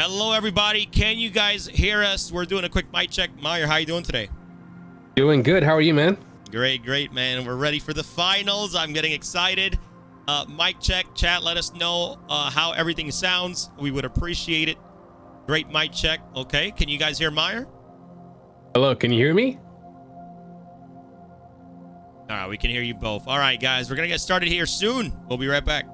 Hello, everybody. Can you guys hear us? We're doing a quick mic check. Meyer, how you doing today? Doing good. How are you, man? Great, man. We're ready for the finals. I'm getting excited. Mic check, chat. Let us know how everything sounds. We would appreciate it. Great mic check. Okay. Can you guys hear Meyer? Hello. Can you hear me? All right. We can hear you both. All right, guys. We're going to get started here soon. We'll be right back.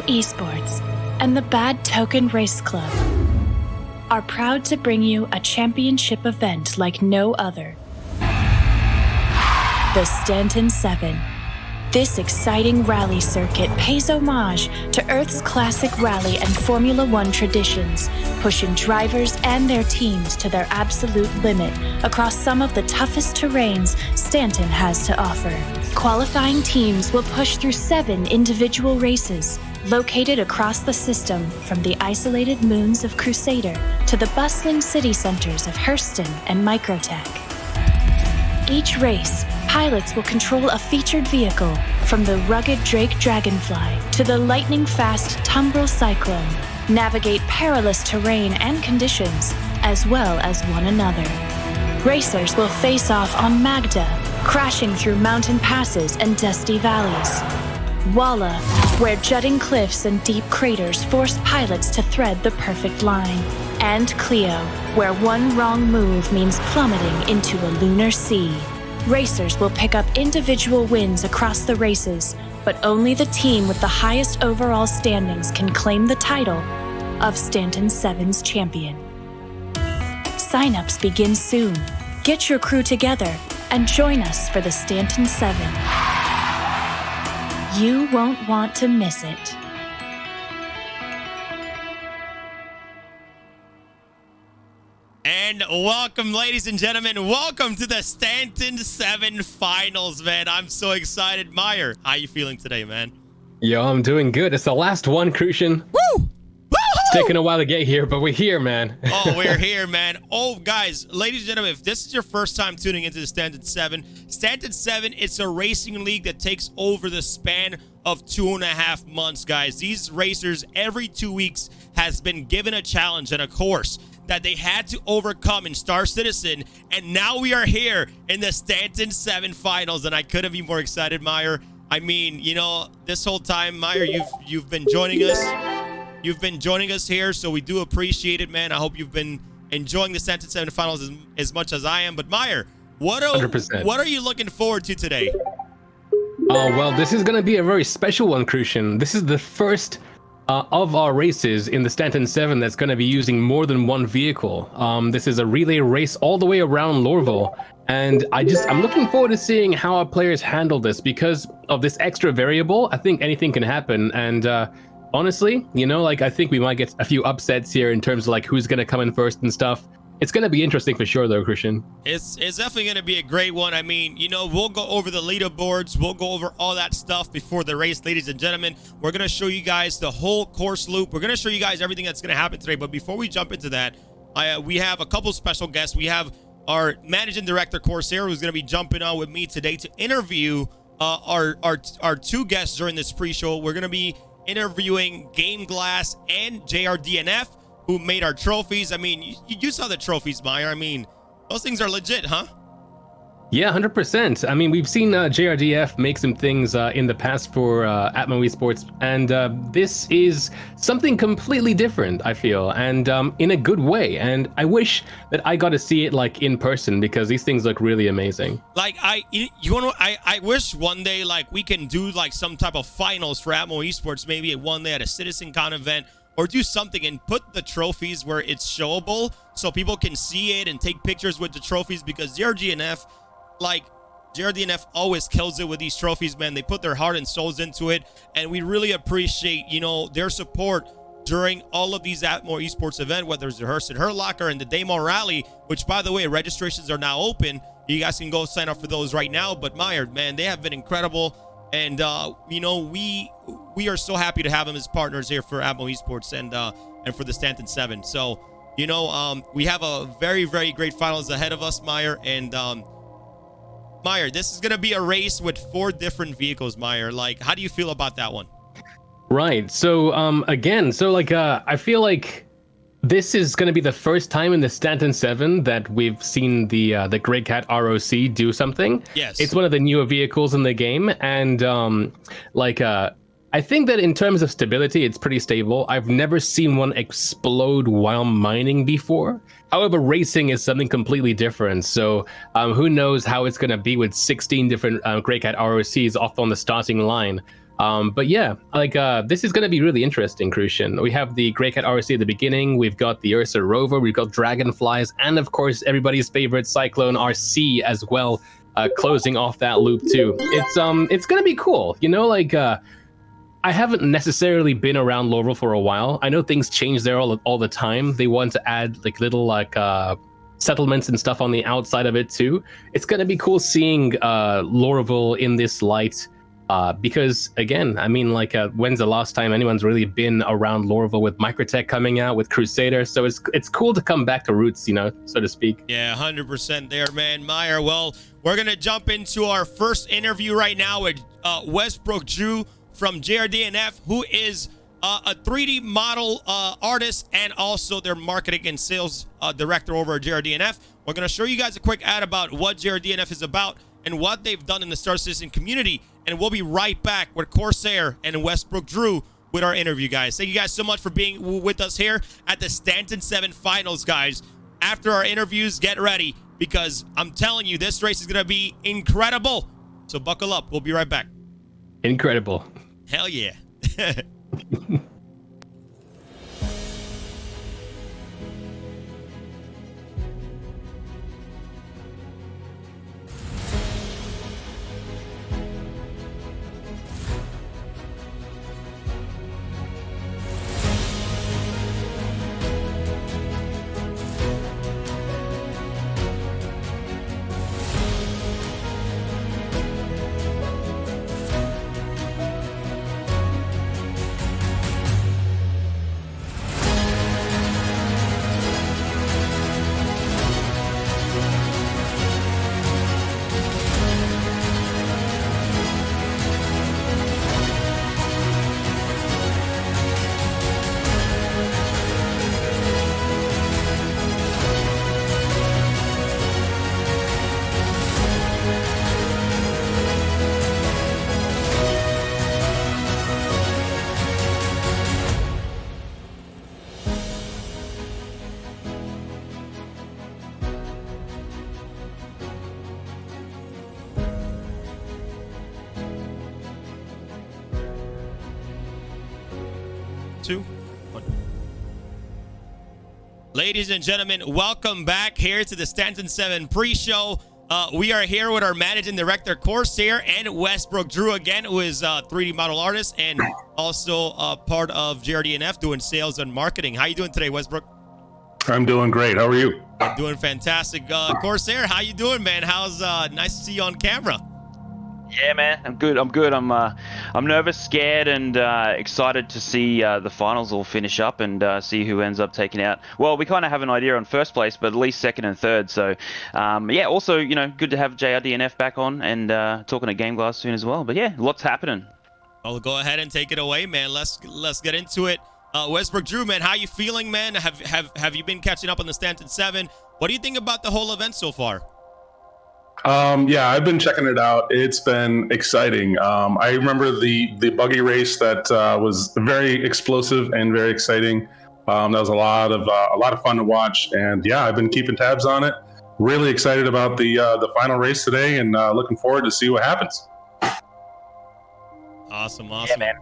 Esports and the Bad Token Race Club are proud to bring you a championship event like no other. The Stanton 7. This exciting rally circuit pays homage to Earth's classic rally and Formula One traditions, pushing drivers and their teams to their absolute limit across some of the toughest terrains Stanton has to offer. Qualifying teams will push through 7 individual races, located across the system from the isolated moons of Crusader to the bustling city centers of Hurston and Microtech. Each race, pilots will control a featured vehicle, from the rugged Drake Dragonfly to the lightning-fast Tumbril Cyclone, navigate perilous terrain and conditions, as well as one another. Racers will face off on Magda, crashing through mountain passes and dusty valleys. Walla, where jutting cliffs and deep craters force pilots to thread the perfect line. And Cleo, where one wrong move means plummeting into a lunar sea. Racers will pick up individual wins across the races, but only the team with the highest overall standings can claim the title of Stanton 7's champion. Sign-ups begin soon. Get your crew together and join us for the Stanton 7. You won't want to miss it. And welcome, ladies and gentlemen. Welcome to the Stanton 7 finals, man. I'm so excited. Meyer, how you feeling today, man? Yo, I'm doing good. It's the last one, Crucian. Woo! It's taken a while to get here, but we're here, man. Oh, we're here, man. Oh, guys, ladies and gentlemen, if this is your first time tuning into the Stanton 7, Stanton 7, it's a racing league that takes over the span of 2.5 months, guys. These racers, every 2 weeks, has been given a challenge and a course that they had to overcome in Star Citizen, and now we are here in the Stanton 7 finals, and I couldn't be more excited, Meyer. I mean, you know, this whole time, Meyer, you've been joining us. You've been joining us here, so we do appreciate it, man. I hope you've been enjoying the Stanton 7 finals as much as I am. But Meyer, what are you looking forward to today? Oh, well, this is going to be a very special one, Crucian. This is the first of our races in the Stanton 7 that's going to be using more than one vehicle. This is a relay race all the way around Lorville. And I'm looking forward to seeing how our players handle this because of this extra variable. I think anything can happen. And honestly, you know, like I think we might get a few upsets here in terms of like who's going to come in first and stuff. It's going to be interesting for sure, though, Christian. It's definitely going to be a great one. I mean, you know, we'll go over the leaderboards. We'll go over all that stuff before the race, ladies and gentlemen. We're going to show you guys the whole course loop. We're going to show you guys everything that's going to happen today. But before we jump into that, we have a couple special guests. We have our managing director, Corsair, who's going to be jumping on with me today to interview our two guests during this pre-show. We're going to be interviewing Game Glass and JRDNF, who made our trophies. I mean, you saw the trophies, Meyer. I mean, those things are legit, huh? Yeah, 100%. I mean, we've seen JRDF make some things in the past for Atmo Esports, and this is something completely different, I feel, and in a good way. And I wish that I got to see it like in person, because these things look really amazing. Like, I wish one day like we can do like some type of finals for Atmo Esports, maybe one day at a CitizenCon event, or do something and put the trophies where it's showable so people can see it and take pictures with the trophies, because JRDNF always kills it with these trophies, man. They put their heart and souls into it, and we really appreciate, you know, their support during all of these Atmo Esports events, whether it's the Hearst and Herlocker and the Demo Rally, which, by the way, registrations are now open. You guys can go sign up for those right now. But Meyer, man, they have been incredible, and you know, we are so happy to have them as partners here for Atmo Esports and for the Stanton 7. So, you know, we have a very, very great finals ahead of us, Meyer, and Meyer, this is going to be a race with 4 different vehicles, Meyer. Like, how do you feel about that one? Right. So, again, I feel like this is going to be the first time in the Stanton 7 that we've seen the Grey Cat ROC do something. Yes. It's one of the newer vehicles in the game, and I think that in terms of stability, it's pretty stable. I've never seen one explode while mining before. However, racing is something completely different. So who knows how it's going to be with 16 different Grey Cat ROCs off on the starting line. But yeah, this is going to be really interesting, Crucian. We have the Grey Cat ROC at the beginning. We've got the Ursa Rover. We've got Dragonflies. And of course, everybody's favorite Cyclone RC as well, closing off that loop too. It's going to be cool. You know, I haven't necessarily been around Laurel for a while. I know things change there all the time. They want to add little settlements and stuff on the outside of it too. It's gonna be cool seeing Laurel in this light, because again, I mean, when's the last time anyone's really been around Laurel with Microtech coming out with Crusader? So it's cool to come back to roots, you know, so to speak. Yeah, 100% there, man. Meyer, well, we're gonna jump into our first interview right now with Westbrook Drew from JRDNF, who is a 3D model artist and also their marketing and sales director over at JRDNF. We're going to show you guys a quick ad about what JRDNF is about and what they've done in the Star Citizen community. And we'll be right back with Corsair and Westbrook Drew with our interview, guys. Thank you guys so much for being with us here at the Stanton 7 Finals, guys. After our interviews, get ready, because I'm telling you, this race is going to be incredible. So buckle up. We'll be right back. Incredible. Hell yeah. Two, one. Ladies and gentlemen, welcome back here to the Stanton 7 pre-show. We are here with our managing director, Corsair, and Westbrook Drew again, who is a 3D model artist and also part of JRDNF doing sales and marketing. How you doing today, Westbrook? I'm doing great. How are you? Doing fantastic. Corsair, how you doing, man? How's nice to see you on camera. Yeah, man, I'm good. I'm nervous, scared, and excited to see the finals all finish up and see who ends up taking out. Well, we kind of have an idea on first place, but at least second and third. So, yeah. Also, good to have JRDNF back on and talking to Game Glass soon as well. But yeah, lots happening. Well, go ahead and take it away, man. Let's get into it. Westbrook Drew, man, how you feeling, man? Have you been catching up on the Stanton 7? What do you think about the whole event so far? Yeah, I've been checking it out. It's been exciting. I remember the buggy race that was very explosive and very exciting. That was a lot of fun to watch, and yeah, I've been keeping tabs on it. Really excited about the final race today, and looking forward to see what happens. Awesome. Yeah, man.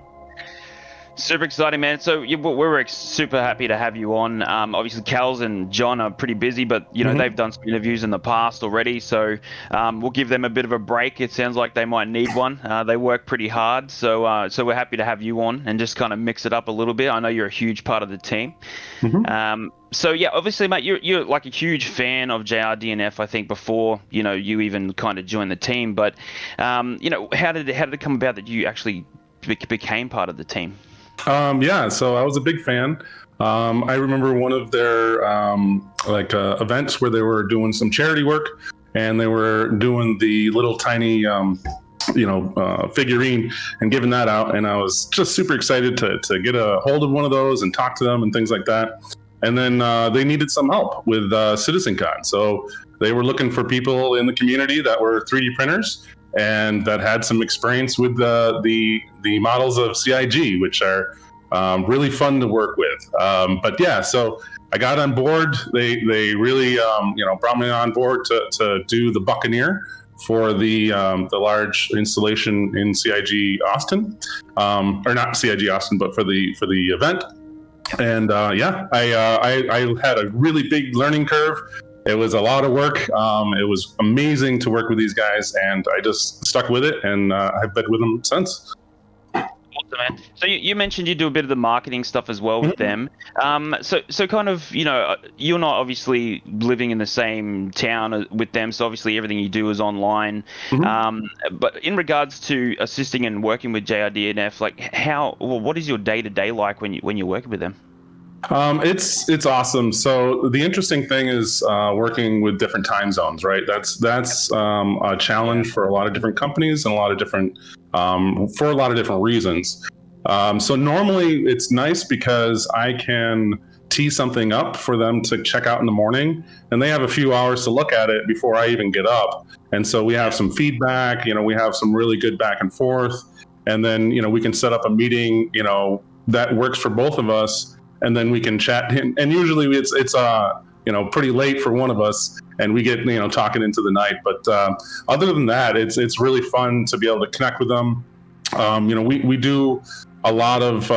Super exciting, man. So we're super happy to have you on. Obviously, Kels and John are pretty busy, but they've done some interviews in the past already. So we'll give them a bit of a break. It sounds like they might need one. They work pretty hard, so we're happy to have you on and just kind of mix it up a little bit. I know you're a huge part of the team. So yeah, obviously, mate, you're like a huge fan of JRDNF. I think before you even kind of joined the team. But how did it come about that you actually became part of the team? Yeah, so I was a big fan. I remember one of their events where they were doing some charity work, and they were doing the little tiny figurine and giving that out, and I was just super excited to get a hold of one of those and talk to them and things like that. And then they needed some help with CitizenCon, so they were looking for people in the community that were 3D printers and that had some experience with the models of CIG, which are really fun to work with. But yeah, so I got on board. They really brought me on board to do the Buccaneer for the large installation in CIG Austin, or not CIG Austin, but for the event. And yeah, I had a really big learning curve. It was a lot of work. It was amazing to work with these guys, and I just stuck with it, and I've been with them since. Awesome, man. So you mentioned you do a bit of the marketing stuff as well with them. So kind of, you're not obviously living in the same town with them, so obviously everything you do is online. But in regards to assisting and working with JRDNF, what is your day-to-day like when you're working with them? It's awesome. So the interesting thing is working with different time zones, right? That's a challenge for a lot of different companies and a lot of different for a lot of different reasons. So normally it's nice because I can tee something up for them to check out in the morning, and they have a few hours to look at it before I even get up. And so we have some feedback. We have some really good back and forth, and then we can set up a meeting that works for both of us. And then we can chat, and usually it's pretty late for one of us, and we get talking into the night. But other than that, it's really fun to be able to connect with them. We do a lot of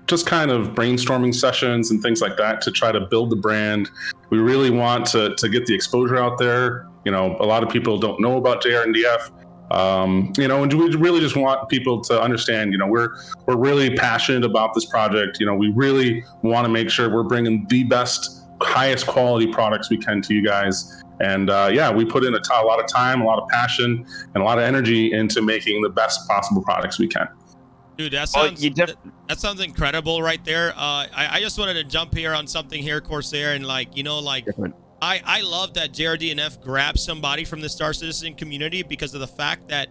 just kind of brainstorming sessions and things like that to try to build the brand. We really want to get the exposure out there. A lot of people don't know about JRDNF. And we really just want people to understand, we're really passionate about this project. We really want to make sure we're bringing the best, highest quality products we can to you guys. And yeah, we put in a lot of time, a lot of passion, and a lot of energy into making the best possible products we can. Dude, that sounds incredible right there. I just wanted to jump here on something here, Corsair, and I love that JRDNF grabbed somebody from the Star Citizen community because of the fact that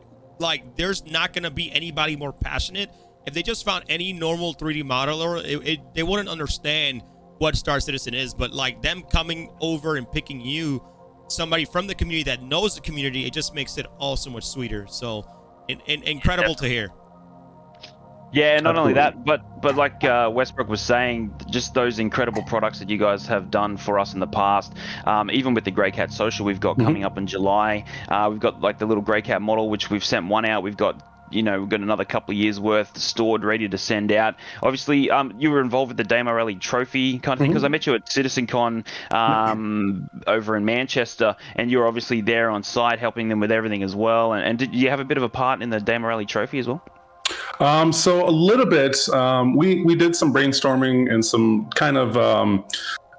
there's not going to be anybody more passionate. If they just found any normal 3D modeler, they wouldn't understand what Star Citizen is. But them coming over and picking you, somebody from the community that knows the community, it just makes it all so much sweeter. So incredible to hear. Yeah, not only that, but like Westbrook was saying, just those incredible products that you guys have done for us in the past. Even with the Grey Cat Social we've got coming up in July, we've got the little Grey Cat model, which we've sent one out. We've got another couple of years worth stored, ready to send out. Obviously, you were involved with the Damo Rally Trophy kind of thing, because I met you at CitizenCon over in Manchester, and you were obviously there on site helping them with everything as well. And did you have a bit of a part in the Damo Rally Trophy as well? So a little bit, we did some brainstorming and some kind of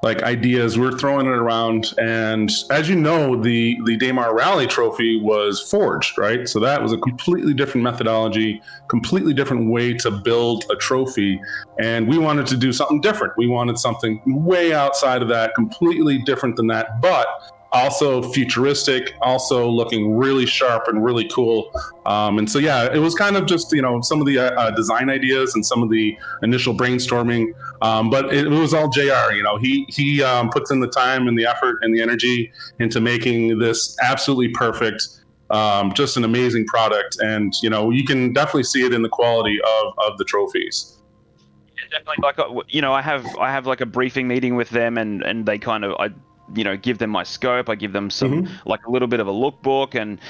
like ideas. We're throwing it around, and as you know, the Daymar Rally Trophy was forged, right? So that was a completely different methodology, completely different way to build a trophy, and we wanted to do something different. We wanted something way outside of that, completely different than that, but also futuristic, also looking really sharp and really cool. And so, yeah, it was kind of just, some of the design ideas and some of the initial brainstorming. But it was all JR, he puts in the time and the effort and the energy into making this absolutely perfect, just an amazing product. And, you can definitely see it in the quality of the trophies. Definitely, like I have like a briefing meeting with them, and they kind of give them my scope. I give them some like a little bit of a lookbook, and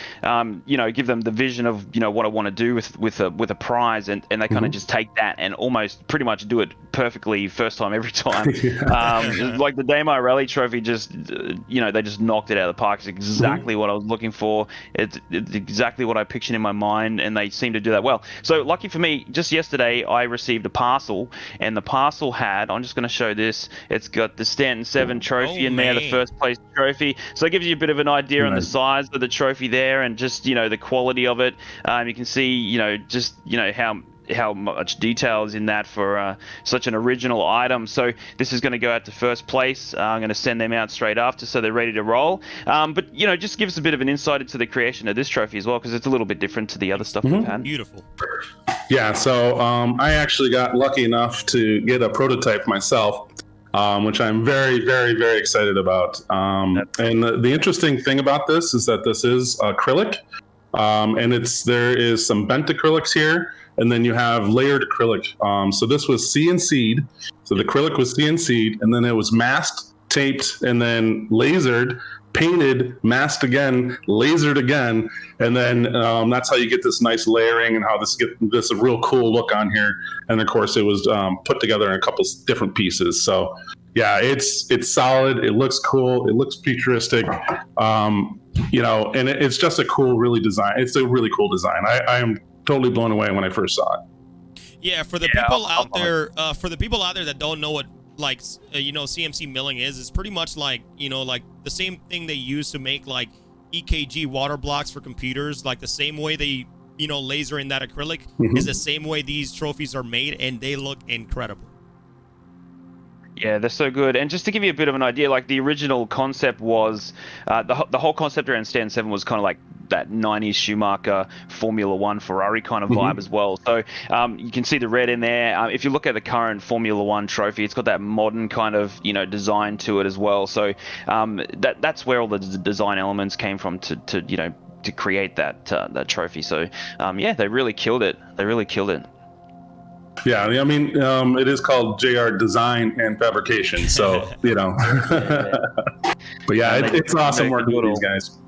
give them the vision of what I want to do with a prize, and they kind of just take that and almost pretty much do it perfectly first time every time. Like the Daymar Rally Trophy, just they just knocked it out of the park. It's exactly what I was looking for. It's exactly what I pictured in my mind, and they seem to do that well. So lucky for me, just yesterday I received a parcel, and the parcel had, I'm just going to show this, it's got the Stanton 7 trophy in there, the first place trophy. So it gives you a bit of an idea on the size of the trophy there, and just the quality of it. You can see how much detail is in that for such an original item. So this is going to go out to first place. I'm going to send them out straight after, so they're ready to roll. But just gives a bit of an insight into the creation of this trophy as well, because it's a little bit different to the other stuff we've had. Beautiful. Yeah, so I actually got lucky enough to get a prototype myself, which I'm very, very, very excited about. And the interesting thing about this is that this is acrylic, and there is some bent acrylics here, and then you have layered acrylic. So this was CNC'd. So the acrylic was CNC'd, and then it was masked, taped, and then lasered, painted, masked again, lasered again, and then that's how you get this nice layering and how this a real cool look on here. And of course, it was put together in a couple different pieces. So yeah, it's solid. It looks cool. It looks futuristic. And it's just a cool, really design. It's a really cool design. I am totally blown away when I first saw it. Yeah, for the people out there, that don't know what CMC milling is, it's pretty much like the same thing they use to make like EKG water blocks for computers. Like the same way they laser in that acrylic is the same way these trophies are made, and they look incredible. Yeah, they're so good. And just to give you a bit of an idea, like the original concept was, the whole concept around Stanton 7 was kind of like that 90s Schumacher Formula 1 Ferrari kind of vibe as well. So you can see the red in there. If you look at the current Formula 1 trophy, it's got that modern kind of design to it as well. So that's where all the design elements came from to create that trophy. So they really killed it. Yeah, I mean, it is called JR Design and Fabrication, so but yeah, it's awesome working with these guys.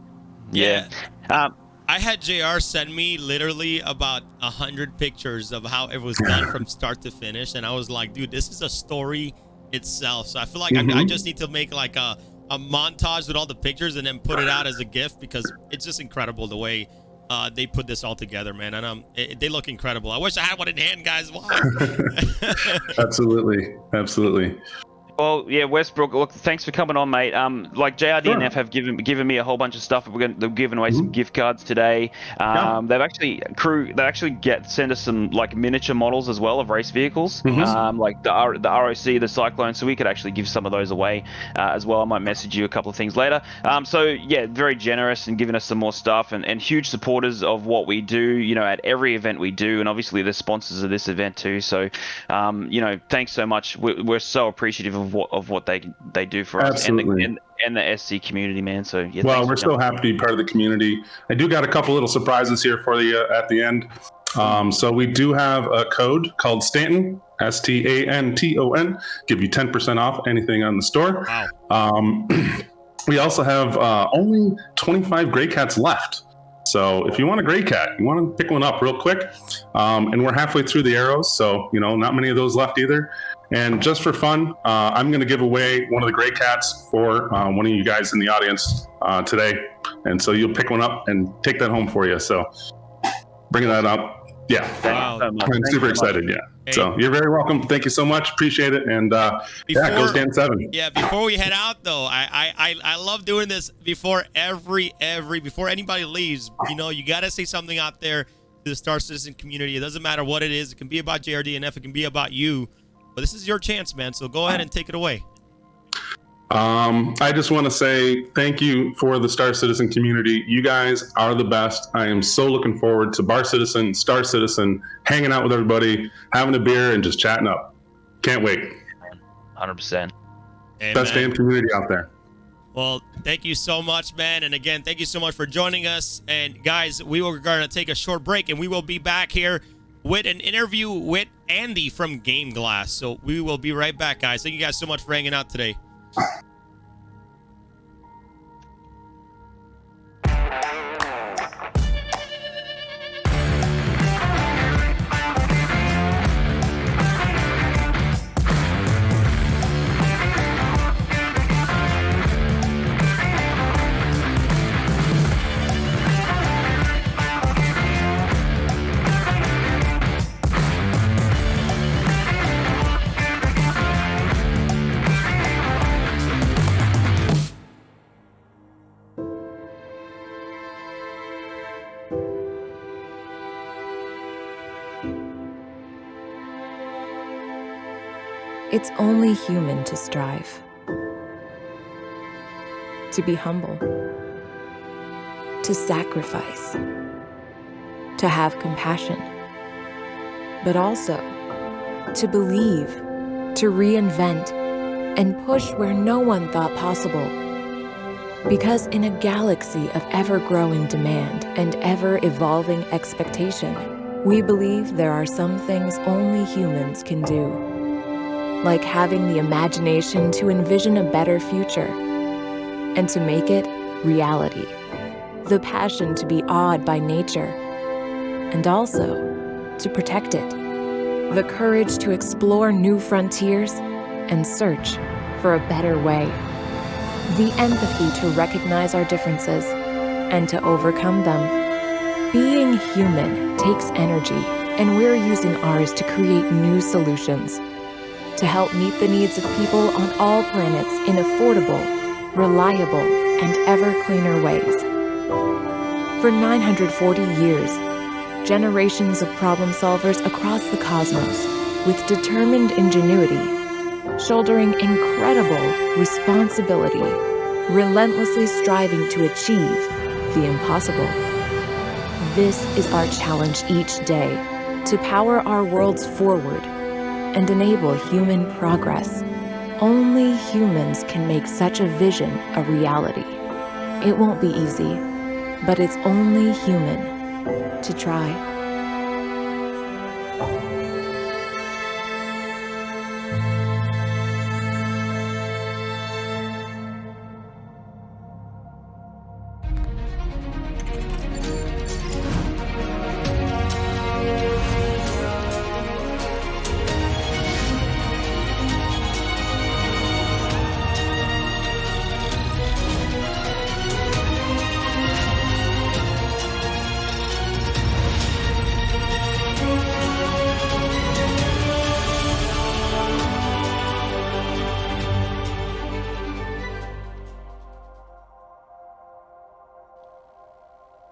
Yeah. I had JR send me literally about 100 pictures of how it was done from start to finish, and I was like, dude, this is a story itself. So I feel like I just need to make like a montage with all the pictures and then put it out as a GIF, because it's just incredible the way they put this all together, man. And they look incredible. I wish I had one in hand, guys. Why? Absolutely. Well, yeah, Westbrook, look, thanks for coming on, mate. Like JRDNF have given me a whole bunch of stuff. They're giving away some gift cards today. They've actually send us some like miniature models as well of race vehicles, like the ROC, the Cyclone. So we could actually give some of those away as well. I might message you a couple of things later. So yeah, very generous and giving us some more stuff, and huge supporters of what we do. At every event we do, and obviously they're sponsors of this event too. So thanks so much. We're so appreciative of what they do for us and the SC community, man. So yeah, well, we're so happy to be part of the community. I do got a couple little surprises here for you at the end. So we do have a code called Stanton, STANTON, give you 10% off anything on the store. Wow. We also have only 25 Grey Cats left. So if you want a Grey Cat, you want to pick one up real quick. And we're halfway through the arrows, so not many of those left either. And just for fun, I'm going to give away one of the Grey Cats for one of you guys in the audience today. And so you'll pick one up and take that home for you. So bringing that up. Yeah. Wow. So much. I'm Thanks super so much. excited. Yeah. Hey. So you're very welcome. Thank you so much. Appreciate it. And yeah, go Stanton 7. Yeah, before we head out though, I love doing this before before anybody leaves. You know, you gotta say something out there to the Star Citizen community. It doesn't matter what it is. It can be about JRDNF, it can be about you. But this is your chance, man. So go ahead and take it away. I just want to say thank you for the Star Citizen community. You guys are the best. I am so looking forward to Bar Citizen, Star Citizen, hanging out with everybody, having a beer, and just chatting up. Can't wait. 100%. Hey, Best man. damn community out there. Well, thank you so much, man. And again, thank you so much for joining us. And guys, we are going to take a short break, and we will be back here with an interview with Andy from Game Glass. So we will be right back, guys. Thank you guys so much for hanging out today. It's only human to strive, to be humble, to sacrifice, to have compassion, but also to believe, to reinvent, and push where no one thought possible. Because in a galaxy of ever-growing demand and ever-evolving expectation, we believe there are some things only humans can do. Like having the imagination to envision a better future and to make it reality. The passion to be awed by nature and also to protect it. The courage to explore new frontiers and search for a better way. The empathy to recognize our differences and to overcome them. Being human takes energy, and we're using ours to create new solutions to help meet the needs of people on all planets in affordable, reliable, and ever cleaner ways. For 940 years, generations of problem solvers across the cosmos, with determined ingenuity, shouldering incredible responsibility, relentlessly striving to achieve the impossible. This is our challenge each day, to power our worlds forward and enable human progress. Only humans can make such a vision a reality. It won't be easy, but it's only human to try.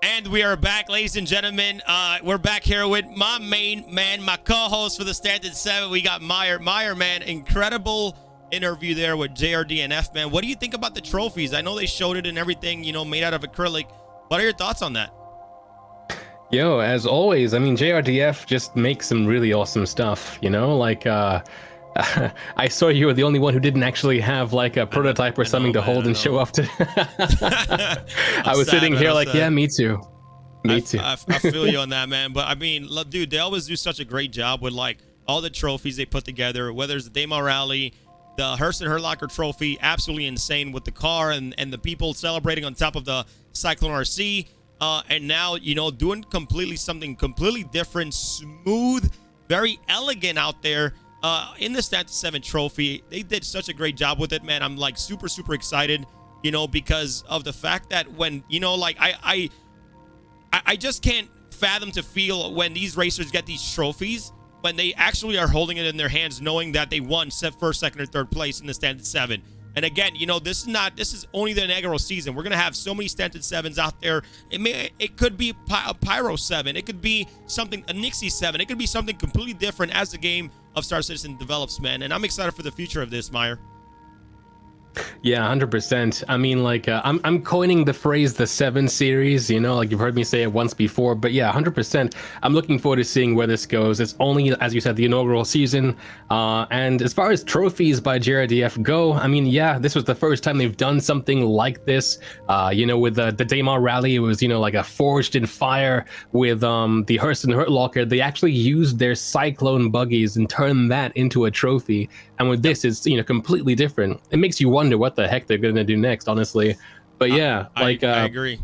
And we are back, ladies and gentlemen. We're back here with my main man, my co-host for the Stanton 7. We got Meyer. Meyer, man, incredible interview there with JRDNF, man. What do you think about the trophies? I know they showed it and everything, you know, made out of acrylic. What are your thoughts on that? Yo, as always, I mean, JRDF just makes some really awesome stuff, you know? Like, I saw you were the only one who didn't actually have like a prototype or something to hold and show off to. I was sitting here like, yeah, me too. Me too. I feel you on that, man. But I mean, look, dude, they always do such a great job with like all the trophies they put together, whether it's the Daymar Rally, the Hurston Herlocker trophy, absolutely insane with the car and the people celebrating on top of the Cyclone RC. And now, you know, doing something completely different, smooth, very elegant out there. In the Stanton 7 trophy, they did such a great job with it, man. I'm like super excited, you know, because of the fact that when, you know, like I just can't fathom to feel when these racers get these trophies, when they actually are holding it in their hands, knowing that they won first, second, or third place in the Stanton 7. And again, you know, this is only the inaugural season. We're gonna have so many Stanton 7s out there. It could be a Pyro 7. It could be something, a Nixie 7. It could be something completely different as the game of Star Citizen develops, man. And I'm excited for the future of this, Meyer. Yeah, 100%. I mean, like, I'm coining the phrase the 7 series, you know, like you've heard me say it once before, but yeah, 100%. I'm looking forward to seeing where this goes. It's only, as you said, the inaugural season. And as far as trophies by JRDF go, I mean, yeah, this was the first time they've done something like this. You know, with the Daymar Rally, it was, you know, like a forged in fire. With the Hearst and Hurt Locker, they actually used their Cyclone buggies and turned that into a trophy. And with this, it's, you know, completely different. It makes you wonder what the heck they're gonna do next, honestly. But yeah, like I agree.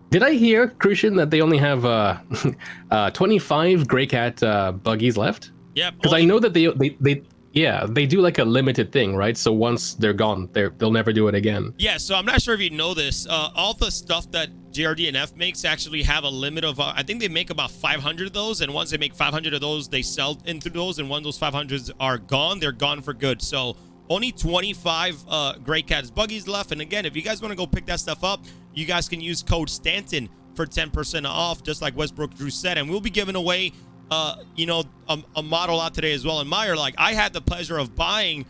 Did I hear, Crucian, that they only have 25 Grey Cat buggies left? Yeah, because I know that they do like a limited thing, right? So once they're gone, they'll never do it again. Yeah, so I'm not sure if you know this. All the stuff that JRDNF makes actually have a limit of, I think they make about 500 of those, and once they make 500 of those, they sell into those, and when those 500s are gone, they're gone for good. So only 25 Grey Cats buggies left. And again, if you guys want to go pick that stuff up, you guys can use code Stanton for 10% off, just like Westbrook Drew said. And we'll be giving away you know, a model out today as well. And Meyer, like, I had the pleasure of buying,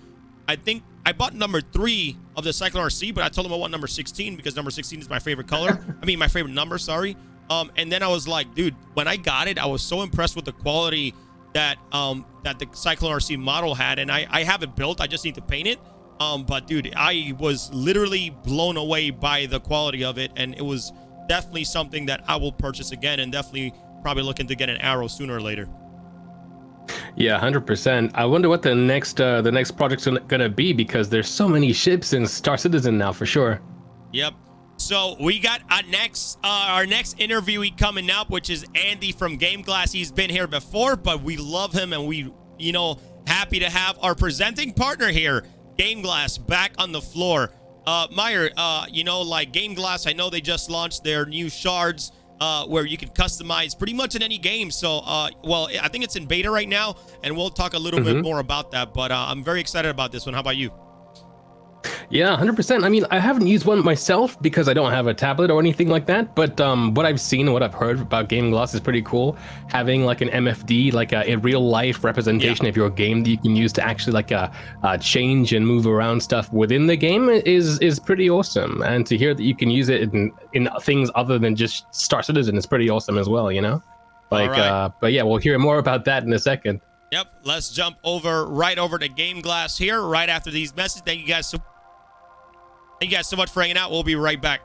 I think I bought number 3 of the Cyclone RC, but I told him I want number 16 because number 16 is my favorite color. I mean, my favorite number, sorry. And then I was like, dude, when I got it, I was so impressed with the quality that that the Cyclone RC model had. And I have it built, I just need to paint it. But dude, I was literally blown away by the quality of it, and it was definitely something that I will purchase again, and definitely probably looking to get an Arrow sooner or later. Yeah, 100%. I wonder what the next project's gonna be, because there's so many ships in Star Citizen now, for sure. Yep. So we got our next interviewee coming up, which is Andy from Game Glass. He's been here before, but we love him, and we, you know, happy to have our presenting partner here, Game Glass, back on the floor. Meyer, you know, like Game Glass, I know they just launched their new shards, where you can customize pretty much in any game. So, well, I think it's in beta right now, and we'll talk a little bit more about that. But I'm very excited about this one. How about you? Yeah, 100%. I mean, I haven't used one myself because I don't have a tablet or anything like that. But what I've seen and what I've heard about Game Glass is pretty cool. Having like an MFD, like a real life representation of your game that you can use to actually like change and move around stuff within the game is pretty awesome. And to hear that you can use it in things other than just Star Citizen is pretty awesome as well, you know? Like, but yeah, we'll hear more about that in a second. Yep, let's jump right over to Game Glass here right after these messages. Thank you guys so much for hanging out. We'll be right back.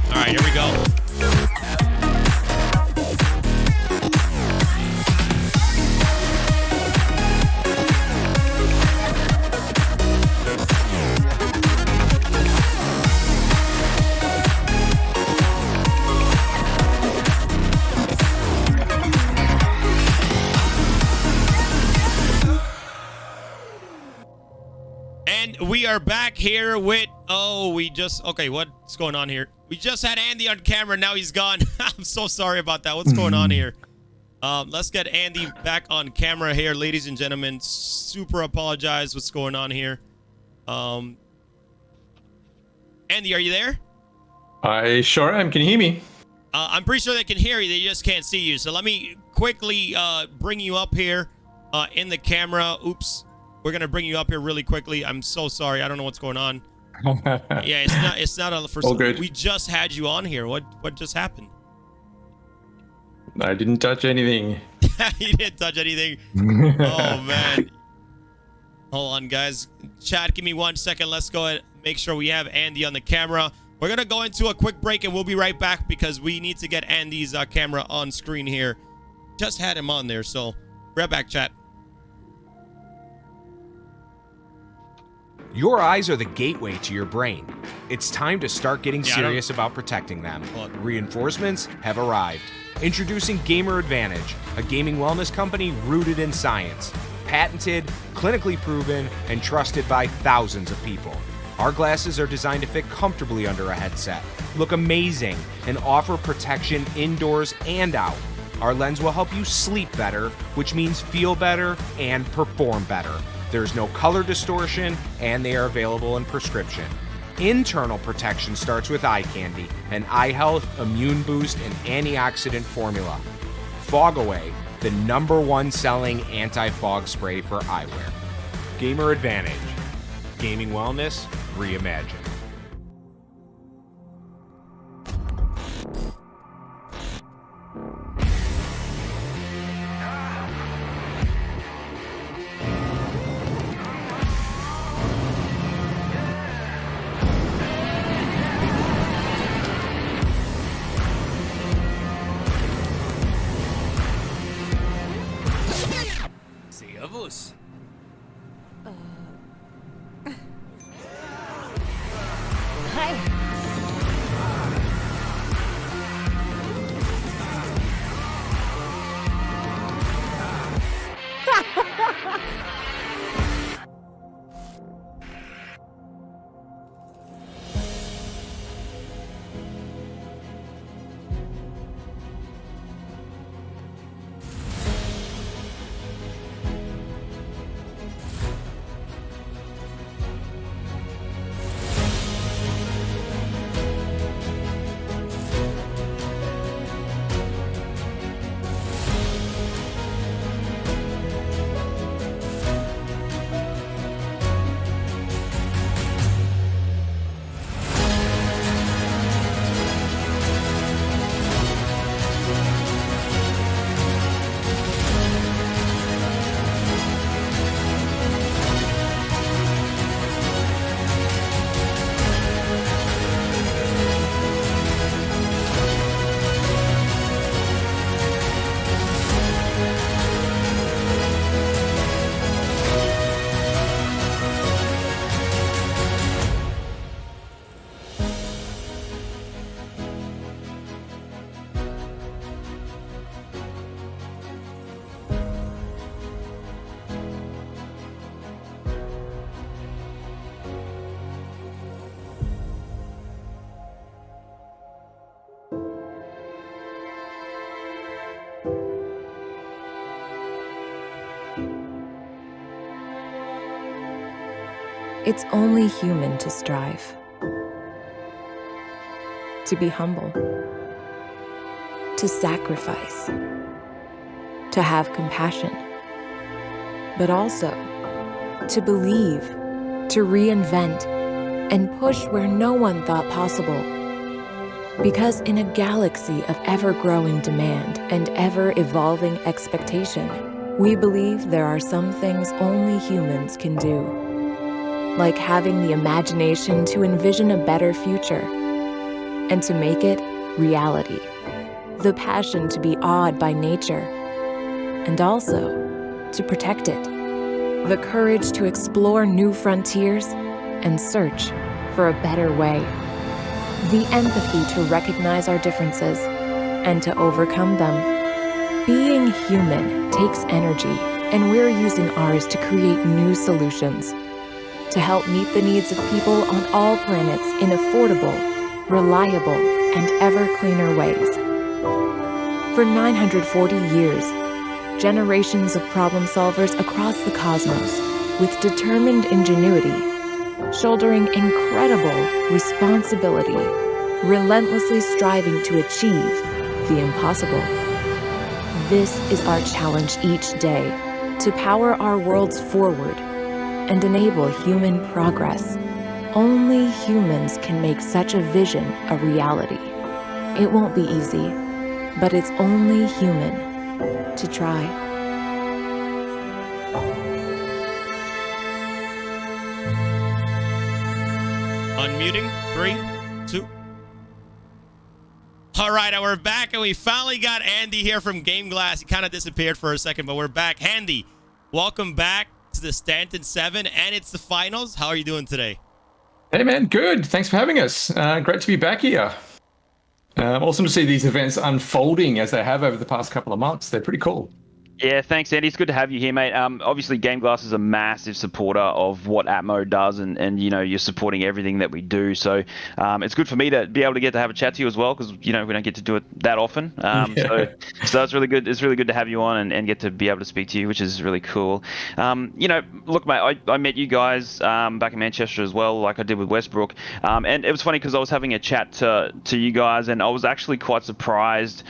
All right, here we go. We are back here with, okay, what's going on here? We just had Andy on camera, now he's gone. I'm so sorry about that. What's going on here? Let's get Andy back on camera here, ladies and gentlemen. Super apologize what's going on here. Andy, are you there? I sure am. Can you hear me? I'm pretty sure they can hear you, they just can't see you. So let me quickly bring you up here in the camera. Oops. We're going to bring you up here really quickly. I'm so sorry. I don't know what's going on. Yeah, it's not on the first. All good. We just had you on here. What just happened? I didn't touch anything. You didn't touch anything. Oh, man. Hold on, guys. Chat, give me 1 second. Let's go ahead and make sure we have Andy on the camera. We're going to go into a quick break, and we'll be right back because we need to get Andy's camera on screen here. Just had him on there, so right back, chat. Your eyes are the gateway to your brain. It's time to start getting serious about protecting them. Reinforcements have arrived. Introducing Gamer Advantage, a gaming wellness company rooted in science. patented, clinically proven, and trusted by thousands of people. Our glasses are designed to fit comfortably under a headset, look amazing, and offer protection indoors and out. Our lens will help you sleep better, which means feel better and perform better. There's no color distortion, and they are available in prescription. Internal protection starts with eye candy, an eye health, immune boost, and antioxidant formula. Fog Away, the #1 selling anti-fog spray for eyewear. Gamer Advantage. Gaming wellness reimagined. Servus. It's only human to strive, to be humble, to sacrifice, to have compassion, but also to believe, to reinvent, and push where no one thought possible. Because in a galaxy of ever-growing demand and ever-evolving expectation, we believe there are some things only humans can do. Like having the imagination to envision a better future and to make it reality. The passion to be awed by nature and also to protect it. The courage to explore new frontiers and search for a better way. The empathy to recognize our differences and to overcome them. Being human takes energy, and we're using ours to create new solutions to help meet the needs of people on all planets in affordable, reliable, and ever cleaner ways. For 940 years, generations of problem solvers across the cosmos, with determined ingenuity, shouldering incredible responsibility, relentlessly striving to achieve the impossible. This is our challenge each day, to power our worlds forward and enable human progress. Only humans can make such a vision a reality. It won't be easy, but it's only human to try. Unmuting. 3, 2. All right, and we're back, and we finally got Andy here from Game Glass. He kind of disappeared for a second, but we're back. Andy, welcome back to the Stanton 7, and it's the finals. How are you doing today? Hey, man. Good. Thanks for having us. Great to be back here. Awesome to see these events unfolding as they have over the past couple of months. They're pretty cool. Yeah, thanks, Andy. It's good to have you here, mate. Obviously, Game Glass is a massive supporter of what Atmo does, and you're supporting everything that we do. So it's good for me to be able to get to have a chat to you as well, because we don't get to do it that often. So it's really good. It's really good to have you on and get to be able to speak to you, which is really cool. Look, mate, I met you guys back in Manchester as well, like I did with Westbrook, and it was funny because I was having a chat to you guys, and I was actually quite surprised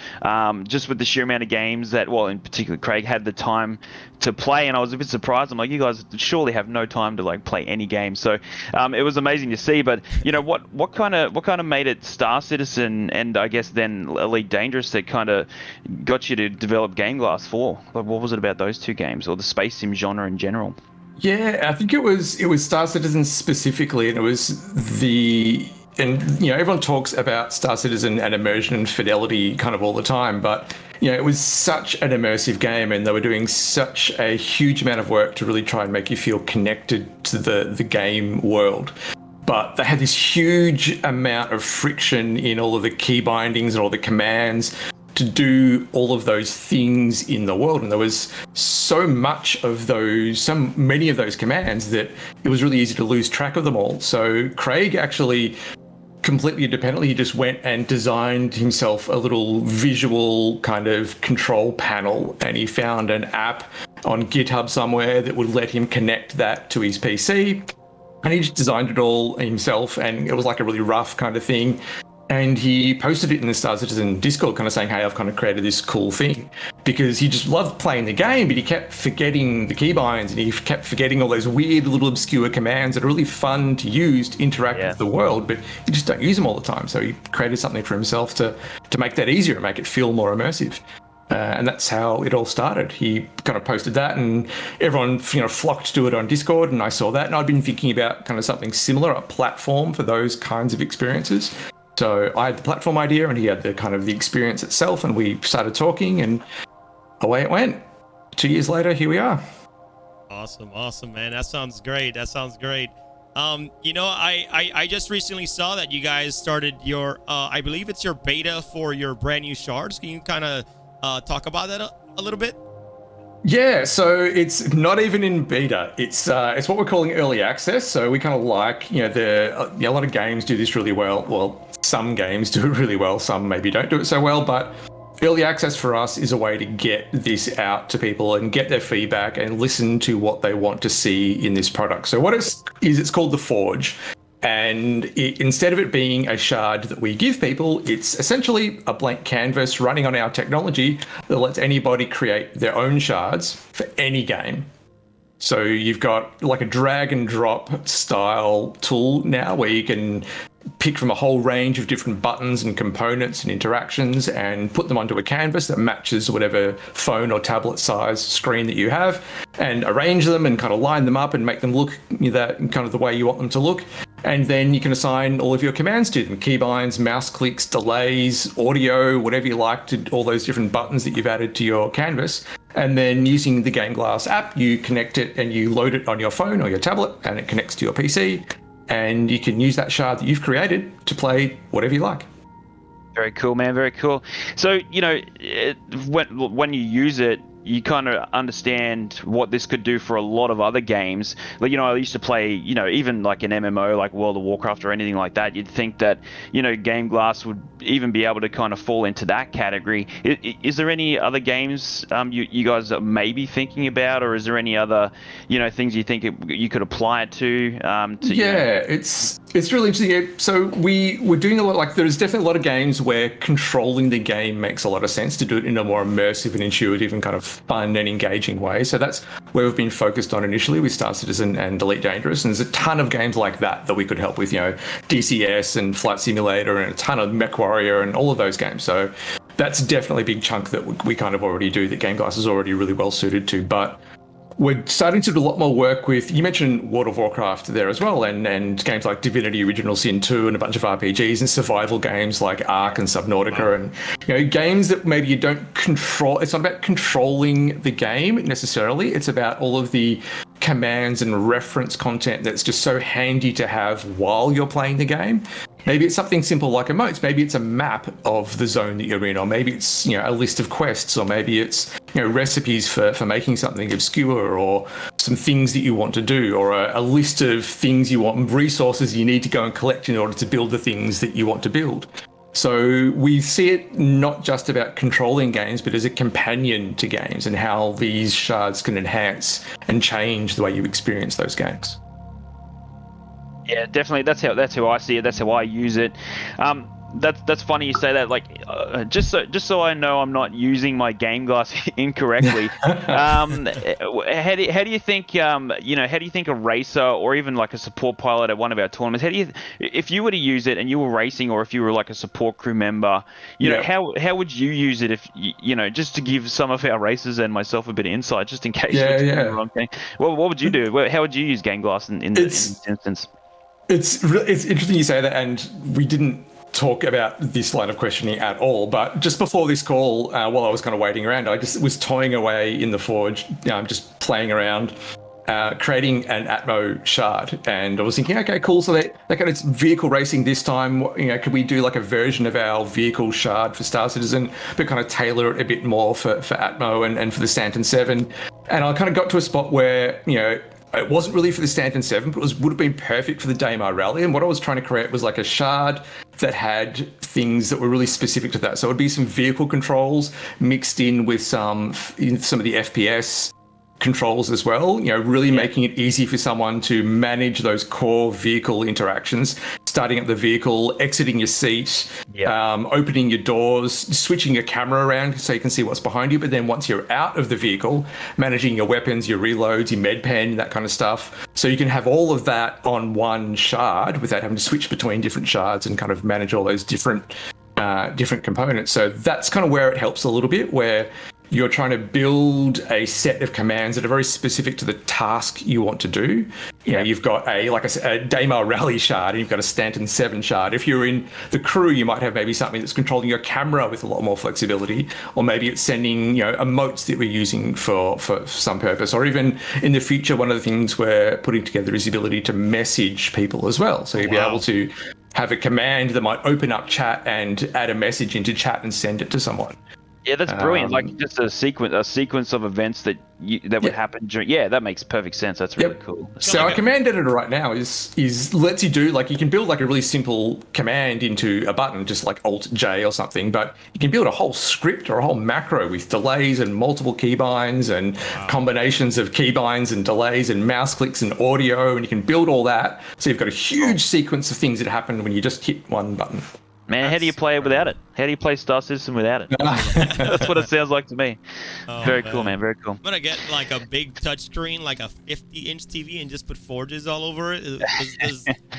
just with the sheer amount of games that, well, in particular, Craig had the time to play, and I was a bit surprised. I'm like, you guys surely have no time to like play any game. So it was amazing to see. But what kind of made it Star Citizen and I guess then Elite Dangerous that kind of got you to develop Game Glass for? Like, what was it about those two games or the space sim genre in general? Yeah, I think it was Star Citizen specifically, and it was everyone talks about Star Citizen and immersion and fidelity kind of all the time, but it was such an immersive game, and they were doing such a huge amount of work to really try and make you feel connected to the game world. But they had this huge amount of friction in all of the key bindings and all the commands to do all of those things in the world. And there was so many of those commands that it was really easy to lose track of them all. So Craig actually completely independently, he just went and designed himself a little visual kind of control panel, and he found an app on GitHub somewhere that would let him connect that to his PC. And he just designed it all himself, and it was like a really rough kind of thing. And he posted it in the Star Citizen Discord, kind of saying, hey, I've kind of created this cool thing, because he just loved playing the game, but he kept forgetting the keybinds, and he kept forgetting all those weird little obscure commands that are really fun to use to interact with the world, but you just don't use them all the time. So he created something for himself to make that easier and make it feel more immersive. And that's how it all started. He kind of posted that, and everyone flocked to it on Discord, and I saw that, and I'd been thinking about kind of something similar, a platform for those kinds of experiences. So I had the platform idea, and he had the kind of the experience itself, and we started talking, and away it went. 2 years later, here we are. Awesome, man. That sounds great. I just recently saw that you guys started your, I believe it's your beta for your brand new shards. Can you kind of talk about that a little bit? Yeah, so it's not even in beta. It's what we're calling early access. So we kind of like, a lot of games do this really well. Well, some games do it really well. Some maybe don't do it so well. But early access for us is a way to get this out to people and get their feedback and listen to what they want to see in this product. So what it's called the Forge. And instead of it being a shard that we give people, it's essentially a blank canvas running on our technology that lets anybody create their own shards for any game. So you've got like a drag and drop style tool now where you can pick from a whole range of different buttons and components and interactions and put them onto a canvas that matches whatever phone or tablet size screen that you have, and arrange them and kind of line them up and make them look that kind of the way you want them to look. And then you can assign all of your commands to them: keybinds, mouse clicks, delays, audio, whatever you like, to all those different buttons that you've added to your canvas. And then using the Game Glass app, you connect it and you load it on your phone or your tablet, and it connects to your PC. And you can use that shard that you've created to play whatever you like. Very cool, man. Very cool. So, when you use it, you kind of understand what this could do for a lot of other games. Like, I used to play, even like an MMO, like World of Warcraft or anything like that. You'd think that, Game Glass would even be able to kind of fall into that category. Is there any other games you guys are maybe thinking about, or is there any other, things you think you could apply it to? It's really interesting. So we're doing a lot, like there's definitely a lot of games where controlling the game makes a lot of sense to do it in a more immersive and intuitive and kind of fun and engaging way. So that's where we've been focused on initially with Star Citizen and Elite Dangerous. And there's a ton of games like that we could help with, DCS and Flight Simulator and a ton of MechWarrior and all of those games. So that's definitely a big chunk that we kind of already do, that Game Glass is already really well suited to. But we're starting to do a lot more work with, you mentioned World of Warcraft there as well, and games like Divinity Original Sin 2 and a bunch of RPGs and survival games like Ark and Subnautica, and games that maybe you don't control. It's not about controlling the game necessarily. It's about all of the commands and reference content that's just so handy to have while you're playing the game. maybe it's something simple like emotes. Maybe it's a map of the zone that you're in, or maybe it's a list of quests, or maybe it's recipes for making something obscure, or some things that you want to do, or a list of things you want, resources you need to go and collect in order to build the things that you want to build. So we see it not just about controlling games, but as a companion to games, and how these shards can enhance and change the way you experience those games. Yeah, definitely. That's how I see it. That's how I use it. That's funny you say that. Like, just so I know I'm not using my game glass incorrectly. How do you think a racer, or even like a support pilot at one of our tournaments, if you were to use it and you were racing, or if you were like a support crew member, how would you use it? If just to give some of our racers and myself a bit of insight, just in case we're doing the wrong thing. What would you do? How would you use game glass in this instance? It's interesting you say that, and we didn't talk about this line of questioning at all, but just before this call, while I was kind of waiting around, I just was toying away in the Forge, just playing around, creating an Atmo shard, and I was thinking, okay, cool, so they got its vehicle racing this time, could we do like a version of our vehicle shard for Star Citizen, but kind of tailor it a bit more for Atmo and for the Stanton 7, and I kind of got to a spot where, it wasn't really for the Stanton 7, but would have been perfect for the Daymar Rally. And what I was trying to create was like a shard that had things that were really specific to that. So it would be some vehicle controls mixed in with some of the FPS controls as well, really making it easy for someone to manage those core vehicle interactions, starting up the vehicle, exiting your seat, opening your doors, switching your camera around so you can see what's behind you. But then once you're out of the vehicle, managing your weapons, your reloads, your med pen, that kind of stuff. So you can have all of that on one shard without having to switch between different shards and kind of manage all those different components. So that's kind of where it helps a little bit, where you're trying to build a set of commands that are very specific to the task you want to do. You've got a Daymar Rally shard, and you've got a Stanton 7 shard. If you're in the crew, you might have maybe something that's controlling your camera with a lot more flexibility, or maybe it's sending emotes that we're using for some purpose, or even in the future, one of the things we're putting together is the ability to message people as well. So you'll be able to have a command that might open up chat and add a message into chat and send it to someone. Yeah, that's brilliant. Like just a sequence of events that would happen during. Yeah, that makes perfect sense. That's really cool. So our command editor right now is lets you do, like, you can build like a really simple command into a button, just like Alt J or something, but you can build a whole script or a whole macro with delays and multiple keybinds and combinations of keybinds and delays and mouse clicks and audio, and you can build all that. So you've got a huge sequence of things that happen when you just hit one button. Man, how do you play it without it? How do you play Star Citizen without it? That's what it sounds like to me. Very cool, man. Very cool. I'm going to get like a big touchscreen, like a 50-inch TV, and just put forges all over it.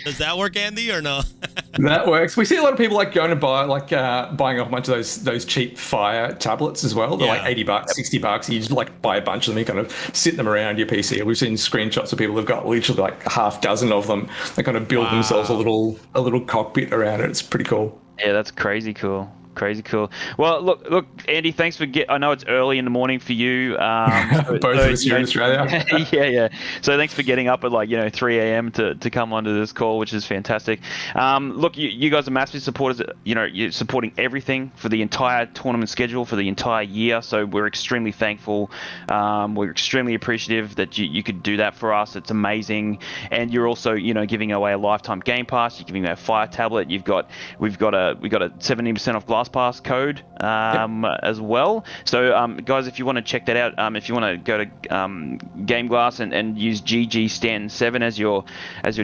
Does that work, Andy, or no? That works. We see a lot of people like going to buy, buying a bunch of those cheap Fire tablets as well. They're like $80, $60. You just like buy a bunch of them, you kind of sit them around your PC. We've seen screenshots of people who've got literally like a half dozen of them. They kind of build themselves a little cockpit around it. It's pretty cool. Yeah, that's crazy cool. Crazy cool. Well, look, Andy, thanks for I know it's early in the morning for you. Both of us here in Australia. Yeah. So thanks for getting up at 3 a.m. to come onto this call, which is fantastic. Look, you guys are massive supporters. You're supporting everything for the entire tournament schedule for the entire year. So we're extremely thankful. We're extremely appreciative that you could do that for us. It's amazing. And you're also, giving away a lifetime Game Pass. You're giving away a Fire tablet. We've got a 70% off Pass code as well. So guys, if you want to check that out, if you want to go to Game Glass and use GG Stanton 7 as your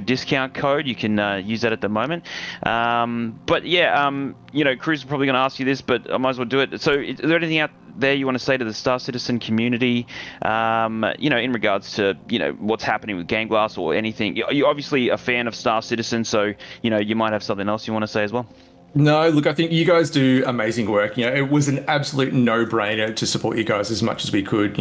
discount code, you can use that at the moment. But yeah, Cruz is probably going to ask you this, but I might as well do it. So is there anything out there you want to say to the Star Citizen community, in regards to, what's happening with Game Glass or anything? You're obviously a fan of Star Citizen, so, you might have something else you want to say as well. No, look, I think you guys do amazing work. It was an absolute no-brainer to support you guys as much as we could.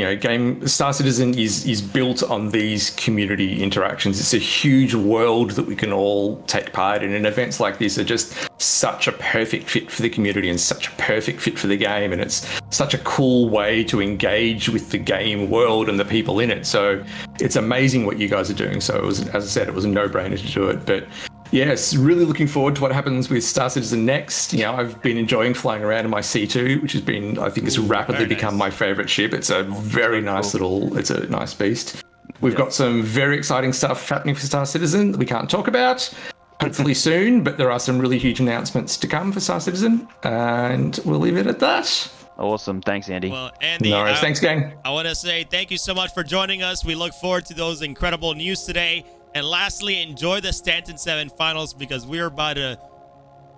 Star Citizen is built on these community interactions. It's a huge world that we can all take part in, and events like this are just such a perfect fit for the community and such a perfect fit for the game, and it's such a cool way to engage with the game world and the people in it. So it's amazing what you guys are doing. So it was, as I said, it was a no-brainer to do it. But Yes, really looking forward to what happens with Star Citizen next. You know, I've been enjoying flying around in my C2, which has been, I think, has rapidly become my favorite ship. It's a very nice it's a nice beast. We've got some very exciting stuff happening for Star Citizen that we can't talk about, hopefully soon, but there are some really huge announcements to come for Star Citizen, and we'll leave it at that. Awesome. Thanks, Andy. Well, Andy, No worries. Thanks, gang. I want to say thank you so much for joining us. We look forward to those incredible news today. And lastly, enjoy the Stanton 7 finals, because we're about to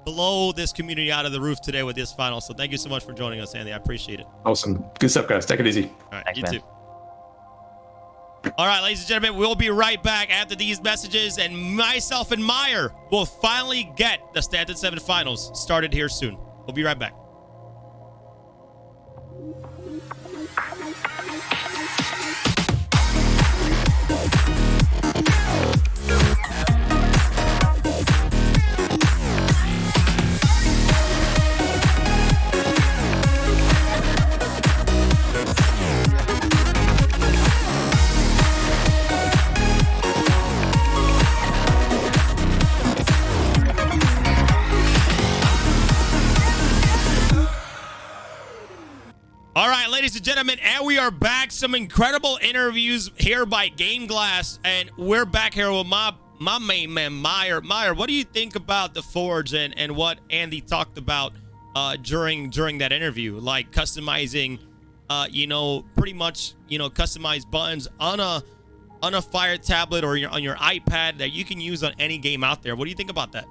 blow this community out of the roof today with this final. So thank you so much for joining us, Andy. I appreciate it. Awesome. Good stuff, guys. Take it easy. All right, Thanks, you man. too. All right, ladies and gentlemen, we'll be right back after these messages, and myself and Meyer will finally get the Stanton 7 finals started here soon. We'll be right back. All right, ladies and gentlemen, and we are back. Some incredible interviews here by Game Glass, and we're back here with my main man, Meyer. Meyer, what do you think about the Forge and what Andy talked about during that interview? Like customizing, pretty much, customized buttons on a Fire tablet or on your iPad that you can use on any game out there. What do you think about that?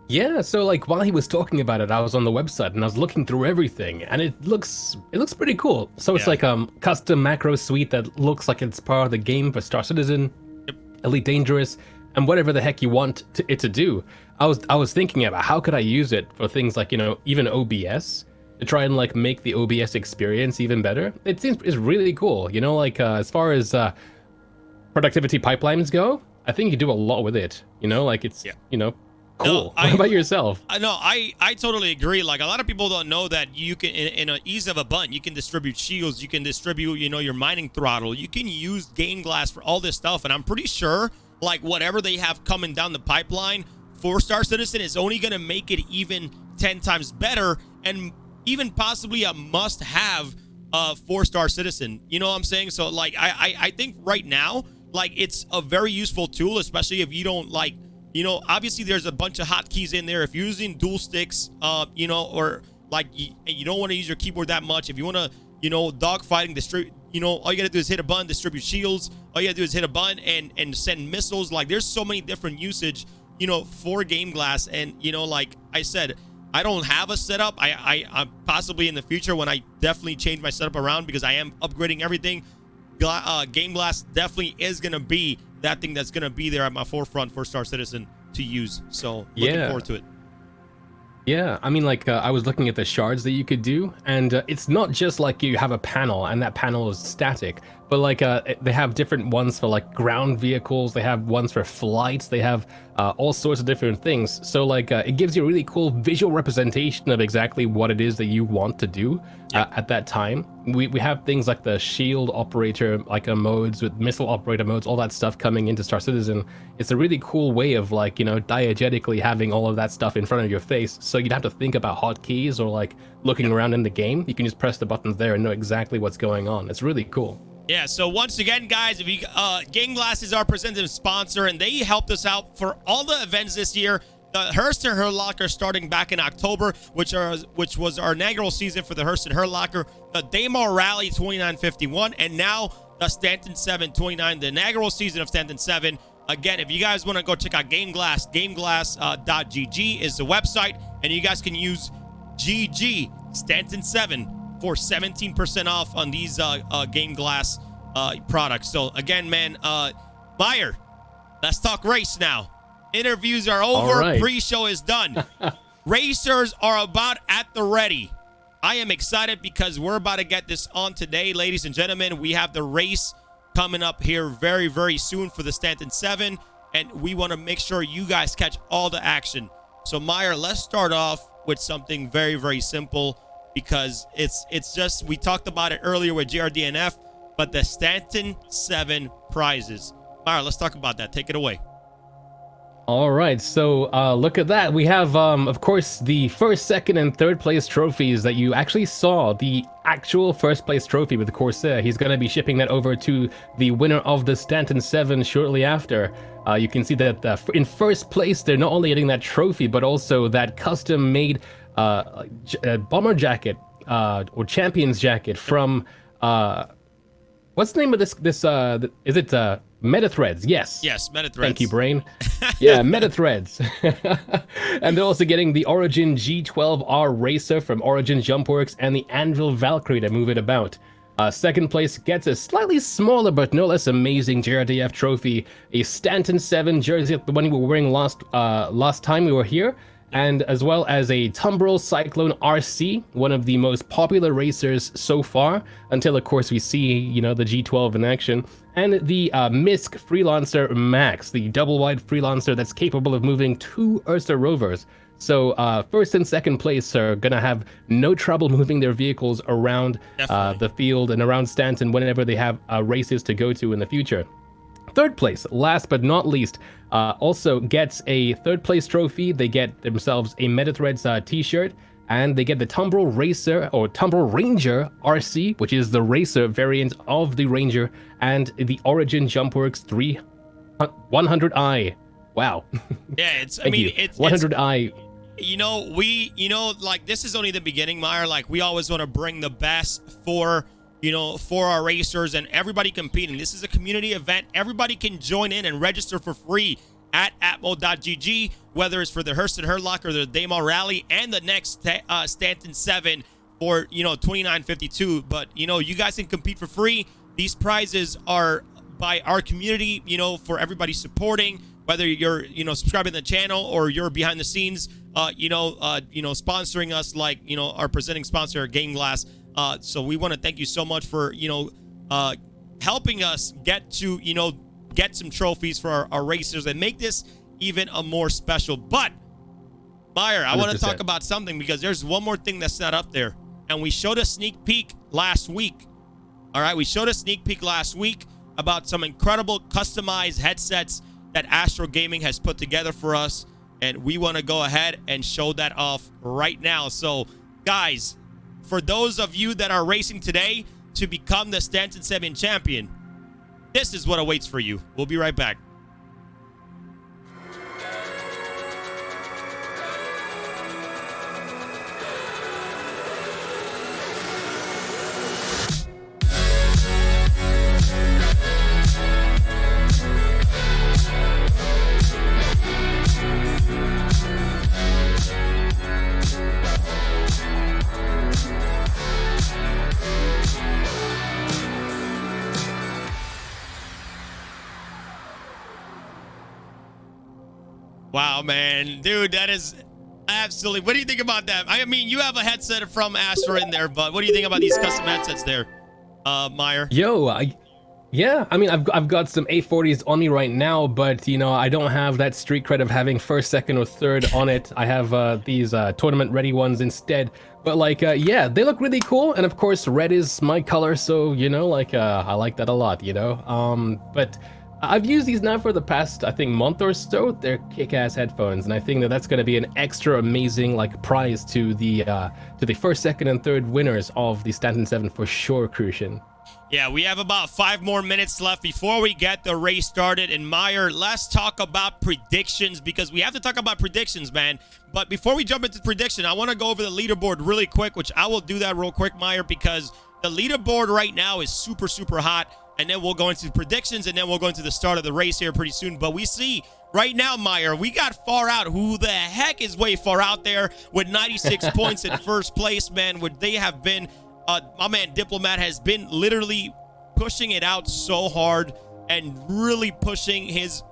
Yeah, so like while he was talking about it, I was on the website and I was looking through everything, and it looks pretty cool. So it's like custom macro suite that looks like it's part of the game for Star Citizen, Elite Dangerous, and whatever the heck you want it to do. I was thinking about how could I use it for things like, even OBS, to try and like make the OBS experience even better. It seems it's really cool. As far as productivity pipelines go, I think you can do a lot with it. Cool. No, what about yourself? I totally agree. Like, a lot of people don't know that you can, in an ease of a button, you can distribute shields, you can distribute, your mining throttle. You can use Game Glass for all this stuff. And I'm pretty sure, like, whatever they have coming down the pipeline for Star Citizen is only going to make it even 10 times better, and even possibly a must-have for Star Citizen. You know what I'm saying? So, like, I think right now, like, it's a very useful tool, especially if you don't, like, obviously there's a bunch of hotkeys in there. If you're using dual sticks, or like you don't want to use your keyboard that much. If you want to, dogfighting, all you got to do is hit a button, distribute shields. All you got to do is hit a button and send missiles. Like, there's so many different usage, for Game Glass. And, like I said, I don't have a setup. I possibly in the future, when I definitely change my setup around, because I am upgrading everything, Game Glass definitely is going to be that thing that's going to be there at my forefront for Star Citizen to use. So looking forward to it. Yeah, I mean, like, I was looking at the shards that you could do, and it's not just like you have a panel and that panel is static, but like they have different ones for like ground vehicles, they have ones for flights, they have all sorts of different things. So like it gives you a really cool visual representation of exactly what it is that you want to do at that time. We have things like the shield operator modes with missile operator modes, all that stuff coming into Star Citizen. It's a really cool way of like, diegetically having all of that stuff in front of your face. So you'd have to think about hotkeys or like looking around in the game. You can just press the buttons there and know exactly what's going on. It's really cool. Yeah, so once again, guys, if you Game Glass is our presenting sponsor, and they helped us out for all the events this year. The Hearst and Her Locker starting back in October, which was our inaugural season for the Hearst and Her Locker, the Daymar Rally 2951, and now the Stanton 729, the inaugural season of Stanton 7. Again, if you guys want to go check out Game Glass, gameglass.gg is the website, and you guys can use GG Stanton 7 for 17% off on these Game Glass products. So again, man, Meyer, let's talk race now. Interviews are over. Right. Pre-show is done. Racers are about at the ready. I am excited because we're about to get this on today, ladies and gentlemen. We have the race coming up here very, very soon for the Stanton 7, and we want to make sure you guys catch all the action. So, Meyer, let's start off with something very, very simple, because it's just, we talked about it earlier with GRDNF, but the Stanton 7 prizes. Meyer, let's talk about that. Take it away. All right, so look at that. We have, of course, the first, second, and third place trophies that you actually saw. The actual first place trophy with the Corsair. He's going to be shipping that over to the winner of the Stanton 7 shortly after. You can see that in first place, they're not only getting that trophy, but also that custom-made bomber jacket or champion's jacket from... what's the name of this? Is it Metathreads? Yes. Yes, Metathreads. Thank you, brain. Yeah, Metathreads. And they're also getting the Origin G12R Racer from Origin Jumpworks and the Anvil Valkyrie to move it about. Second place gets a slightly smaller but no less amazing JRDF trophy, a Stanton 7 jersey, the one we were wearing last time we were here, and as well as a Turbor Cyclone RC, one of the most popular racers so far, until of course we see, the G12 in action, and the MISC Freelancer Max, the double-wide Freelancer that's capable of moving 2 Ursa rovers. So first and second place are gonna have no trouble moving their vehicles around the field and around Stanton whenever they have races to go to in the future. Third place, last but not least, also gets a third place trophy. They get themselves a Metathreads t-shirt, and they get the Turbor Racer or Turbor Ranger RC, which is the racer variant of the Ranger, and the Origin Jumpworks 100i. Wow. Yeah, it's 100i. Like this is only the beginning, Meyer. Like we always want to bring the best for our racers and everybody competing. This is a community event. Everybody can join in and register for free at atmo.gg, whether it's for the Hurston Hurlock or the Daymar Rally and the next Stanton 7 for, 2952. But, you guys can compete for free. These prizes are by our community, for everybody supporting, whether you're, subscribing to the channel or you're behind the scenes, sponsoring us like, our presenting sponsor, Game Glass. So we want to thank you so much for, helping us get to, get some trophies for our racers and make this even a more special. But, Meyer, I want to talk about something because there's one more thing that's not up there. And we showed a sneak peek last week. All right, we showed a sneak peek last week about some incredible customized headsets that Astro Gaming has put together for us. And we want to go ahead and show that off right now. So, guys, for those of you that are racing today to become the Stanton 7 champion, this is what awaits for you. We'll be right back. Wow, man. Dude, that is absolutely... What do you think about that? I mean, you have a headset from Astro in there, but what do you think about these custom headsets there, Meyer? Yeah, I mean, I've got some A40s on me right now, but, I don't have that street cred of having first, second, or third on it. I have these tournament-ready ones instead. But, yeah, they look really cool. And, of course, red is my color, so, I like that a lot, But... I've used these now for the past, I think, month or so. They're kick-ass headphones, and I think that's going to be an extra amazing prize to the first, second, and third winners of the Stanton 7 for sure, Crucian. Yeah, we have about 5 more minutes left before we get the race started. And Meyer, let's talk about predictions because we have to talk about predictions, man. But before we jump into prediction, I want to go over the leaderboard really quick, which I will do that real quick, Meyer, because the leaderboard right now is super, super hot. And then we'll go into predictions, and then we'll go into the start of the race here pretty soon. But we see right now, Meyer, we got Far Out. Who the heck is way far out there with 96 points in first place, man? Would they have been, my man Diplomat has been literally pushing it out so hard and really pushing his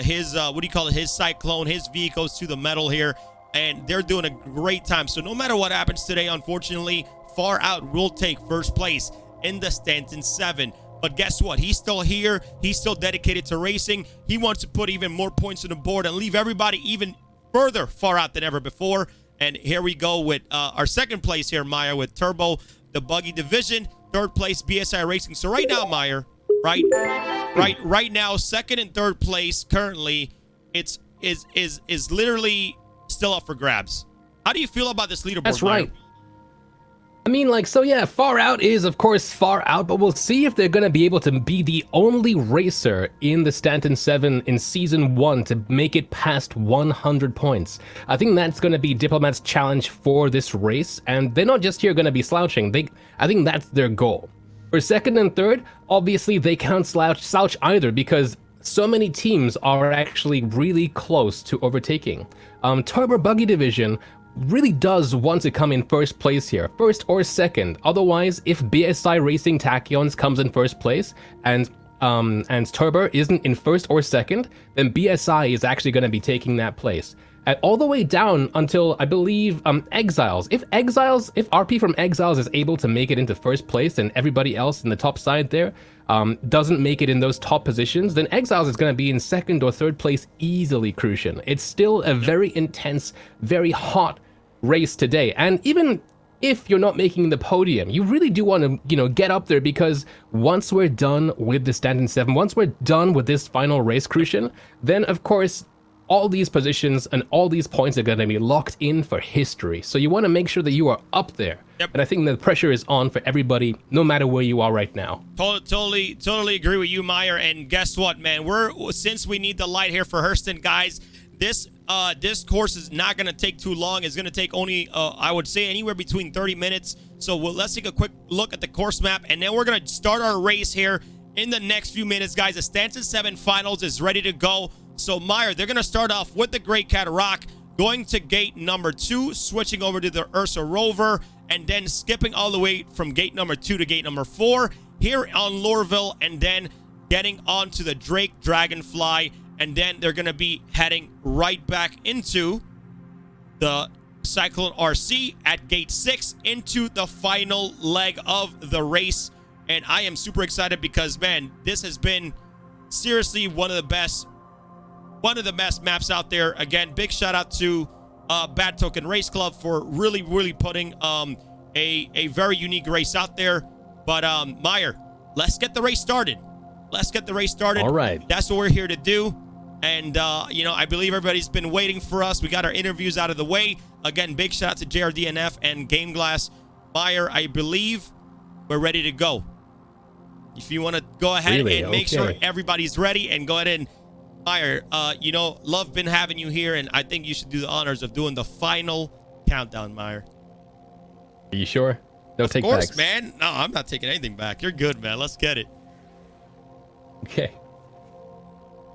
his Cyclone, his vehicles to the metal here. And they're doing a great time. So no matter what happens today, unfortunately, Far Out will take first place in the Stanton 7. But guess what? He's still here. He's still dedicated to racing. He wants to put even more points on the board and leave everybody even further far out than ever before. And here we go with our second place here, Meyer, with Turbo, the Buggy division. Third place, BSI Racing. So right now, Meyer, right now, second and third place currently is literally still up for grabs. How do you feel about this leaderboard? That's Mario? right. I mean, like, so yeah, far out is of course far out, but we'll see if they're gonna be able to be the only racer in the Stanton 7 in season 1 to make it past 100 points. I think that's gonna be Diplomat's challenge for this race, and they're not just here gonna be slouching. I think that's their goal. For second and third, obviously they can't slouch either, because so many teams are actually really close to overtaking. Turbor Buggy division really does want to come in first place here, first or second. Otherwise, if BSI Racing Tachyons comes in first place and Turbor isn't in first or second, then BSI is actually going to be taking that place. And all the way down until, I believe, Exiles. If RP from Exiles is able to make it into first place and everybody else in the top side there doesn't make it in those top positions, then Exiles is going to be in second or third place easily, Crucian. It's still a very intense, very hot race today. And even if you're not making the podium, you really do want to, get up there, because once we're done with the Stanton 7, once we're done with this final race, Crucian, then of course, all these positions and all these points are going to be locked in for history. So you want to make sure that you are up there. Yep. And I think the pressure is on for everybody, no matter where you are right now. Totally agree with you, Meyer. And guess what, man? Since we need the light here for Hurston, guys, this course is not going to take too long. It's going to take only, I would say, anywhere between 30 minutes. So let's take a quick look at the course map, and then we're going to start our race here in the next few minutes, guys. The Stanton 7 Finals is ready to go. So, Meyer, they're going to start off with the Great Cat Rock, going to gate number 2, switching over to the Ursa Rover, and then skipping all the way from gate number 2 to gate number 4 here on Lorville, and then getting onto the Drake Dragonfly, and then they're going to be heading right back into the Cyclone RC at gate 6 into the final leg of the race. And I am super excited because, man, this has been seriously one of the best maps out there. Again, big shout out to Bad Token Race Club for really putting a very unique race out there. But Meyer, let's get the race started. All right. That's what we're here to do. And I believe everybody's been waiting for us. We got our interviews out of the way. Again, big shout out to JRDNF and Game Glass. Meyer, I believe we're ready to go. If you want to go ahead and make sure everybody's ready, and go ahead and Meyer, love been having you here, and I think you should do the honors of doing the final countdown, Meyer. Are you sure? No take backs. Of course, man. No, I'm not taking anything back. You're good, man. Let's get it. Okay.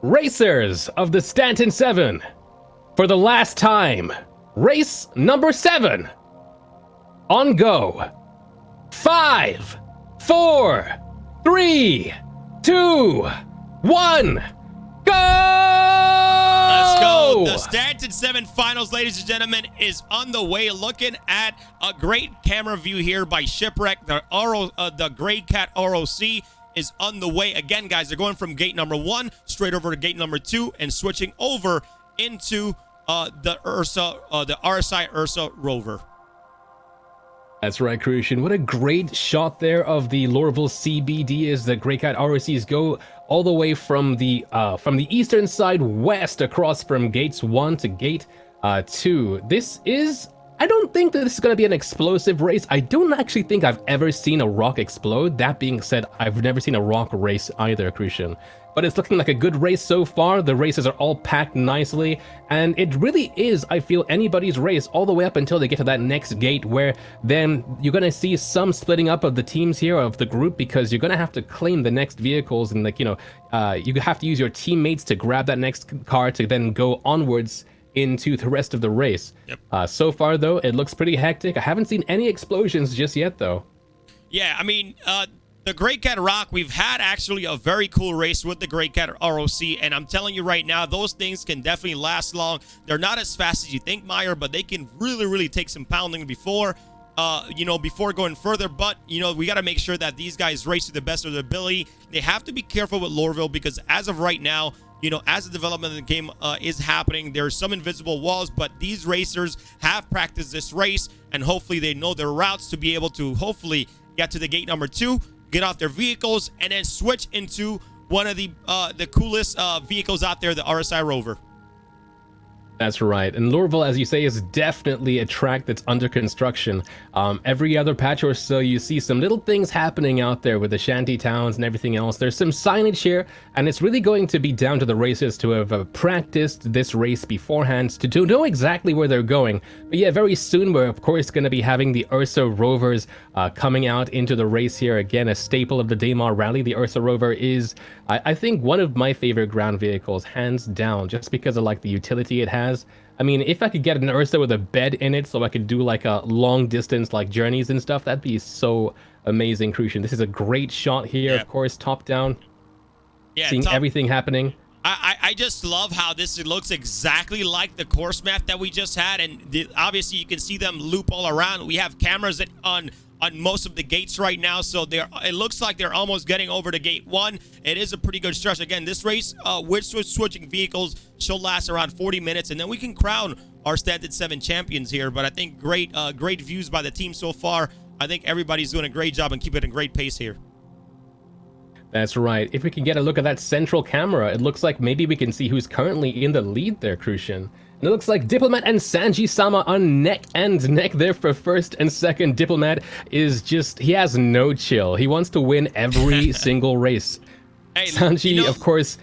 Racers of the Stanton 7, for the last time, race number 7. On go. 5, 4, 3, 2, 1. Go! Let's go. The Stanton 7 Finals, ladies and gentlemen, is on the way. Looking at a great camera view here by Shipwreck. The Grey Cat ROC is on the way. Again, guys, they're going from gate number 1 straight over to gate number 2 and switching over into the RSI Ursa Rover. That's right, Crucian. What a great shot there of the Lorville CBD as the Grey Cat ROCs go all the way from the eastern side west across from gates 1 to gate 2. I don't think that this is going to be an explosive race. I don't actually think I've ever seen a rock explode. That being said, I've never seen a rock race either, Crucian. But it's looking like a good race so far. The races are all packed nicely, and it really is, I feel, anybody's race all the way up until they get to that next gate, where then you're going to see some splitting up of the teams here, of the group, because you're going to have to claim the next vehicles, and you have to use your teammates to grab that next car to then go onwards into the rest of the race. Yep. So far, though, it looks pretty hectic. I haven't seen any explosions just yet, though. Yeah, I mean, the Great Cat Rock, we've had actually a very cool race with the Great Cat ROC, and I'm telling you right now, those things can definitely last long. They're not as fast as you think, Meyer, but they can really take some pounding before going further. But, we got to make sure that these guys race to the best of their ability. They have to be careful with Lorville, because as of right now, as the development of the game is happening, there's some invisible walls, but these racers have practiced this race, and hopefully they know their routes to be able to hopefully get to the gate number 2, get off their vehicles, and then switch into one of the coolest vehicles out there, the RSI Rover. That's right. And Lorville, as you say, is definitely a track that's under construction. Every other patch or so, you see some little things happening out there with the shanty towns and everything else. There's some signage here, and it's really going to be down to the racers to have practiced this race beforehand to know exactly where they're going. But yeah, very soon we're, of course, going to be having the Ursa Rovers coming out into the race here. Again, a staple of the Daymar Rally. The Ursa Rover is, I think, one of my favorite ground vehicles, hands down, just because of like the utility it has. I mean, if I could get an Ursa with a bed in it so I could do like a long distance like journeys and stuff, that'd be so amazing, Crucian. This is a great shot here, of course, top down. Seeing everything happening. I just love how this looks exactly like the course map that we just had, and obviously you can see them loop all around. We have cameras on most of the gates right now, so it looks like they're almost getting over to gate 1. It is a pretty good stretch. Again, this race with switching vehicles should last around 40 minutes, and then we can crown our Stanton 7 champions here. But I think great views by the team so far. I think everybody's doing a great job and keeping a great pace here. That's right. If we can get a look at that central camera, it looks like maybe we can see who's currently in the lead there, Crucian. And it looks like Diplomat and Sanji-sama are neck and neck there for first and second. Diplomat is just, he has no chill. He wants to win every single race. Hey, Sanji, of course.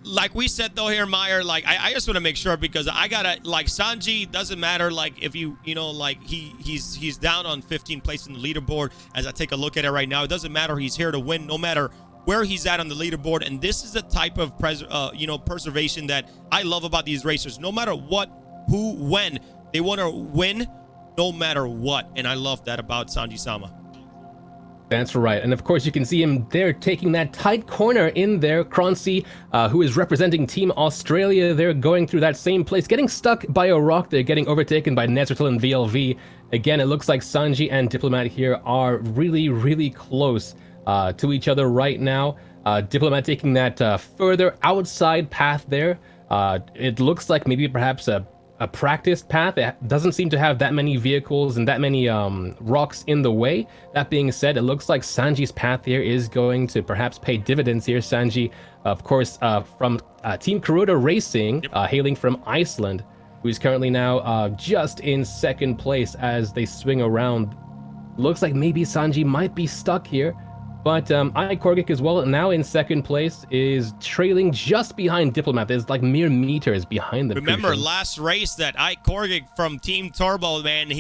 Like we said though here, Meyer, like I just want to make sure, because I gotta, like, Sanji, doesn't matter, like, if like he's down on 15th place in the leaderboard. As I take a look at it right now, it doesn't matter. He's here to win no matter where he's at on the leaderboard. And this is the type of preservation that I love about these racers. No matter what, who, when, they want to win no matter what. And I love that about Sanji-sama. That's right. And of course, you can see him there taking that tight corner in there. Croncy, who is representing Team Australia, they're going through that same place, getting stuck by a rock. They're getting overtaken by Nezertil and VLV. Again, it looks like Sanji and Diplomat here are really, really close to each other right now. Diplomat taking that further outside path there. It looks like maybe perhaps a practiced path. It doesn't seem to have that many vehicles and that many rocks in the way. That being said, it looks like Sanji's path here is going to perhaps pay dividends here. Sanji, of course, from Team Kuroda Racing, hailing from Iceland, who's currently now just in second place as they swing around. Looks like maybe Sanji might be stuck here. But Korgic as well, now in second place, is trailing just behind Diplomat. There's like mere meters behind them. Remember last race that Korgic from Team Turbor, man,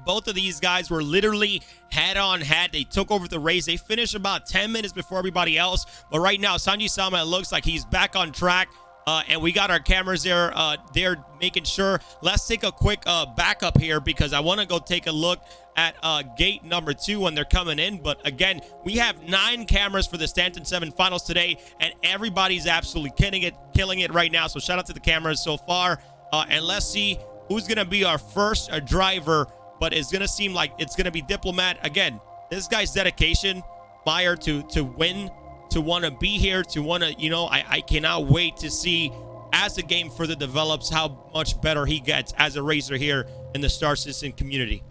both of these guys were literally head-on head. They took over the race. They finished about 10 minutes before everybody else. But right now, Sanji-sama, it looks like he's back on track. And we got our cameras there. They're making sure. Let's take a quick backup here, because I want to go take a look at gate number 2 when they're coming in. But again, we have 9 cameras for the Stanton 7 finals today, and everybody's absolutely killing it right now. So shout out to the cameras so far. And let's see who's going to be our first driver. But it's going to seem like it's going to be Diplomat. Again, this guy's dedication, Meyer, to win, to want to be here, to want to, I cannot wait to see, as the game further develops, how much better he gets as a racer here in the Star Citizen community.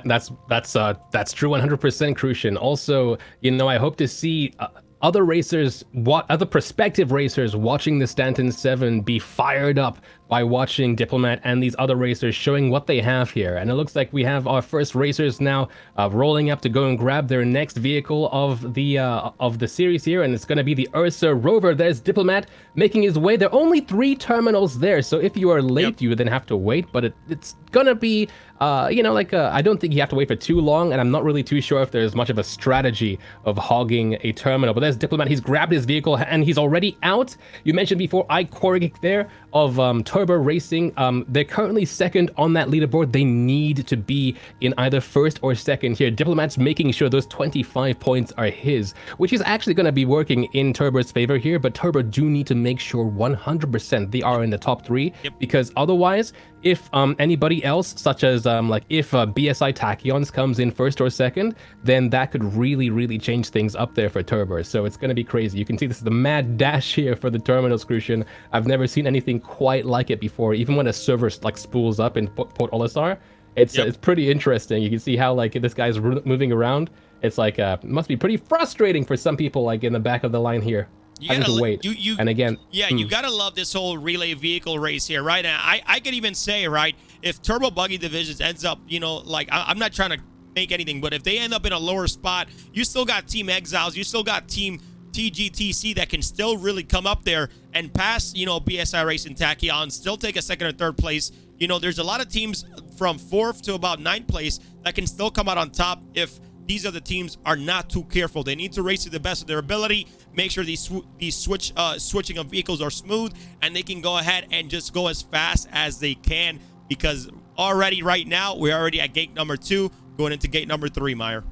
That's true 100%, Crucian. Also, I hope to see other racers, other prospective racers watching the Stanton 7 be fired up by watching Diplomat and these other racers showing what they have here. And it looks like we have our first racers now rolling up to go and grab their next vehicle of the series here, and it's going to be the Ursa Rover. There's Diplomat making his way. There are only 3 terminals there, so if you are late, you then have to wait. But it's going to be, I don't think you have to wait for too long, and I'm not really too sure if there's much of a strategy of hogging a terminal. But there's Diplomat. He's grabbed his vehicle, and he's already out. You mentioned before Korgic there of Turbor Racing. They're currently second on that leaderboard. They need to be in either first or second here. Diplomat's making sure those 25 points are his, which is actually going to be working in Turbor's favor here. But Turbor do need to make sure 100% they are in the top 3, because otherwise, if anybody else, such as if BSI Tachyons comes in first or second, then that could really, really change things up there for Turbor. So it's going to be crazy. You can see this is the mad dash here for the terminals, Crucian. I've never seen anything quite like it before. Even when a server spools up in Port Olisar, it's pretty interesting. You can see how this guy's moving around. It's must be pretty frustrating for some people in the back of the line here. having to wait. And again, you gotta love this whole relay vehicle race here, right? And I could even say, right, if Turbo Buggy Divisions ends up, like I'm not trying to make anything, but if they end up in a lower spot, you still got Team Exiles, you still got Team TGTC that can still really come up there and pass, BSI Racing, Tachyons, still take a second or third place. There's a lot of teams from 4th to about 9th place that can still come out on top if these other teams are not too careful. They need to race to the best of their ability, make sure these switching of vehicles are smooth, and they can go ahead and just go as fast as they can, because already right now, we're already at gate number 2, going into gate number 3, Meyer.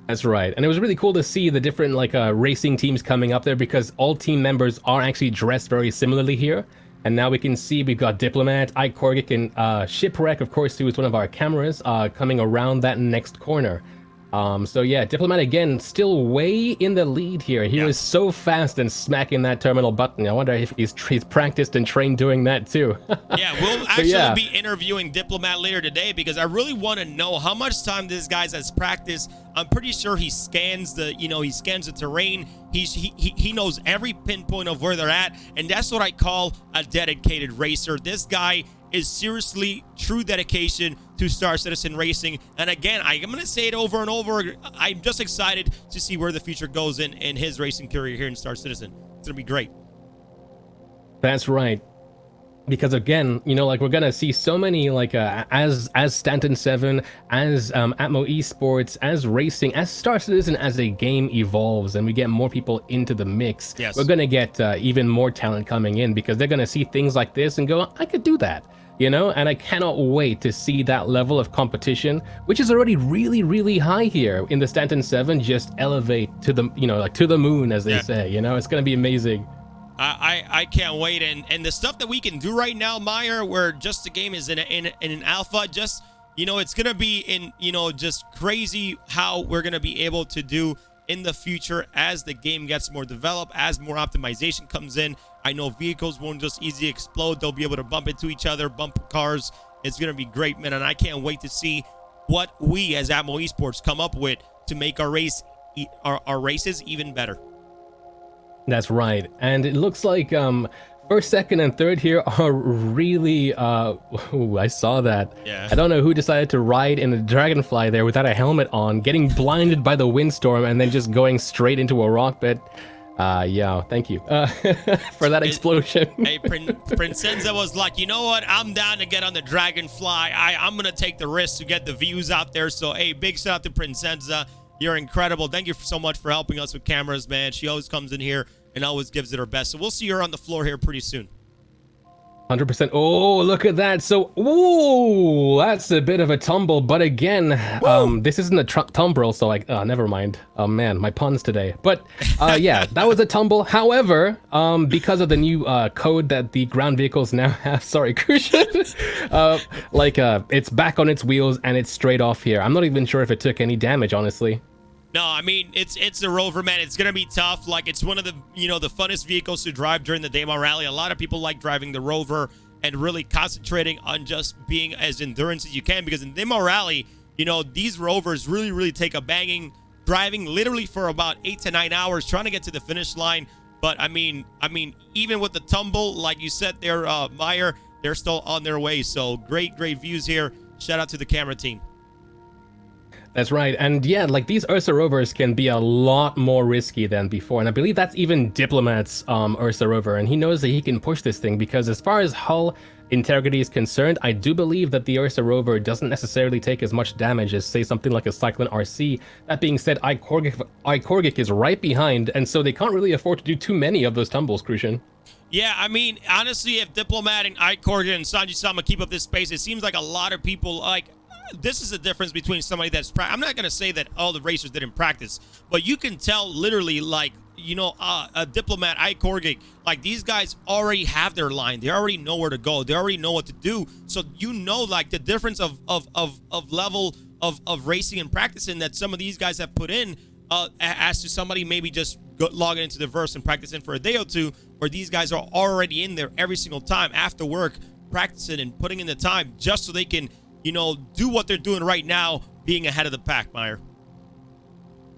That's right. And it was really cool to see the different racing teams coming up there, because all team members are actually dressed very similarly here. And now we can see we've got Diplomat, iKorgic, and Shipwreck, of course, who is one of our cameras, coming around that next corner. So yeah, Diplomat again, still way in the lead here. He was so fast and smacking that terminal button. I wonder if he's practiced and trained doing that too. Yeah, we'll actually be interviewing Diplomat later today, because I really want to know how much time this guy has practiced. I'm pretty sure he scans the, he scans the terrain. He knows every pinpoint of where they're at, and that's what I call a dedicated racer. This guy is seriously true dedication to Star Citizen Racing. And again, I'm going to say it over and over. I'm just excited to see where the future goes in his racing career here in Star Citizen. It's going to be great. That's right. Because again, we're going to see so many, as Stanton 7, as Atmo Esports, as racing, as Star Citizen, as a game evolves and we get more people into the mix, we're going to get even more talent coming in, because they're going to see things like this and go, I could do that. And I cannot wait to see that level of competition, which is already really, really high here in the Stanton 7, just elevate to the, to the moon, as they say. It's going to be amazing. I can't wait. And the stuff that we can do right now, Meyer, where just the game is in an alpha, just, it's going to be in, just crazy how we're going to be able to do in the future as the game gets more developed, as more optimization comes in. I know vehicles won't just easily explode. They'll be able to bump into each other, bump cars. It's going to be great, man. And I can't wait to see what we as Atmo Esports come up with to make our races even better. That's right. And it looks like first, second, and third here are really I saw that. Yeah. I don't know who decided to ride in a Dragonfly there without a helmet on, getting blinded by the windstorm and then just going straight into a rock bed. Yeah, thank you for that explosion. Hey, Princenza was like, you know what? I'm down to get on the Dragonfly. I'm going to take the risk to get the views out there. So, hey, big shout out to Princenza. You're incredible. Thank you so much for helping us with cameras, man. She always comes in here and always gives it her best. So we'll see her on the floor here pretty soon. 100%. Oh, look at that. So, ooh, that's a bit of a tumble. But again, this isn't a tumble, so never mind. Oh, man, my puns today. But yeah, that was a tumble. However, because of the new code that the ground vehicles now have, sorry, Crucian, it's back on its wheels and it's straight off here. I'm not even sure if it took any damage, honestly. No, I mean, it's a Rover, man. It's going to be tough. Like, it's one of the, the funnest vehicles to drive during the Demo Rally. A lot of people like driving the Rover and really concentrating on just being as endurance as you can, because in Demo Rally, these Rovers really, really take a banging, driving literally for about 8 to 9 hours trying to get to the finish line. But I mean, even with the tumble, like you said there, Meyer, they're still on their way. So great views here. Shout out to the camera team. That's right. And yeah, these Ursa Rovers can be a lot more risky than before. And I believe that's even Diplomat's Ursa Rover. And he knows that he can push this thing, because as far as hull integrity is concerned, I do believe that the Ursa Rover doesn't necessarily take as much damage as, say, something like a Cyclone RC. That being said, iKorgic is right behind, and so they can't really afford to do too many of those tumbles, Crucian. Yeah, I mean, honestly, if Diplomat and iKorgic and Sanji-sama keep up this pace, it seems like a lot of people, this is the difference between somebody that's I'm not going to say that all the racers didn't practice, but you can tell literally, a Diplomat, iKorgic, these guys already have their line. They already know where to go. They already know what to do. So, the difference of level of racing and practicing that some of these guys have put in as to somebody maybe just logging into the verse and practicing for a day or two, where these guys are already in there every single time after work, practicing and putting in the time just so they can do what they're doing right now, being ahead of the pack, Meyer.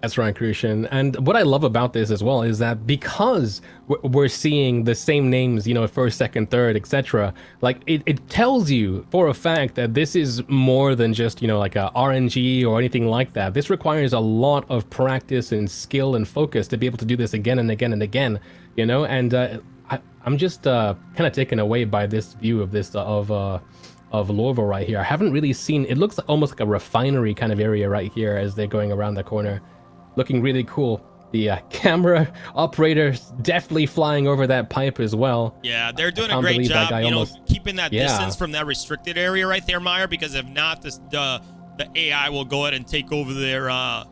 That's right, Crucian. And what I love about this as well is that because we're seeing the same names, you know, first, second, third, etc. Like it tells you for a fact that this is more than just, you know, like a RNG or anything like that. This requires a lot of practice and skill and focus to be able to do this again and again and again, you know. And I'm just kind of taken away by this view of this of Louisville right here. I haven't really seen. It looks almost like a refinery kind of area right here as they're going around the corner. Looking really cool. The camera operator's definitely flying over that pipe as well. Yeah, they're doing a great job, you know, keeping that distance from that restricted area right there, Meyer, because if not, the AI will go ahead and take over their,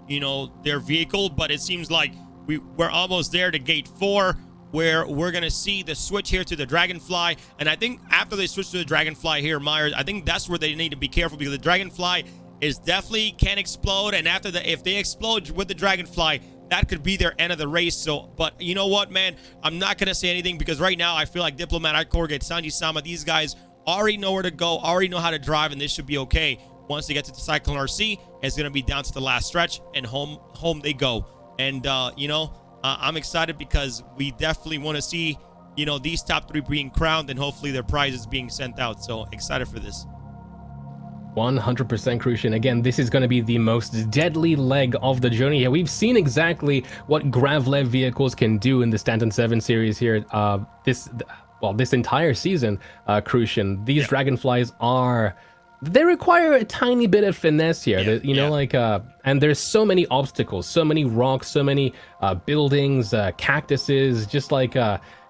you know, their vehicle. But it seems like we're almost there to gate 4, where we're going to see the switch here to the Dragonfly. And I think after they switch to the Dragonfly here, Meyer, I think that's where they need to be careful, because the Dragonfly is definitely can explode, and after if they explode with the Dragonfly, that could be their end of the race. So, but you know what, man, I'm not gonna say anything, because right now I feel like Diplomat, iKorgate, Sanji Sama, these guys already know where to go, already know how to drive, and this should be okay. Once they get to the Cyclone RC, it's gonna be down to the last stretch, and home they go. And you know, I'm excited because we definitely want to see, you know, these top 3 being crowned, and hopefully their prizes being sent out. So excited for this. 100% Crucian. Again, this is going to be the most deadly leg of the journey here. We've seen exactly what Gravlev vehicles can do in the Stanton 7 series here. This entire season, Crucian. These Dragonflies they require a tiny bit of finesse here. You know, like, and there's so many obstacles, so many rocks, so many buildings, cactuses, just like,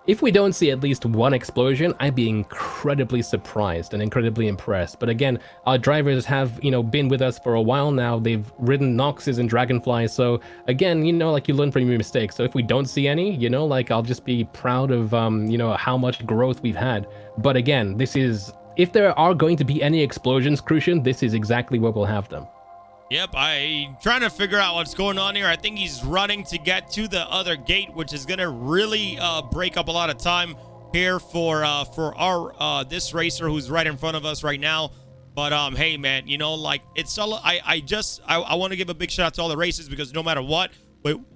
if we don't see at least one explosion, I'd be incredibly surprised and incredibly impressed. But again, our drivers have, you know, been with us for a while now. They've ridden Noxes and Dragonflies. So again, you know, like, you learn from your mistakes. So if we don't see any, you know, like, I'll just be proud of, you know, how much growth we've had. But again, this is, if there are going to be any explosions, Crucian, this is exactly where we'll have them. Yep, I'm trying to figure out what's going on here. I think he's running to get to the other gate, which is going to really break up a lot of time here for our this racer who's right in front of us right now. But hey, man, you know, like, it's all I want to give a big shout out to all the races, because no matter what,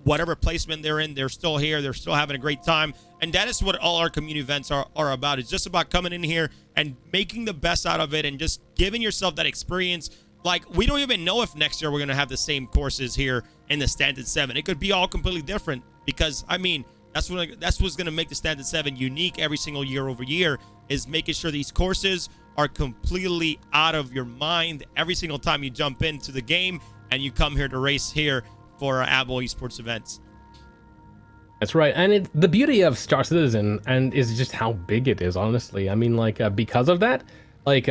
whatever placement they're in, they're still here. They're still having a great time. And that is what all our community events are about. It's just about coming in here and making the best out of it and just giving yourself that experience. Like, we don't even know if next year we're going to have the same courses here in the Stanton 7. It could be all completely different, because, I mean, that's what's going to make the Stanton 7 unique every single year over year, is making sure these courses are completely out of your mind every single time you jump into the game and you come here to race here for our Abo Esports events. That's right. And the beauty of Star Citizen is just how big it is, honestly. I mean, like, because of that, like,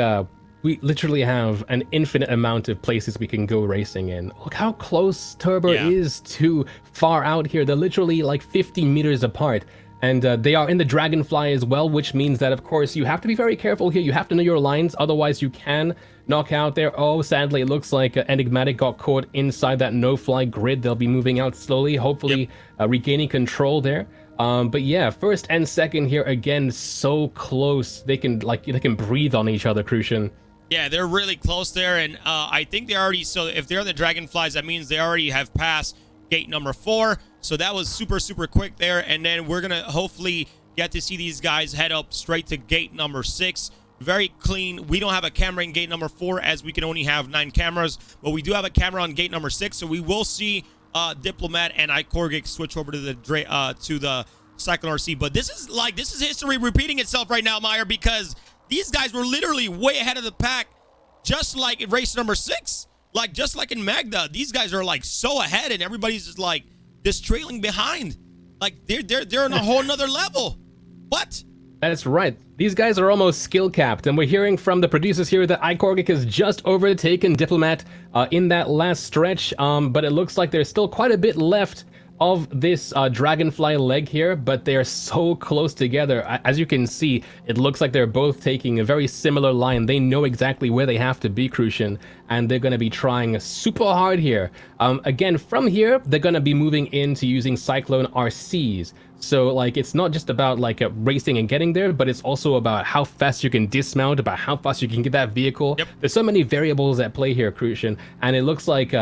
we literally have an infinite amount of places we can go racing in. Look how close Turbor is to far out here. They're literally like 50 meters apart. And they are in the Dragonfly as well, which means that, of course, you have to be very careful here. You have to know your lines, otherwise you can knock out there. Oh, sadly, it looks like Enigmatic got caught inside that no-fly grid. They'll be moving out slowly, hopefully regaining control there. But yeah, first and second here, again, so close. They can breathe on each other, Crucian. Yeah, they're really close there, and I think they already, so if they're on the Dragonflies, that means they already have passed gate number 4. So that was super, super quick there. And then we're going to hopefully get to see these guys head up straight to gate number 6. Very clean. We don't have a camera in gate number 4, as we can only have 9 cameras, but we do have a camera on gate number 6. So we will see Diplomat and iKorgate switch over to the Cyclone RC. But this is history repeating itself right now, Meyer, because these guys were literally way ahead of the pack, just like in race number 6. Like, just like in Magda, these guys are like so ahead, and everybody's just like trailing behind. Like, they're on a whole nother level. What? That's right. These guys are almost skill capped, and we're hearing from the producers here that iKorgate has just overtaken Diplomat in that last stretch. But it looks like there's still quite a bit left of this Dragonfly leg here, but they're so close together. As you can see, it looks like they're both taking a very similar line. They know exactly where they have to be, Crucian, and they're going to be trying super hard here. Again, from here, they're going to be moving into using Cyclone RCs. So, like, it's not just about, like, racing and getting there, but it's also about how fast you can dismount, about how fast you can get that vehicle. There's so many variables at play here, Crucian, and it looks like,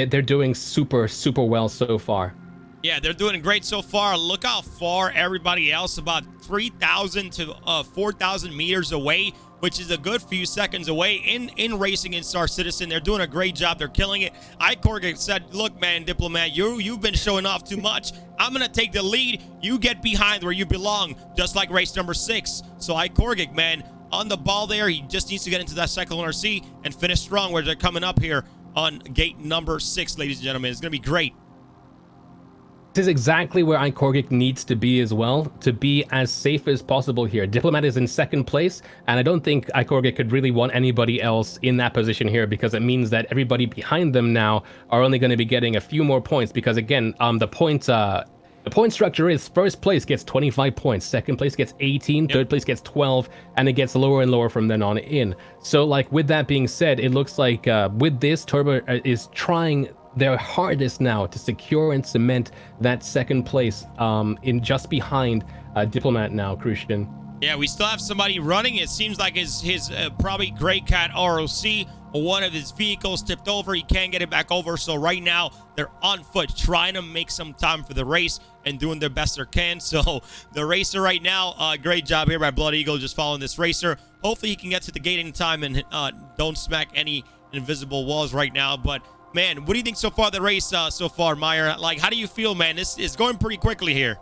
they're doing super well so far. Yeah, they're doing great so far. Look how far everybody else, about 3,000 to 4,000 meters away, which is a good few seconds away in racing in Star Citizen. They're doing a great job. They're killing it. iKorg said, look, man, Diplomat, you've been showing off too much. I'm going to take the lead. You get behind where you belong, just like race number 6. So iKorg, man, on the ball there. He just needs to get into that Cyclone RC and finish strong where they're coming up here on gate number 6, ladies and gentlemen. It's going to be great. This is exactly where iKorg needs to be as well, to be as safe as possible here. Diplomat is in second place, and I don't think iKorg could really want anybody else in that position here, because it means that everybody behind them now are only going to be getting a few more points, because again, the point structure is first place gets 25 points, second place gets 18, third place gets 12, and it gets lower and lower from then on in. So like with that being said, it looks like with this, Turbor is trying their hardest now to secure and cement that second place in just behind Diplomat now, Crucian. Yeah, we still have somebody running. It seems like his probably Grey Cat ROC, one of his vehicles tipped over. He can't get it back over. So right now they're on foot trying to make some time for the race and doing their best they can. So the racer right now, great job here by Blood Eagle, just following this racer. Hopefully he can get to the gate in time and don't smack any invisible walls right now. But man, what do you think so far the race so far, Meyer? Like, how do you feel, man? This is going pretty quickly here.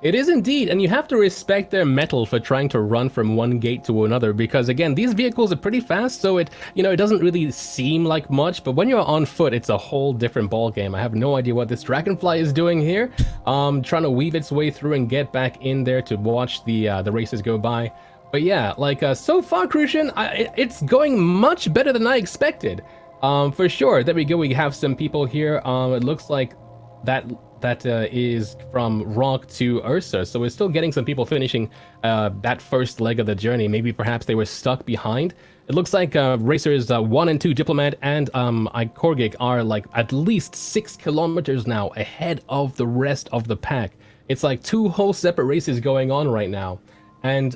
It is indeed, and you have to respect their mettle for trying to run from one gate to another, because again, these vehicles are pretty fast, so it doesn't really seem like much, but when you're on foot, it's a whole different ball game. I have no idea what this Dragonfly is doing here, trying to weave its way through and get back in there to watch the races go by. But yeah, like so far, Crucian, it's going much better than I expected. For sure. There we go. We have some people here. It looks like that is from Rock to Ursa. So we're still getting some people finishing that first leg of the journey. Maybe perhaps they were stuck behind. It looks like racers 1 and 2, Diplomat and iKorg, are like at least 6 kilometers now ahead of the rest of the pack. It's like 2 whole separate races going on right now. And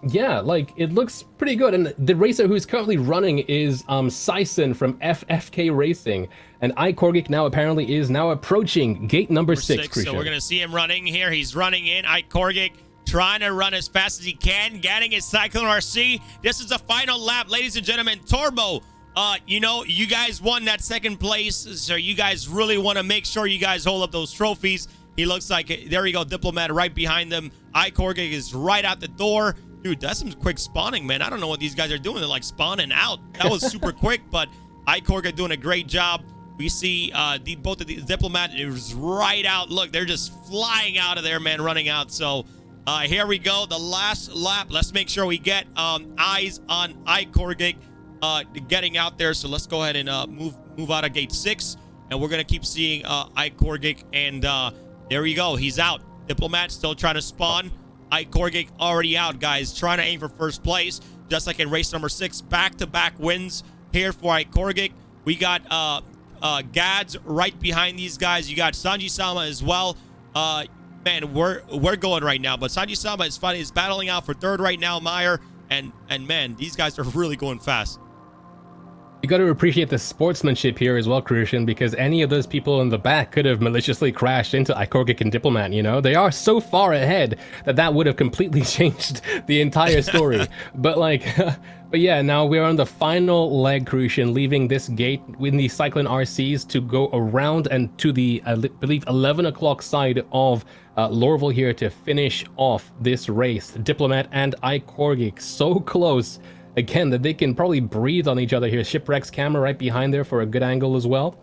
yeah, like it looks pretty good. And the racer who's currently running is Sison from FFK Racing. And iKorg now apparently is now approaching gate number 6. So we're gonna see him running here. He's running in. iKorg trying to run as fast as he can, getting his Cyclone RC. This is the final lap, ladies and gentlemen. Turbo, you guys won that second place, so you guys really want to make sure you guys hold up those trophies. He looks like it. There you go, Diplomat right behind them. iKorg is right out the door. Dude, that's some quick spawning, man. I don't know what these guys are doing. They're like spawning out. That was super quick, but iKorg doing a great job. We see both of the Diplomat is right out. Look, they're just flying out of there, man, running out. So here we go, the last lap. Let's make sure we get eyes on iKorg getting out there. So let's go ahead and move out of gate 6, and we're gonna keep seeing iKorg, and there we go. He's out. Diplomat still trying to spawn. iKorg already out, guys. Trying to aim for first place, just like in race number 6. Back-to-back wins here for iKorg. We got Gads right behind these guys. You got Sanji-sama as well. Man, we're going right now. But Sanji-sama is battling out for third right now, Meyer. And man, these guys are really going fast. You got to appreciate the sportsmanship here as well, Crucian, because any of those people in the back could have maliciously crashed into iKorg and Diplomat, They are so far ahead that would have completely changed the entire story. But yeah, now we're on the final leg, Crucian, leaving this gate with the Cyclone RCs to go around and to the, I believe, 11 o'clock side of Lorville here to finish off this race. Diplomat and iKorg so close. Again, that they can probably breathe on each other here. Shipwreck's camera right behind there for a good angle as well.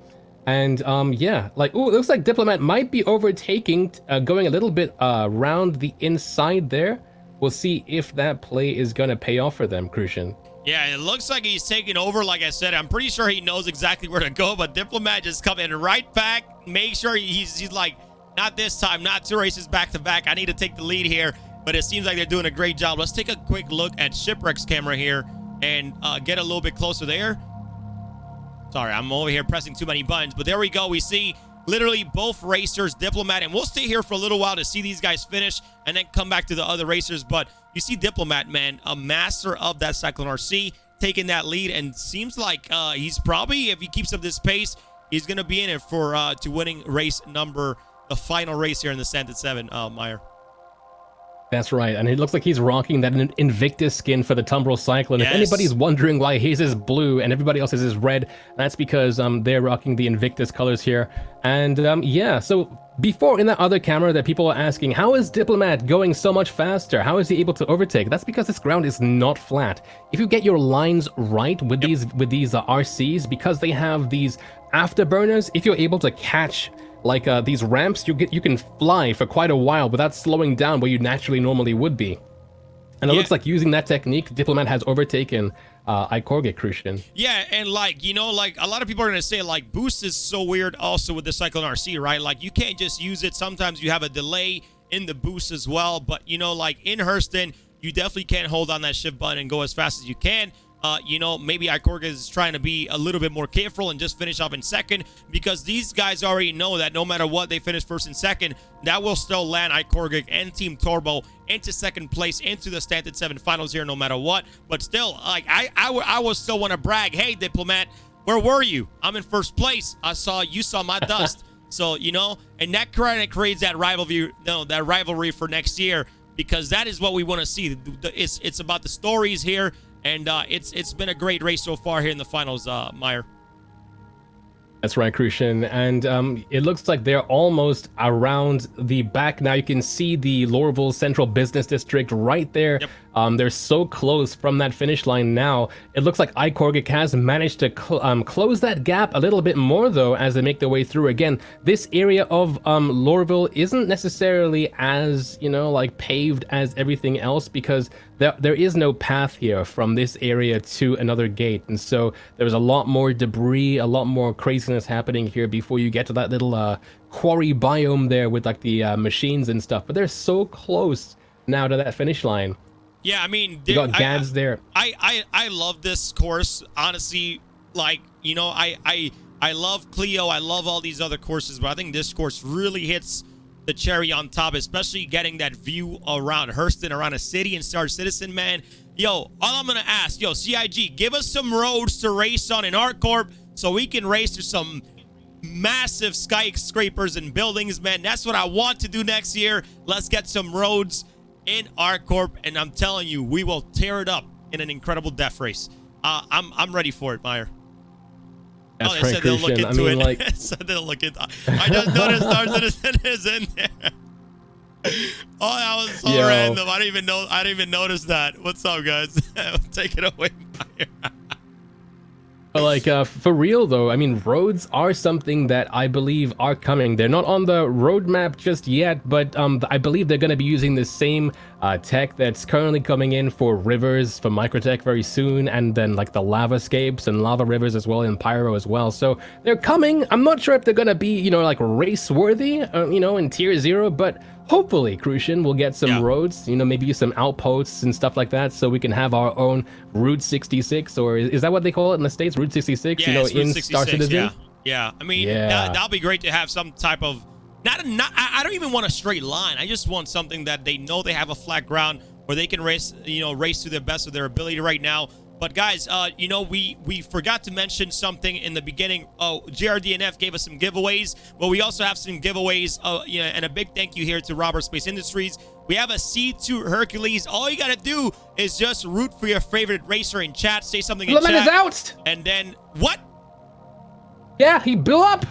And yeah, it looks like Diplomat might be overtaking, going a little bit around the inside there. We'll see if that play is going to pay off for them, Crucian. Yeah, it looks like he's taking over. Like I said, I'm pretty sure he knows exactly where to go, but Diplomat just coming right back. Make sure he's like, not this time, not 2 races back to back. I need to take the lead here. But it seems like they're doing a great job. Let's take a quick look at Shipwreck's camera here and get a little bit closer there. Sorry, I'm over here pressing too many buttons. But there we go. We see literally both racers, Diplomat, and we'll stay here for a little while to see these guys finish and then come back to the other racers. But you see Diplomat, man, a master of that Cyclone RC, taking that lead, and seems like he's probably, if he keeps up this pace, he's going to be in it for to winning the final race here in the Stanton 7, Meyer. That's right, and it looks like he's rocking that Invictus skin for the Tumbral Cyclone. Yes. If anybody's wondering why his is blue and everybody else's is red, that's because they're rocking the Invictus colors here. And yeah, so before in that other camera that people are asking, how is Diplomat going so much faster? How is he able to overtake? That's because this ground is not flat. If you get your lines right with these RCs, because they have these afterburners, if you're able to catch like these ramps, you can fly for quite a while without slowing down where you naturally normally would be. And it looks like using that technique, Diplomat has overtaken iCorgic, Crucian. Yeah, and like, you know, like a lot of people are going to say like boost is so weird also with the Cyclone RC, right? Like you can't just use it. Sometimes you have a delay in the boost as well. But, you know, like in Hurston, you definitely can't hold on that shift button and go as fast as you can. You know, maybe iCorgic is trying to be a little bit more careful and just finish off in second, because these guys already know that no matter what they finish first and second, that will still land iCorgic and Team Turbo into second place into the Stanton 7 finals here no matter what. But still, like I will still want to brag, hey Diplomat, where were you? I'm in first place. You saw my dust. So, you know, and that kind of creates that rivalry for next year, because that is what we want to see. It's about the stories here. And it's been a great race so far here in the finals, Meyer. That's right, Crucian. And it looks like they're almost around the back now. You can see the Lorville Central Business District right there. Yep. They're so close from that finish line now. It looks like iCorgic has managed to close that gap a little bit more, though, as they make their way through. Again, this area of Lorville isn't necessarily as, you know, like paved as everything else, because there is no path here from this area to another gate. And so there's a lot more debris, a lot more craziness happening here before you get to that little quarry biome there with like the machines and stuff. But they're so close now to that finish line. Yeah, I mean, you got Gads there. I love this course, honestly. Like, you know, I love Clio, I love all these other courses, but I think this course really hits the cherry on top, especially getting that view around Hurston, around a city and Star Citizen, man. Yo, all I'm gonna ask, yo, CIG, give us some roads to race on in ArcCorp so we can race through some massive skyscrapers and buildings, man. That's what I want to do next year. Let's get some roads in ArcCorp, and I'm telling you, we will tear it up in an incredible death race. I'm ready for it, Meyer. That's they right, said they'll look Christian. into I mean, it. like, So they'll look into. I just noticed Star Citizen is in there. Oh, that was so random. I didn't even notice that. What's up, guys? Take it away, Meyer. But like for real though, I mean, roads are something that I believe are coming. They're not on the roadmap just yet, but I believe they're going to be using the same tech that's currently coming in for rivers, for Microtech very soon, and then like the lavascapes and lava rivers as well, and pyro as well. So they're coming. I'm not sure if they're going to be, you know, like race worthy, you know, in tier 0, but hopefully, Crucian, we'll get some roads, you know, maybe some outposts and stuff like that, so we can have our own Route 66, or is that what they call it in the States? Route 66, you know, in Star Citizen? Yeah. I mean, that'll be great to have some type of, I don't even want a straight line. I just want something that they know they have a flat ground where they can race, you know, race to the best of their ability right now. But guys, you know, we forgot to mention something in the beginning. JRDNF gave us some giveaways, but we also have some giveaways. You know, and a big thank you here to Robert Space Industries. We have a C2 Hercules. All you gotta do is just root for your favorite racer in chat. Say something in chat. Is out. And then what? Yeah, he blew up.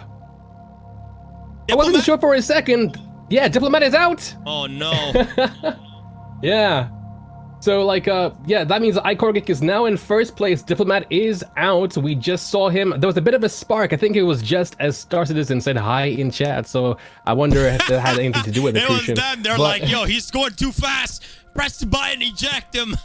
Diplomat? I wasn't sure for a second. Yeah, Diplomat is out. Oh no. Yeah. So, like, yeah, that means iCorgic is now in first place. Diplomat is out. We just saw him. There was a bit of a spark. I think it was just as Star Citizen said hi in chat. So I wonder if that had anything to do with it. It was them. They're like, yo, he's scored too fast. Press the button, eject him.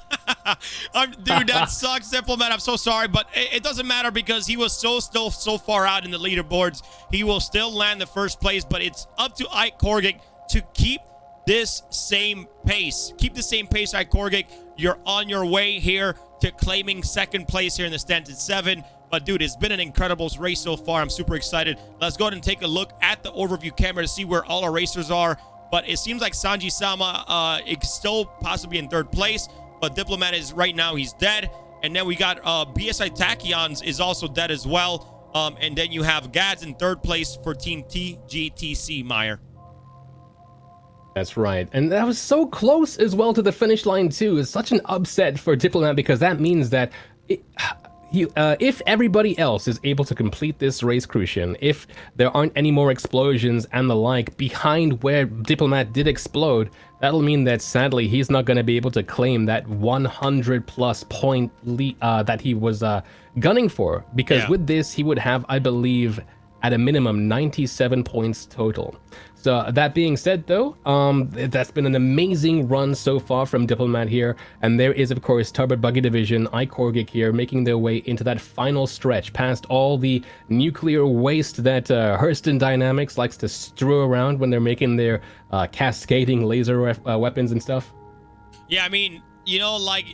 Dude, that sucks, Diplomat. I'm so sorry, but it doesn't matter because he was still so far out in the leaderboards. He will still land the first place, but it's up to iCorgic to keep this same pace. Keep the same pace, iCorgic. You're on your way here to claiming second place here in the Stanton 7. But dude, it's been an incredible race so far. I'm super excited. Let's go ahead and take a look at the overview camera to see where all our racers are. But it seems like Sanji Sama is still possibly in third place, but Diplomat is right now, he's dead. And then we got BSI Tachyons is also dead as well. And then you have Gads in third place for Team TGTC, Meyer. That's right. And that was so close as well to the finish line too. It's such an upset for Diplomat because that means that if everybody else is able to complete this race, Crucian, if there aren't any more explosions and the like behind where Diplomat did explode, that'll mean that sadly he's not going to be able to claim that 100+ point lead that he was gunning for, because with this he would have, I believe, at a minimum 97 points total. So that being said though, that's been an amazing run so far from Diplomat here, and there is of course Turbor Buggy Division, iCorgic here making their way into that final stretch past all the nuclear waste that Hurston Dynamics likes to strew around when they're making their cascading laser weapons and stuff. Yeah, I mean, you know, like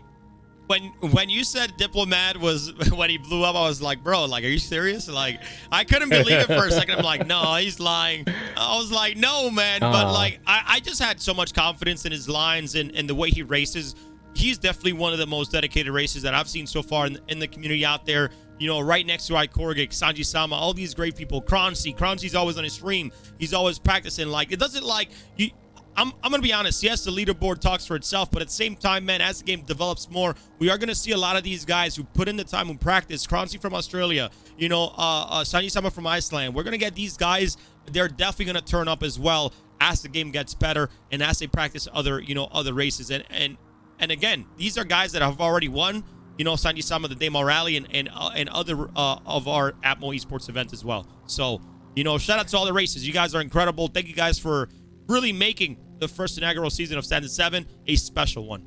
when you said Diplomat was when he blew up, I was like, bro, like, are you serious? Like, I couldn't believe it for a second. I'm like, no, he's lying. I was like, no, man. But like, I just had so much confidence in his lines and the way he races. He's definitely one of the most dedicated racers that I've seen so far in the community out there. You know, right next to iCorgic, Sanji Sama, all these great people. Croncy's always on his stream. He's always practicing. Like, it doesn't like you. I'm gonna be honest. Yes, the leaderboard talks for itself, but at the same time, man, as the game develops more, we are gonna see a lot of these guys who put in the time and practice. Croncy from Australia, you know, Sanji Sama from Iceland. We're gonna get these guys. They're definitely gonna turn up as well as the game gets better and as they practice other, you know, other races. And again, these are guys that have already won, you know, Sanji Sama, the Daymar Rally, and other of our Atmo Esports events as well. So, you know, shout out to all the races. You guys are incredible. Thank you guys for really making the first inaugural season of Stanton 7 a special one.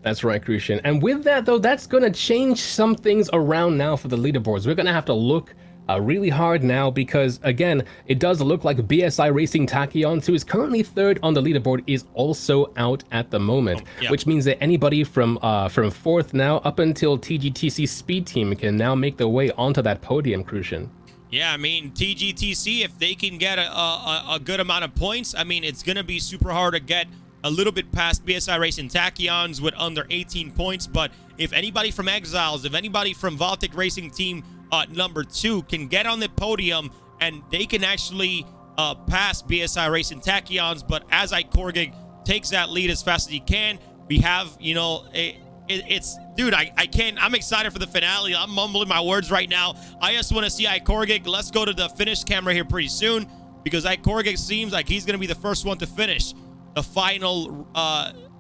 That's right, Crucian. And with that, though, that's going to change some things around now for the leaderboards. We're going to have to look really hard now because, again, it does look like BSI Racing Tachyons, who is currently third on the leaderboard, is also out at the moment, which means that anybody from fourth now up until TGTC Speed Team can now make their way onto that podium, Crucian. Yeah, I mean, TGTC, if they can get a good amount of points, I mean, it's going to be super hard to get a little bit past BSI Racing Tachyons with under 18 points. But if anybody from Exiles, if anybody from Baltic Racing Team number 2 can get on the podium and they can actually pass BSI Racing Tachyons, but as iCorgic takes that lead as fast as he can, we have, you know, it's dude, I can't. I'm excited for the finale. I'm mumbling my words right now. I just want to see iCorgic. Let's go to the finish camera here pretty soon, because iCorgic seems like he's going to be the first one to finish the final.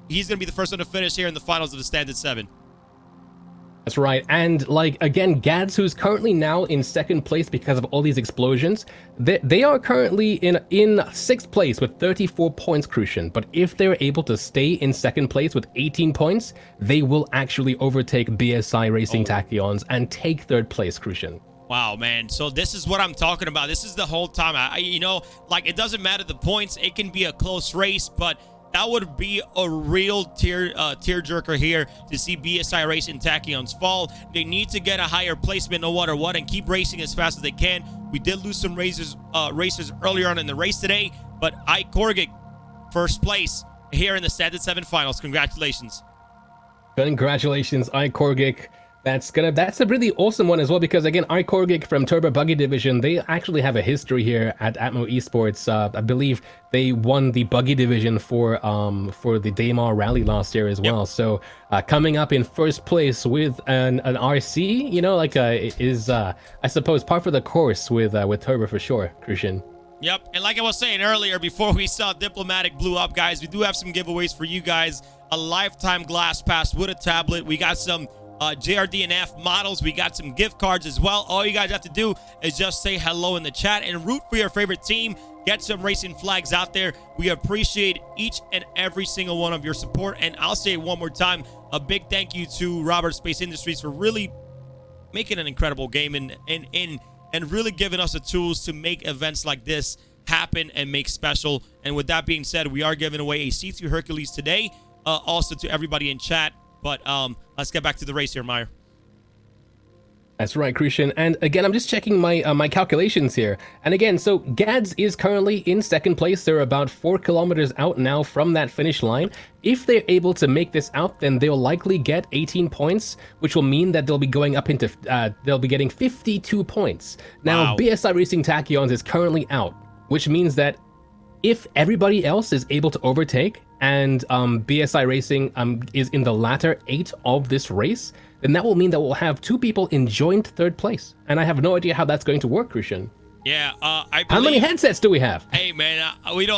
He's going to be the first one to finish here in the finals of the Stanton 7. That's right. And like, again, Gads, who's currently now in second place because of all these explosions, they are currently in sixth place with 34 points, Crucian. But if they're able to stay in second place with 18 points, they will actually overtake BSI Racing Tachyons and take third place, Crucian. Wow, man. So this is what I'm talking about. This is the whole time. You know, like, it doesn't matter the points. It can be a close race, but that would be a real tearjerker here to see BSI Racing Tachyons fall. They need to get a higher placement no matter what and keep racing as fast as they can. We did lose some racers earlier on in the race today, but iCorgic first place here in the Stanton 7 finals. Congratulations. Congratulations, iCorgic. That's a really awesome one as well, because again, iCorgic from Turbor Buggy Division, they actually have a history here at Atmo Esports. I believe they won the Buggy Division for the Daymar Rally last year as well. So coming up in first place with an RC, you know, like is I suppose par for the course with Turbor for sure, Crucian. Yep, and like I was saying earlier, before we saw Diplomatic blew up, guys, we do have some giveaways for you guys. A lifetime glass pass with a tablet. We got some JRDNF models. We got some gift cards as well. All you guys have to do is just say hello in the chat and root for your favorite team. Get some racing flags out there. We appreciate each and every single one of your support. And I'll say it one more time, a big thank you to Robert Space Industries for really making an incredible game and really giving us the tools to make events like this happen and make special. And with that being said, we are giving away a C2 Hercules today, also to everybody in chat. But let's get back to the race here, Meyer. That's right, Crucian. And again, I'm just checking my my calculations here. And again, so Gads is currently in second place. They're about 4 kilometers out now from that finish line. If they're able to make this out, then they'll likely get 18 points, which will mean that they'll be going up into they'll be getting 52 points. Now, Wow. BSI Racing Tachyons is currently out, which means that if everybody else is able to overtake and BSI Racing is in the latter 8 of this race, then that will mean that we'll have 2 people in joint third place. And I have no idea how that's going to work, Crucian. Yeah, I believe... How many headsets do we have? Hey, man, we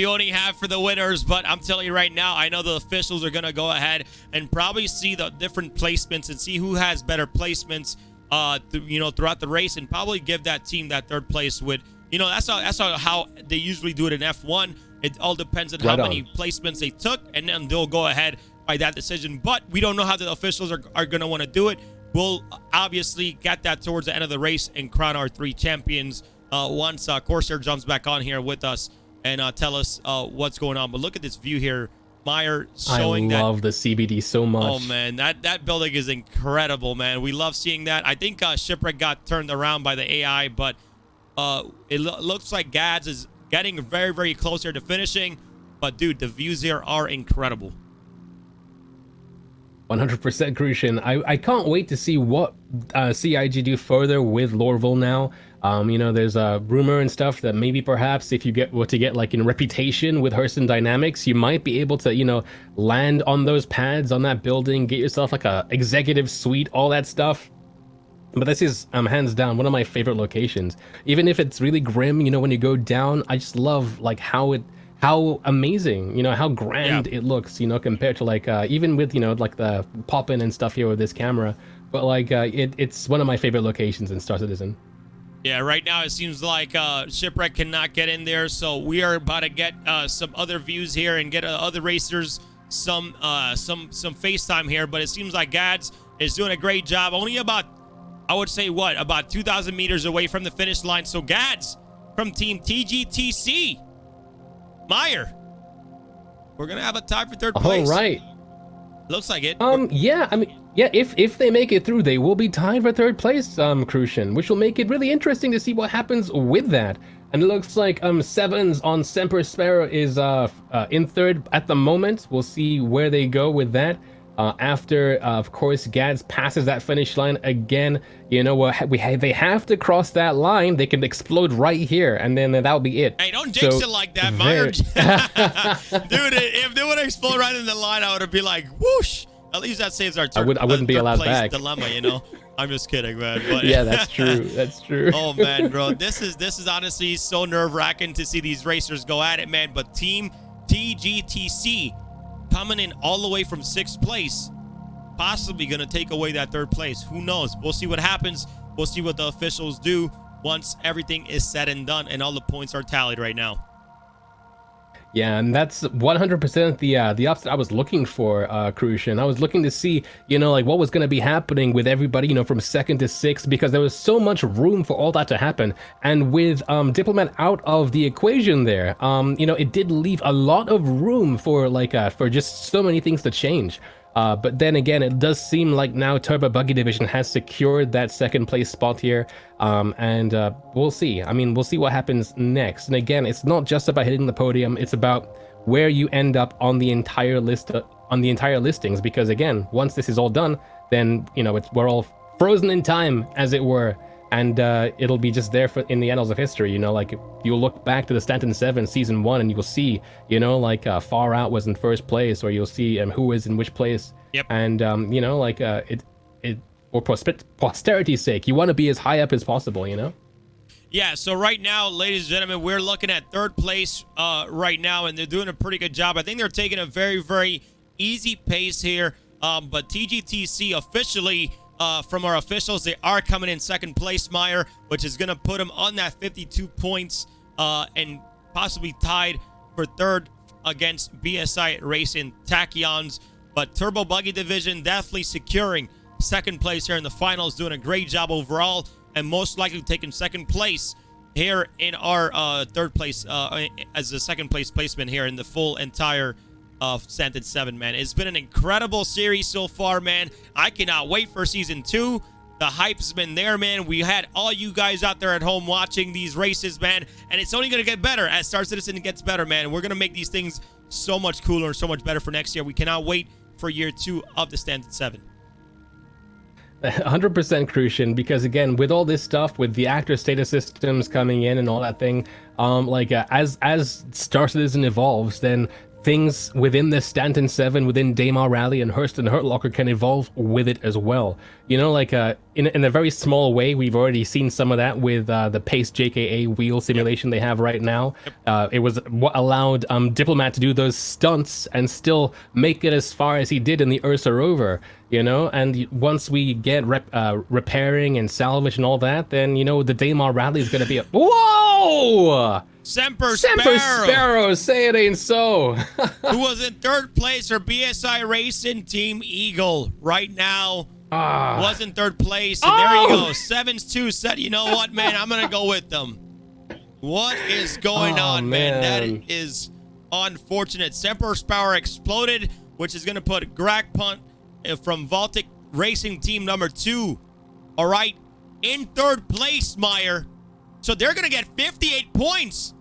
only have for the winners, but I'm telling you right now, I know the officials are going to go ahead and probably see the different placements and see who has better placements, throughout the race, and probably give that team that third place with, that's how they usually do it in F1. It all depends on how many placements they took, and then they'll go ahead by that decision. But we don't know how the officials are going to want to do it. We'll obviously get that towards the end of the race and crown our 3 champions once Corsair jumps back on here with us and tell us what's going on. But look at this view here. Meyer showing that. I love the CBD so much. Oh, man, that building is incredible, man. We love seeing that. I think Shipwreck got turned around by the AI, but it looks like Gads is getting very, very close here to finishing. But, dude, the views here are incredible. 100% Crucian. I can't wait to see what CIG do further with Lorville now. There's a rumor and stuff that maybe perhaps if you were to get like in reputation with Hurston Dynamics, you might be able to, land on those pads on that building, get yourself like a executive suite, all that stuff. But this is hands down one of my favorite locations. Even if it's really grim, when you go down, I just love like how amazing, how grand it looks, compared to like even with like the pop-in and stuff here with this camera. But like it's one of my favorite locations in Star Citizen. Yeah, right now it seems like Shipwreck cannot get in there, so we are about to get some other views here and get other racers some FaceTime here. But it seems like Gads is doing a great job. Only about, I would say, about 2,000 meters away from the finish line. So Gads from Team TGTC, Meyer, we're gonna have a tie for third place. All right. Looks like it. If they make it through, they will be tied for third place, Crucian, which will make it really interesting to see what happens with that. And it looks like Sevens on Semper Sparrow is in third at the moment. We'll see where they go with that. After, of course, Gads passes that finish line again, they have to cross that line. They can explode right here, and then that'll be it. Hey, don't jinx it like that, Meyer. Dude, if they would explode right in the line, I would be like, whoosh. At least that saves our I wouldn't be allowed back. Dilemma, I'm just kidding, man. But yeah, that's true. That's true. Oh man, bro, this is honestly so nerve-wracking to see these racers go at it, man. But Team TGTC coming in all the way from 6th place, possibly gonna take away that 3rd place. Who knows? We'll see what happens. We'll see what the officials do once everything is said and done and all the points are tallied right now. Yeah, and that's 100% the opposite I was looking for, Crucian. I was looking to see, like what was going to be happening with everybody, from 2nd to 6th, because there was so much room for all that to happen. And with Diplomat out of the equation there, it did leave a lot of room for for just so many things to change. But then again, it does seem like now Turbor Buggy Division has secured that 2nd place spot here. And we'll see. We'll see what happens next. And again, it's not just about hitting the podium. It's about where you end up on the entire list, on the entire listings. Because again, once this is all done, then, we're all frozen in time, as it were. And it'll be just there in the annals of history, you'll look back to the Stanton 7 season 1 and you'll see, Far Out was in 1st place, or you'll see who is in which place. Yep. And, for posterity's sake, you want to be as high up as possible, Yeah, so right now, ladies and gentlemen, we're looking at 3rd place right now, and they're doing a pretty good job. I think they're taking a very, very easy pace here. But TGTC officially... from our officials, they are coming in 2nd place, Meyer, which is going to put them on that 52 points and possibly tied for 3rd against BSI Racing Tachyons. But Turbo Buggy Division definitely securing 2nd place here in the finals, doing a great job overall, and most likely taking 2nd place here in our 3rd place as the 2nd place placement here in the full entire of Stanton 7, man. It's been an incredible series so far, man. I cannot wait for season 2. The hype's been there, man. We had all you guys out there at home watching these races, man. And it's only going to get better as Star Citizen gets better, man. We're going to make these things so much cooler and so much better for next year. We cannot wait for year 2 of the Stanton 7. 100% Crucian, because again, with all this stuff, with the actor status systems coming in and all that thing, as Star Citizen evolves, then things within the Stanton 7, within Daymar Rally and Hearst and Hurt Locker can evolve with it as well. You know, like in a very small way, we've already seen some of that with the Pace JKA wheel simulation they have right now. It was what allowed Diplomat to do those stunts and still make it as far as he did in the Ursa rover, you know? And once we get repairing and salvage and all that, then, you know, the Daymar Rally is going to be a... Whoa! Semper Sparrow, say it ain't so. Who was in 3rd place for BSI Racing Team Eagle right now. Was in 3rd place. And there you go. 7-2 said, you know what, man, I'm going to go with them. What is going on, man? That is unfortunate. Semper Sparrow exploded, which is going to put Greg Punt from Baltic Racing Team number 2. All right. In 3rd place, Meyer. So they're going to get 58 points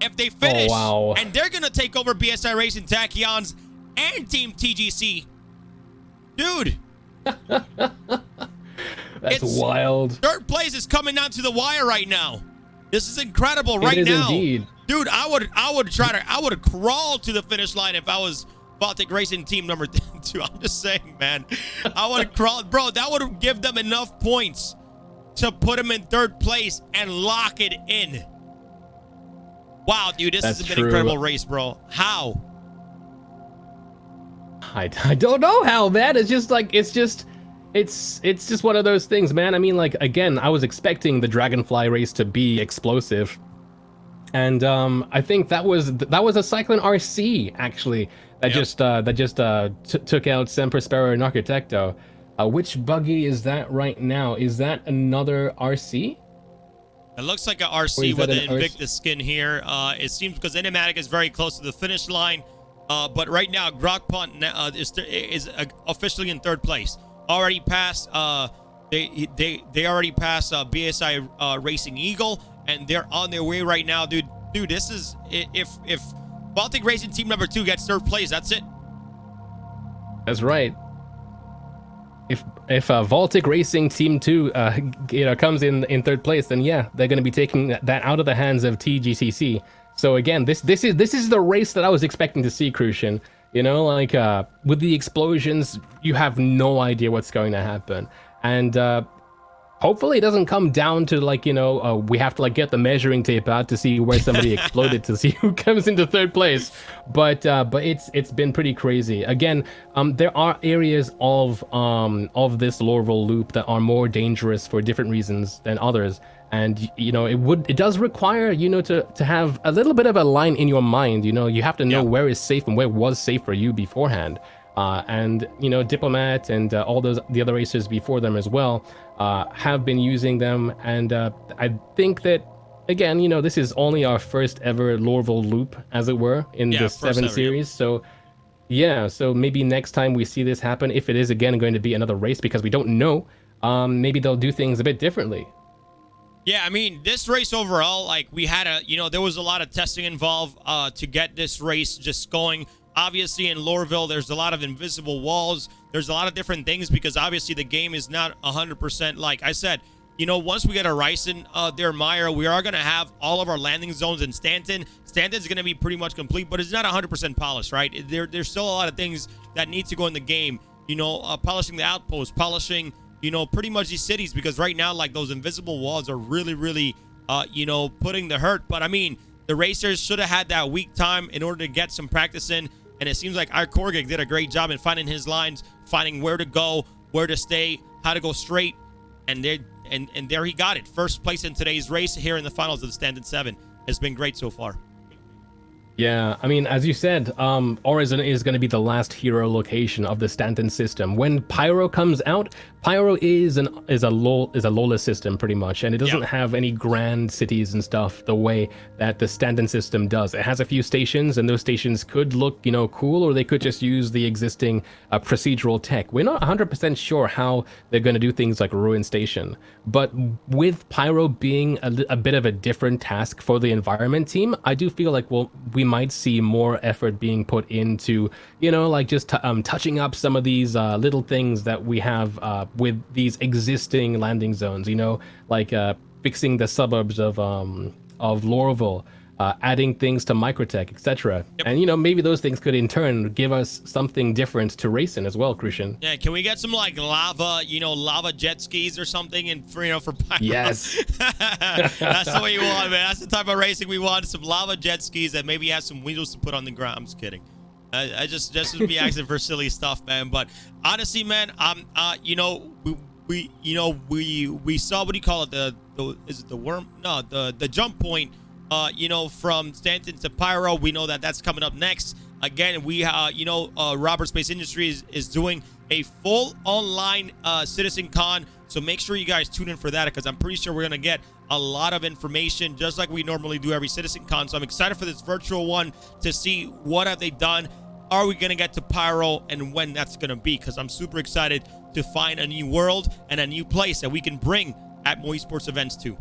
if they finish. Oh, wow. And they're going to take over BSI Racing, Tachyons, and Team TGC. Dude. That's wild. 3rd place is coming down to the wire right now. This is incredible right now. It is now. Indeed. Dude, I would crawl to the finish line if I was Baltic Racing Team number 2. I'm just saying, man. I would crawl. Bro, that would give them enough points to put them in 3rd place and lock it in. Wow, dude, this has been an incredible race, bro. How? I don't know how, man. It's just like, it's just one of those things, man. I mean, like, again, I was expecting the Dragonfly race to be explosive. And I think that was a Cyclone RC, actually, that took out Semper Sparrow and Architecto. Which buggy is that right now? Is that another RC? It looks like an RC with an Invictus skin here. It seems because Enigmatic is very close to the finish line. But right now, Grogpunt is officially in 3rd place. Already passed. They already passed BSI Racing Eagle, and they're on their way right now, dude. Dude, this is if Baltic Racing Team number 2 gets 3rd place, that's it. That's right. If Baltic Racing Team 2 comes in 3rd place, then yeah, they're going to be taking that out of the hands of TGCC. So again, this is the race that I was expecting to see, Crucian. You know, like with the explosions, you have no idea what's going to happen, and hopefully it doesn't come down to like, you know, we have to like get the measuring tape out to see where somebody exploded to see who comes into 3rd place. But it's been pretty crazy. Again, there are areas of this Lorville loop that are more dangerous for different reasons than others. And, you know, it does require, you know, to have a little bit of a line in your mind. You know, you have to know where is safe and where was safe for you beforehand. And, you know, Diplomat and all the other racers before them as well have been using them. And I think that, again, you know, this is only our first ever Lorville loop, as it were, in the 7 series. So, yeah, so maybe next time we see this happen, if it is, again, going to be another race, because we don't know, maybe they'll do things a bit differently. Yeah, I mean, this race overall, like, we had there was a lot of testing involved to get this race just going. Obviously, in Lorville, there's a lot of invisible walls. There's a lot of different things because obviously the game is not 100%. Like I said, you know, once we get a Ryson there, Meyer, we are going to have all of our landing zones in Stanton. Stanton's going to be pretty much complete, but it's not 100% polished, right? There's still a lot of things that need to go in the game. You know, polishing the outposts, polishing, you know, pretty much these cities, because right now, like, those invisible walls are really, really, you know, putting the hurt. But I mean, the racers should have had that week time in order to get some practice in. And it seems like our Korgig did a great job in finding his lines, finding where to go, where to stay, how to go straight. And there he got it. 1st place in today's race here in the finals of the Stanton 7. Has been great so far. Yeah, I mean, as you said, Horizon is going to be the last hero location of the Stanton system. When Pyro comes out, Pyro is a lawless system pretty much, and it doesn't have any grand cities and stuff the way that the Stanton system does. It has a few stations, and those stations could look, cool, or they could just use the existing procedural tech. We're not 100% sure how they're going to do things like Ruin Station, but with Pyro being a bit of a different task for the environment team, I do feel like we might see more effort being put into, like just touching up some of these little things that we have with these existing landing zones, like fixing the suburbs of Lorville, adding things to Microtech, etc. Yep. And maybe those things could in turn give us something different to race in as well, Crucian. Yeah, can we get some like lava, lava jet skis or something, and for Pyro? Yes. That's the way you want, man. That's the type of racing we want. Some lava jet skis that maybe have some wheels to put on the ground. I'm just kidding. I just would be asking for silly stuff, man. But honestly, man, we saw, what do you call it? Is it the worm? No, the jump point. From Stanton to Pyro, we know that that's coming up next. Again, we, Robert Space Industries is doing a full online Citizen Con. So make sure you guys tune in for that, because I'm pretty sure we're going to get a lot of information just like we normally do every Citizen Con. So I'm excited for this virtual one to see what have they done. Are we going to get to Pyro, and when that's going to be? Because I'm super excited to find a new world and a new place that we can bring at more esports events too.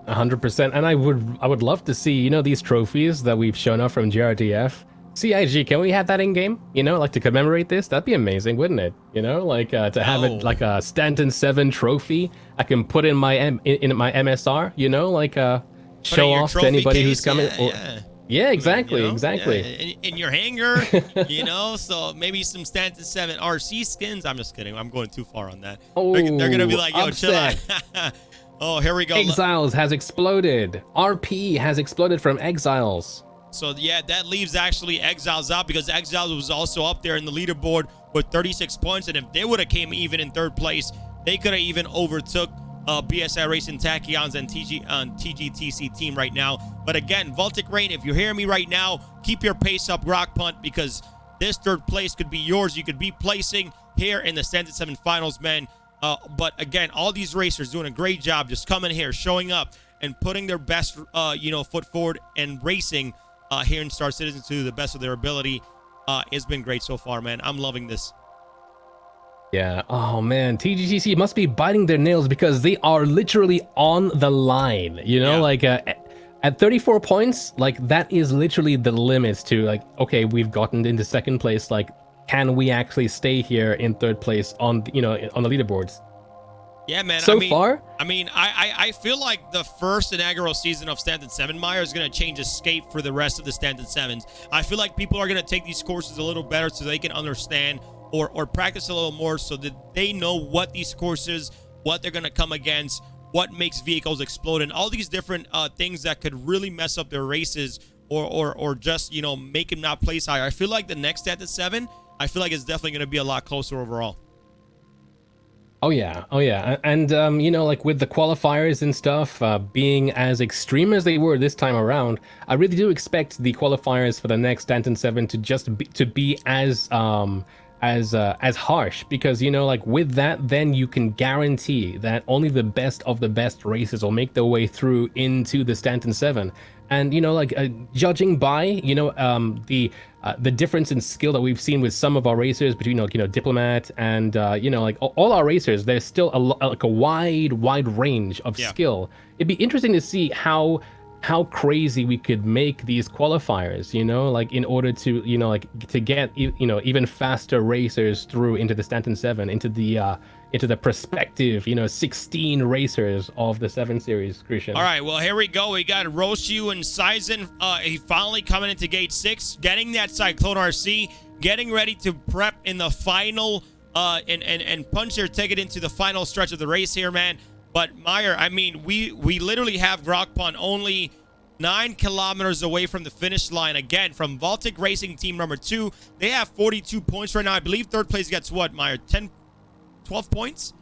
100%, and I would love to see these trophies that we've shown up from GRTF. CIG, can we have that in game? Like to commemorate this, that'd be amazing, wouldn't it? Like to have it like a Stanton 7 trophy. I can put in my my MSR. Like show off to anybody who's coming. Yeah, exactly, exactly. Yeah, in your hangar, so maybe some Stanton 7 RC skins. I'm just kidding. I'm going too far on that. Oh, they're gonna be like, yo, upset. chill out. Oh, here we go. Exiles has exploded. RP has exploded from Exiles. So, yeah, that leaves actually Exiles out, because Exiles was also up there in the leaderboard with 36 points. And if they would have came even in third place, they could have even overtook BSI Racing, Tachyons, and TGTC team right now. But again, Voltic Rain, if you're hearing me right now, keep your pace up, Rock Punt, because this third place could be yours. You could be placing here in the Stanton 7 finals, man. But again, all these racers doing a great job just coming here, showing up, and putting their best, foot forward and racing here in Star Citizen to the best of their ability. It's been great so far, man. I'm loving this. Yeah. Oh, man. TGTC must be biting their nails, because they are literally on the line, like at 34 points, like that is literally the limit to like, okay, we've gotten into second place, like, can we actually stay here in third place on the leaderboards? Yeah, man. I feel like the first inaugural season of Stanton 7 Meyer is going to change escape for the rest of the Stanton 7s. I feel like people are going to take these courses a little better so they can understand or practice a little more, so that they know what these courses, what they're going to come against, what makes vehicles explode, and all these different things that could really mess up their races or just, make them not place higher. I feel like the next Stanton 7, I feel like it's definitely going to be a lot closer overall. Oh yeah. And like with the qualifiers and stuff being as extreme as they were this time around, I really do expect the qualifiers for the next Stanton 7 to be as harsh, because like with that, then you can guarantee that only the best of the best races will make their way through into the Stanton 7. And judging by the difference in skill that we've seen with some of our racers between Diplomat and all our racers, there's still a wide range of skill. It'd be interesting to see how crazy we could make these qualifiers, in order to to get even faster racers through into the Stanton 7, into the prospective 16 racers of the 7 series, Christian. All right, well, here we go. We got Roshu and Sizen. He finally coming into gate 6, getting that Cyclone RC, getting ready to prep in the final and punch their ticket into the final stretch of the race here, man. But Meyer, I mean, we literally have Rockpond only 9 kilometers away from the finish line. Again, from Voltic Racing team number 2, they have 42 points right now. I believe third place gets what, Meyer? 12 points?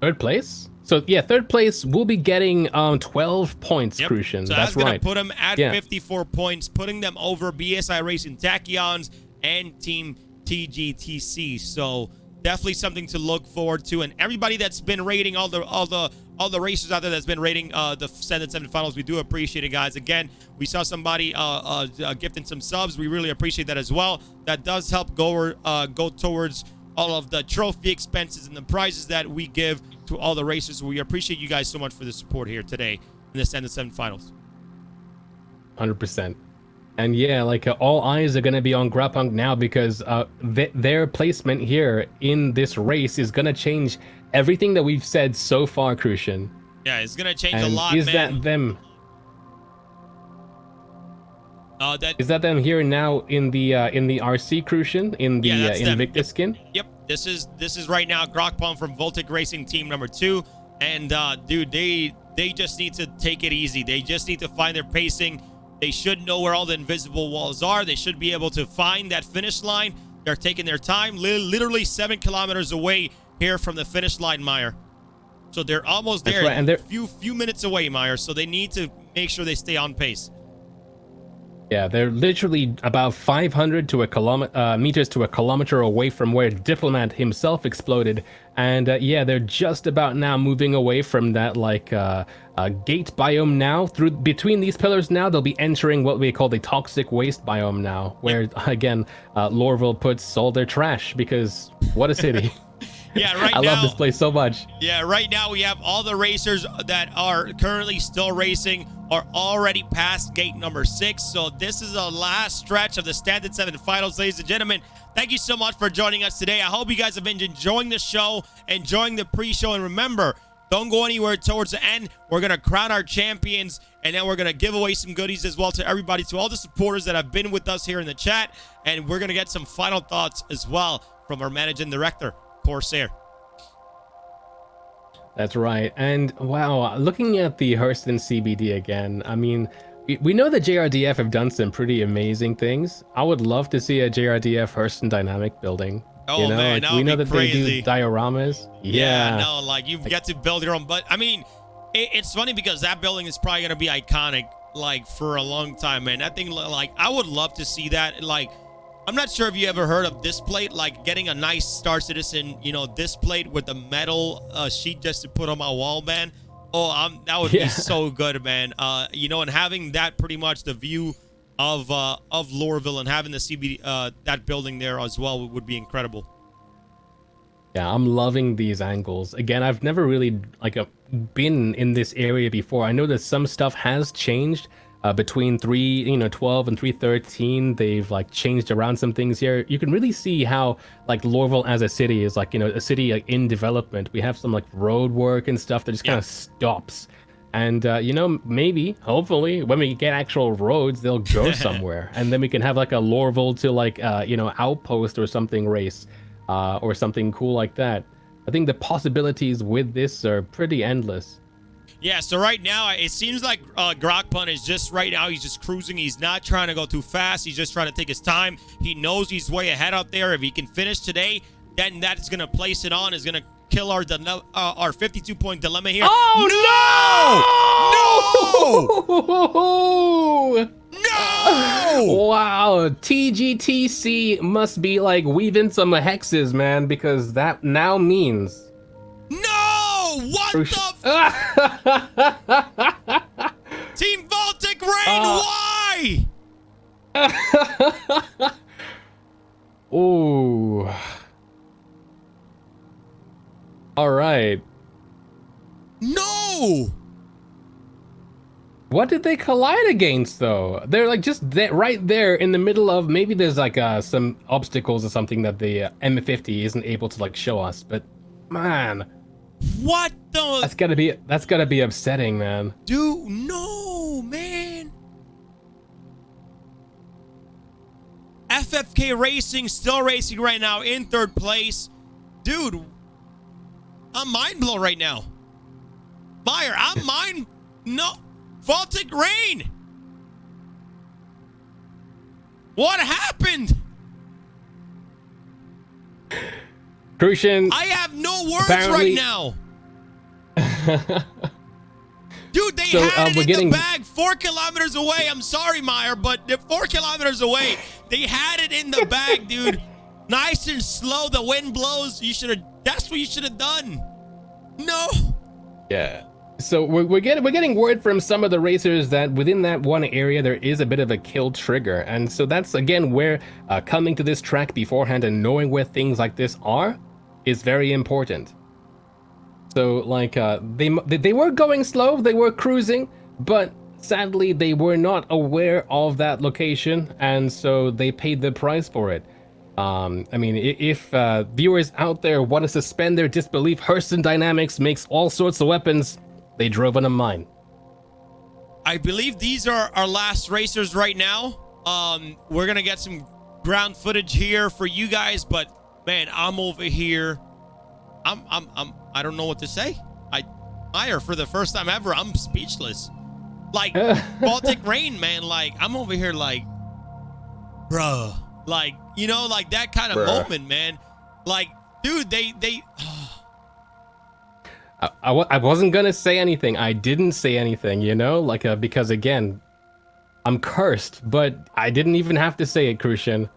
Third place? So yeah, third place will be getting 12 points, Crucian. So that's gonna right. put them at 54 points, putting them over BSI Racing Tachyons and Team TGTC. So definitely something to look forward to. And everybody that's been rating all the racers out there that's been rating the Stanton 7 finals, we do appreciate it, guys. Again, we saw somebody gifting some subs. We really appreciate that as well. That does help go towards all of the trophy expenses and the prizes that we give to all the racers. We appreciate you guys so much for the support here today in the Stanton 7 finals. 100%. And yeah, like all eyes are going to be on Grapunk now because their placement here in this race is going to change everything that we've said so far, Crucian. Yeah, it's going to change a lot, is man. That them? Is that them here now in the RC, Crucian, in the Invictus skin? Yep, this is right now Grokpon from Voltic Racing Team number 2, and dude, they just need to take it easy. They just need to find their pacing. They should know where all the invisible walls are. They should be able to find that finish line. They're taking their time, literally 7 kilometers away here from the finish line, Meyer. So they're almost there. Right. And they're few minutes away, Meyer. So they need to make sure they stay on pace. Yeah, they're literally about 500 to a kilometer meters to a kilometer away from where Diplomat himself exploded, and yeah, they're just about now moving away from that gate biome now. Through between these pillars now, they'll be entering what we call the toxic waste biome now, where again, Lorville puts all their trash because what a city. Yeah, right I now, love this place so much. Yeah, right now we have all the racers that are currently still racing are already past gate number 6. So this is the last stretch of the Stanton 7 finals, ladies and gentlemen. Thank you so much for joining us today. I hope you guys have been enjoying the show, enjoying the pre-show. And remember, don't go anywhere towards the end. We're going to crown our champions, and then we're going to give away some goodies as well to everybody, to all the supporters that have been with us here in the chat. And we're going to get some final thoughts as well from our managing director, Corsair. That's right. And wow, looking at the Hurston CBD again, I mean, we know that JRDF have done some pretty amazing things. I would love to see a JRDF Hurston dynamic building. Oh, man, that would we know be that crazy. They do dioramas. Yeah, no, like you get to build your own. But I mean, it's funny because that building is probably going to be iconic, like for a long time, man. That thing, like, I would love to see that. Like, I'm not sure if you ever heard of this plate, like getting a nice Star Citizen, this plate with a metal sheet just to put on my wall, man. Oh, that would be so good, man. And having that pretty much the view of Lorville and having the CBD, that building there as well would be incredible. Yeah, I'm loving these angles. Again, I've never really been in this area before. I know that some stuff has changed. Between 312 and 313, they've changed around some things here. You can really see how Lorville as a city is a city in development. We have some road work and stuff that just kind of stops. And maybe, hopefully, when we get actual roads, they'll go somewhere, and then we can have a Lorville to outpost or something race, or something cool like that. I think the possibilities with this are pretty endless. Yeah, so right now, it seems like Grokpun is just right now, he's just cruising. He's not trying to go too fast. He's just trying to take his time. He knows he's way ahead out there. If he can finish today, then that's going to place it on, is going to kill our 52-point dilemma here. Oh, no! No! Wow, TGTC must be weaving some hexes, man, because that now means... What the Team Voltic Rain, why? Ooh. All right. No. What did they collide against, though? They're just right there in the middle of, maybe there's some obstacles or something that the M50 isn't able to show us, but man. What the? That's gotta be upsetting, man. Dude, no, man. FFK Racing still racing right now in 3rd place. Dude, I'm mind blown right now. Meyer, no. Voltic Rain. What happened? Crucian, I have no words right now. Dude, they So, had it we're in getting- the bag 4 kilometers away. I'm sorry, Meyer, but they're 4 kilometers away. They had it in the bag, dude. Nice and slow. The wind blows. That's what you should have done. No. Yeah. So we're getting word from some of the racers that within that one area there is a bit of a kill trigger, and so that's again where coming to this track beforehand and knowing where things like this are is very important. So like they were going slow, they were cruising, but sadly they were not aware of that location, and so they paid the price for it. I mean, if viewers out there want to suspend their disbelief, Hurston Dynamics makes all sorts of weapons. They drove on a mine. I believe these are our last racers right now. We're gonna get some ground footage here for you guys, but man, I'm over here. I don't know what to say. Meyer, for the first time ever, I'm speechless. Like Baltic Rain, man. Like I'm over here, like, bruh. Like, you know, like that kind of moment, man. Like, dude, they. I wasn't gonna say anything. I didn't say anything, you know, like because again, I'm cursed. But I didn't even have to say it, Crucian.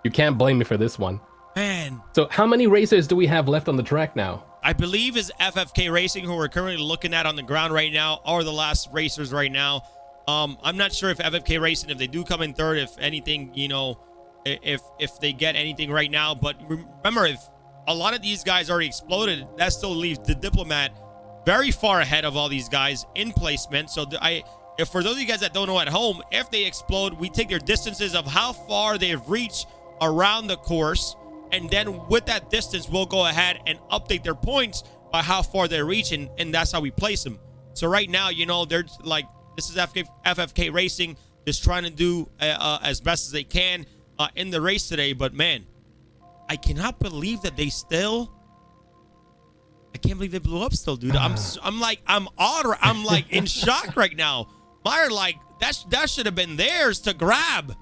You can't blame me for this one. Man. So how many racers do we have left on the track now? I believe is FFK Racing, who we're currently looking at on the ground right now, are the last racers right now. I'm not sure if FFK Racing, if they do come in third, if anything, you know, if they get anything right now. But remember, if a lot of these guys already exploded, that still leaves the Diplomat very far ahead of all these guys in placement. So if for those of you guys that don't know at home, if they explode, we take their distances of how far they've reached around the course, and then with that distance, we'll go ahead and update their points by how far they reach, and that's how we place them. So right now, you know, they're like, this is FFK Racing, just trying to do as best as they can in the race today. But man, I cannot believe that I can't believe they blew up still, dude. I'm like in shock right now. Meyer, like that should have been theirs to grab.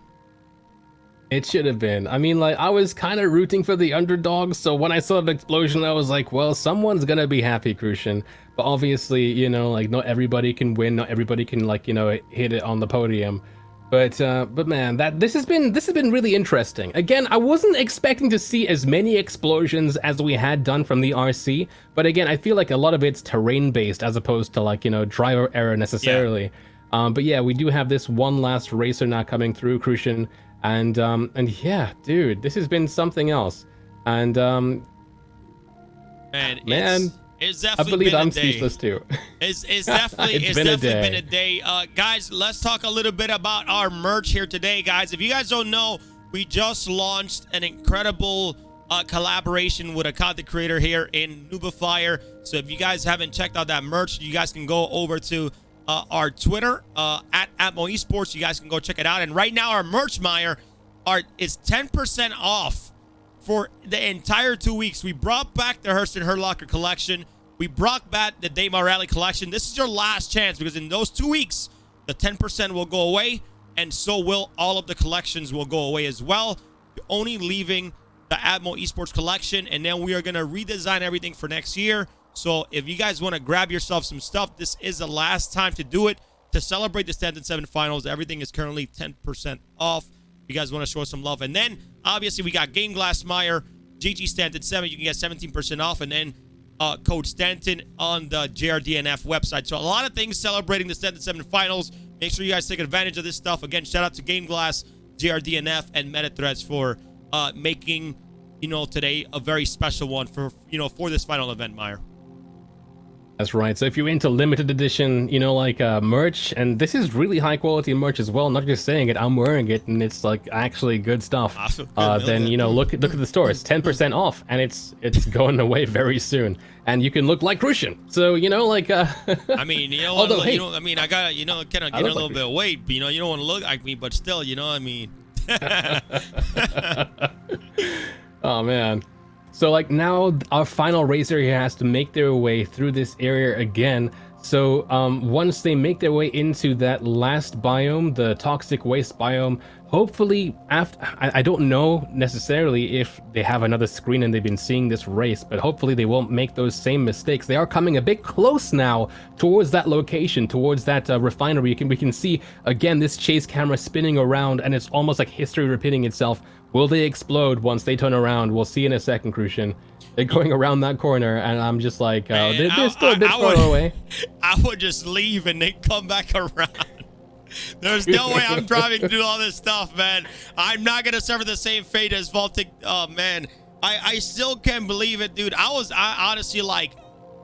It should have been. I mean, like, I was kind of rooting for the underdogs, so when I saw the explosion, I was like, well, someone's gonna be happy, Crucian. But obviously, you know, like, not everybody can win, not everybody can, like, you know, hit it on the podium. But man, this has been really interesting. Again, I wasn't expecting to see as many explosions as we had done from the RC, but again, I feel like a lot of it's terrain-based as opposed to, like, you know, driver error necessarily. Yeah. But yeah, we do have this one last racer now coming through, Crucian. And yeah, dude, this has been something else. And it's definitely I believe been I'm a day. speechless too. It's definitely been a day. Guys, let's talk a little bit about our merch here today, guys. If you guys don't know, we just launched an incredible collaboration with a content creator here in Nubifier. So if you guys haven't checked out that merch, you guys can go over to our Twitter at Atmo Esports. You guys can go check it out. And right now, our merch, Meyer, is 10% off for the entire 2 weeks. We brought back the Hurston Herlocker collection. We brought back the Daymar Rally collection. This is your last chance, because in those 2 weeks, the 10% will go away, and so will all of the collections will go away as well. You're only leaving the Atmo Esports collection, and then we are going to redesign everything for next year. So if you guys want to grab yourself some stuff, this is the last time to do it. To celebrate the Stanton 7 finals, everything is currently 10% off. You guys want to show some love. And then, obviously, we got Game Glass Meyer, GG Stanton 7. You can get 17% off. And then code Stanton on the JRDNF website. So a lot of things celebrating the Stanton 7 finals. Make sure you guys take advantage of this stuff. Again, shout out to Game Glass, JRDNF, and MetaThreads for making, you know, today a very special one for, you know, for this final event, Meyer. That's right. So if you're into limited edition, you know, like merch, and this is really high quality merch as well, not just saying it, I'm wearing it, and it's like actually good stuff. Then, you know, look at the store. It's 10% off, and it's going away very soon. And you can look like Crucian. So, you know, like I mean, you know, although, I mean, I gotta, you know, kind of get a little bit of weight, but, you know, you don't want to look like me, but still, you know, I mean. Oh man. So like now our final racer here has to make their way through this area again. So once they make their way into that last biome, the toxic waste biome, hopefully after, I don't know necessarily if they have another screen and they've been seeing this race, but hopefully they won't make those same mistakes. They are coming a bit close now towards that location, towards that refinery. We can see again this chase camera spinning around, and it's almost like history repeating itself. Will they explode once they turn around? We'll see in a second, Crucian. They're going around that corner, and I'm just like, they're still a bit further away. I would just leave and then come back around. There's no way I'm driving to do all this stuff, man. I'm not gonna suffer the same fate as Voltic. Oh man, I still can't believe it, dude. I honestly like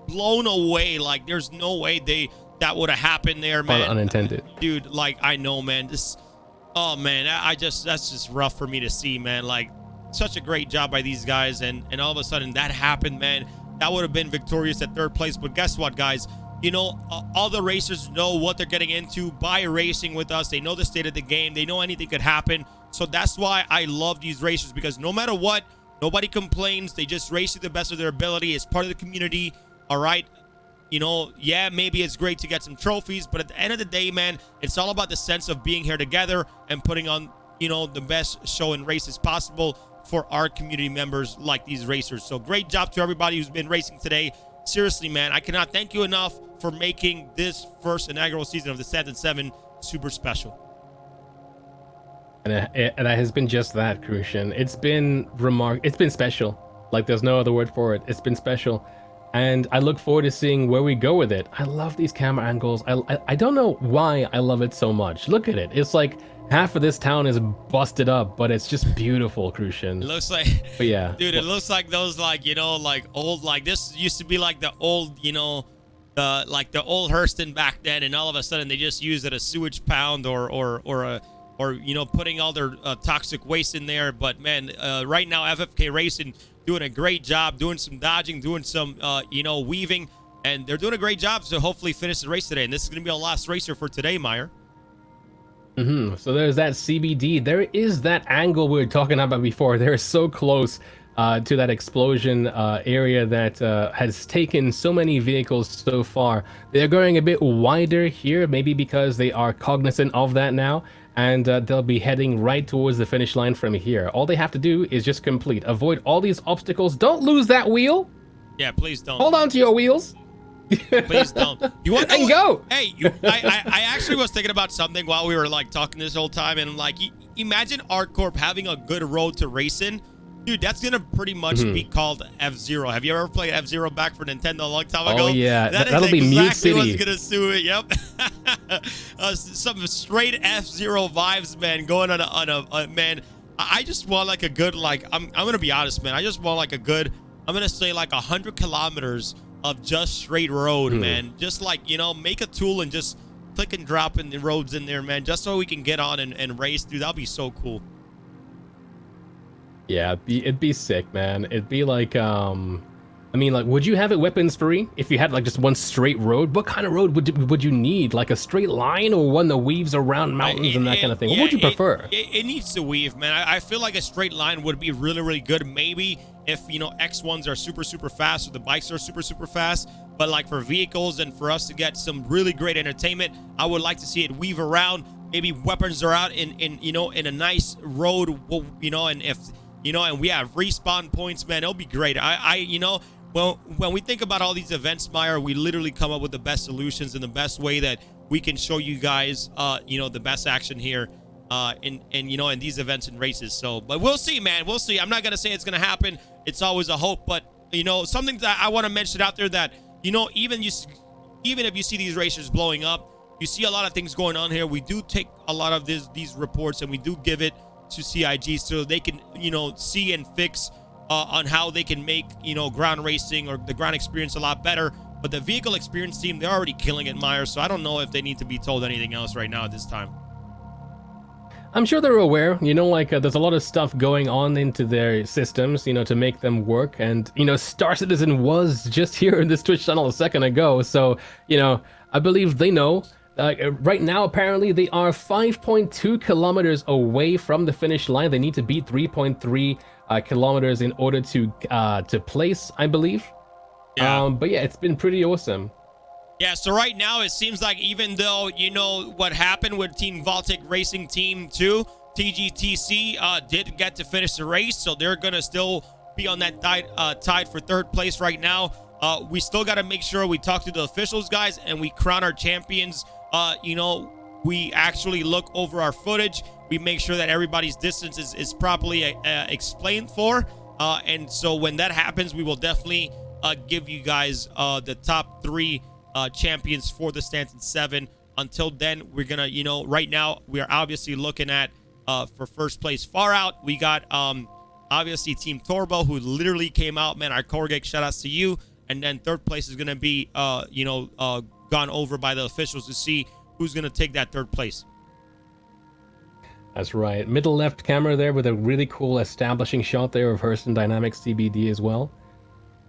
blown away. Like there's no way that would have happened there, man. Unintended, dude. Like I know, man. Oh man, that's just rough for me to see, man. Like such a great job by these guys, and all of a sudden that happened, man. That would have been victorious at third place. But guess what, guys? You know, all the racers know what they're getting into by racing with us. They know the state of the game. They know anything could happen. So that's why I love these racers, because no matter what, nobody complains. They just race to the best of their ability. It's part of the community. All right. You know, yeah, maybe it's great to get some trophies, but at the end of the day, man, it's all about the sense of being here together and putting on, you know, the best show and races possible for our community members like these racers. So great job to everybody who's been racing today. Seriously, man, I cannot thank you enough for making this first inaugural season of the Stanton 7 super special. And it has been just that, Crucian. It's been special. Like there's no other word for it. It's been special. And I look forward to seeing where we go with it. I love these camera angles. I don't know why I love it so much. Look at it. It's like half of this town is busted up, but it's just beautiful, Crucian. It looks like, but yeah, dude, it looks like those, like, you know, like old, like this used to be like the old, you know, like the old Hurston back then, and all of a sudden they just use it as sewage pound or you know, putting all their toxic waste in there. But man, right now FFK Racing doing a great job, doing some dodging, doing some you know, weaving, and they're doing a great job to hopefully finish the race today. And this is going to be our last racer for today, Meyer. So there's that CBD. There is that angle we were talking about before. They're so close to that explosion area that has taken so many vehicles so far. They're going a bit wider here, maybe because they are cognizant of that now, and they'll be heading right towards the finish line from here. All they have to do is just avoid all these obstacles. Don't lose that wheel. Yeah, please don't. Hold on to your wheels. Please don't. You want to go? Hey, I actually was thinking about something while we were like talking this whole time, and I'm like, imagine ArtCorp having a good road to race in. Dude, that's gonna pretty much be called F-Zero. Have you ever played F-Zero back for Nintendo a long time ago? Oh yeah, that'll be exactly Mute City. What's gonna sue it. Yep. Some straight F-Zero vibes, man. Going on a man. I just want like a good, like, I'm gonna be honest, man. I just want like a good, I'm gonna say like 100 kilometers of just straight road, man. Just like, you know, make a tool and just click and drop in the roads in there, man, just so we can get on and race, dude. That'll be so cool. Yeah, it'd be sick, man. It'd be like, I mean, like, would you have it weapons free if you had like just one straight road? What kind of road would you need? Like a straight line or one that weaves around mountains and that kind of thing? What would you prefer? It needs to weave, man. I feel like a straight line would be really, really good. Maybe if, you know, X1s are super, super fast, or the bikes are super, super fast. But like for vehicles and for us to get some really great entertainment, I would like to see it weave around. Maybe weapons are out in you know, in a nice road, you know, and if, you know, and we have respawn points, man, it'll be great. You know, well, when we think about all these events, Meyer, we literally come up with the best solutions and the best way that we can show you guys, you know, the best action here, you know, in these events and races. So, but we'll see, man. We'll see. I'm not gonna say it's gonna happen. It's always a hope, but you know, something that I want to mention out there that, you know, even if you see these racers blowing up, you see a lot of things going on here. We do take a lot of these reports and we do give it to CIG so they can, you know, see and fix on how they can make, you know, ground racing or the ground experience a lot better. But the vehicle experience team, they're already killing it, Meyer, so I don't know if they need to be told anything else right now at this time. I'm sure they're aware, you know, like there's a lot of stuff going on into their systems, you know, to make them work. And, you know, Star Citizen was just here in this Twitch channel a second ago. So, you know, I believe they know. Right now, apparently, they are 5.2 kilometers away from the finish line. They need to beat 3.3 kilometers in order to place, I believe. Yeah. But yeah, it's been pretty awesome. Yeah, so right now it seems like even though, you know, what happened with Team Voltic Racing Team 2, TGTC did get to finish the race, so they're gonna still be on that tied for third place right now. We still got to make sure we talk to the officials, guys, and we crown our champions. You know, we actually look over our footage. We make sure that everybody's distance is properly explained for. And so when that happens, we will definitely give you guys the top 3 champions for the Stanton 7. Until then, we're gonna, you know, right now we are obviously looking at for first place far out. We got obviously Team Turbor, who literally came out, man. Our Corgate, shout outs to you. And then third place is gonna be gone over by the officials to see who's gonna take that third place. That's right. Middle left camera there with a really cool establishing shot there of Hurston Dynamics CBD as well.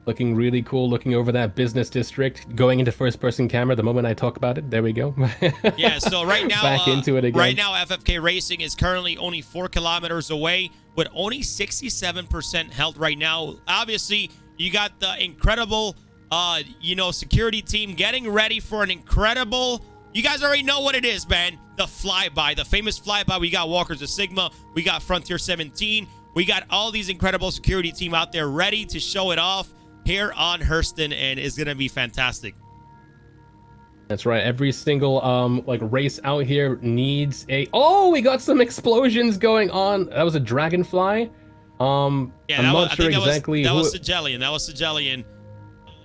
Looking really cool, looking over that business district, going into first person camera the moment I talk about it. There we go. Yeah, so right now, back into it again. Right now, FFK Racing is currently only 4 kilometers away with only 67% held right now. Obviously, you got the incredible, security team getting ready for an incredible, you guys already know what it is, man. The flyby, the famous flyby. We got Walkers of Sigma. We got Frontier 17. We got all these incredible security team out there ready to show it off here on Hurston, and it's going to be fantastic. That's right. Every single race out here needs a... Oh, we got some explosions going on. That was a dragonfly. Yeah, I'm not sure exactly that was Sigelian. That was Sigelian.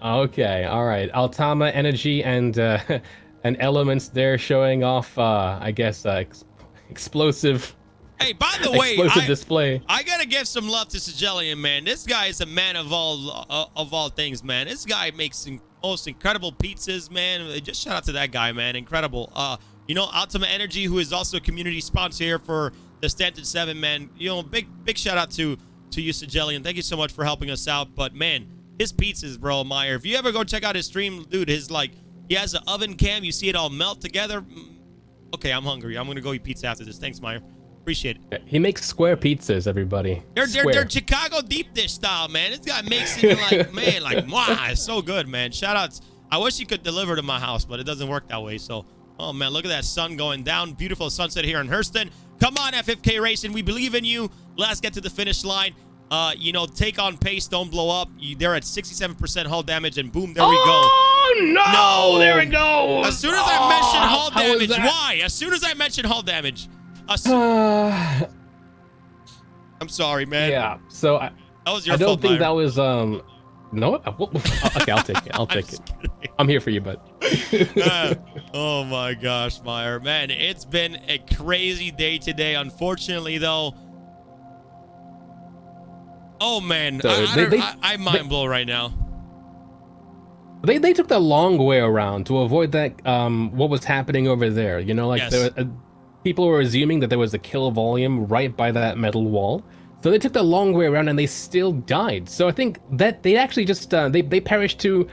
Okay, all right. Altama energy and elements there showing off, I guess, explosive. Hey, by the way, explosive display. I gotta give some love to Sigelian, man. This guy is a man of all things, man. This guy makes most incredible pizzas, man. Just shout out to that guy, man. Incredible. Ultima Energy, who is also a community sponsor here for the Stanton 7, man. Big shout out to you, Sigelian. Thank you so much for helping us out. But man, his pizzas, bro, Meyer. If you ever go check out his stream, dude, he has an oven cam. You see it all melt together. Okay, I'm hungry. I'm gonna go eat pizza after this. Thanks, Meyer. Appreciate it. He makes square pizzas, everybody. They're Chicago deep dish style, man. This guy makes it wow, it's so good, man. Shout outs. I wish he could deliver to my house, but it doesn't work that way. So, oh man, look at that sun going down. Beautiful sunset here in Hurston. Come on, FFK Racing. We believe in you. Let's get to the finish line. Take on pace. Don't blow up. They're at 67% hull damage, and boom, there we go. Oh, no! There we go! As soon as I mentioned hull damage, why? As soon as I mentioned hull damage. I'm sorry, man. Yeah, so that was your fault. I don't think Meyer. that was no. Okay, I'll take it. I'll take it. I'm here for you, bud. Oh my gosh, Meyer, man, it's been a crazy day today. Unfortunately, though. Oh man, So I'm mind blown right now. They took the long way around to avoid that what was happening over there. Yes. There were, people were assuming that there was a kill volume right by that metal wall. So they took the long way around and they still died. So I think that they actually just they perished to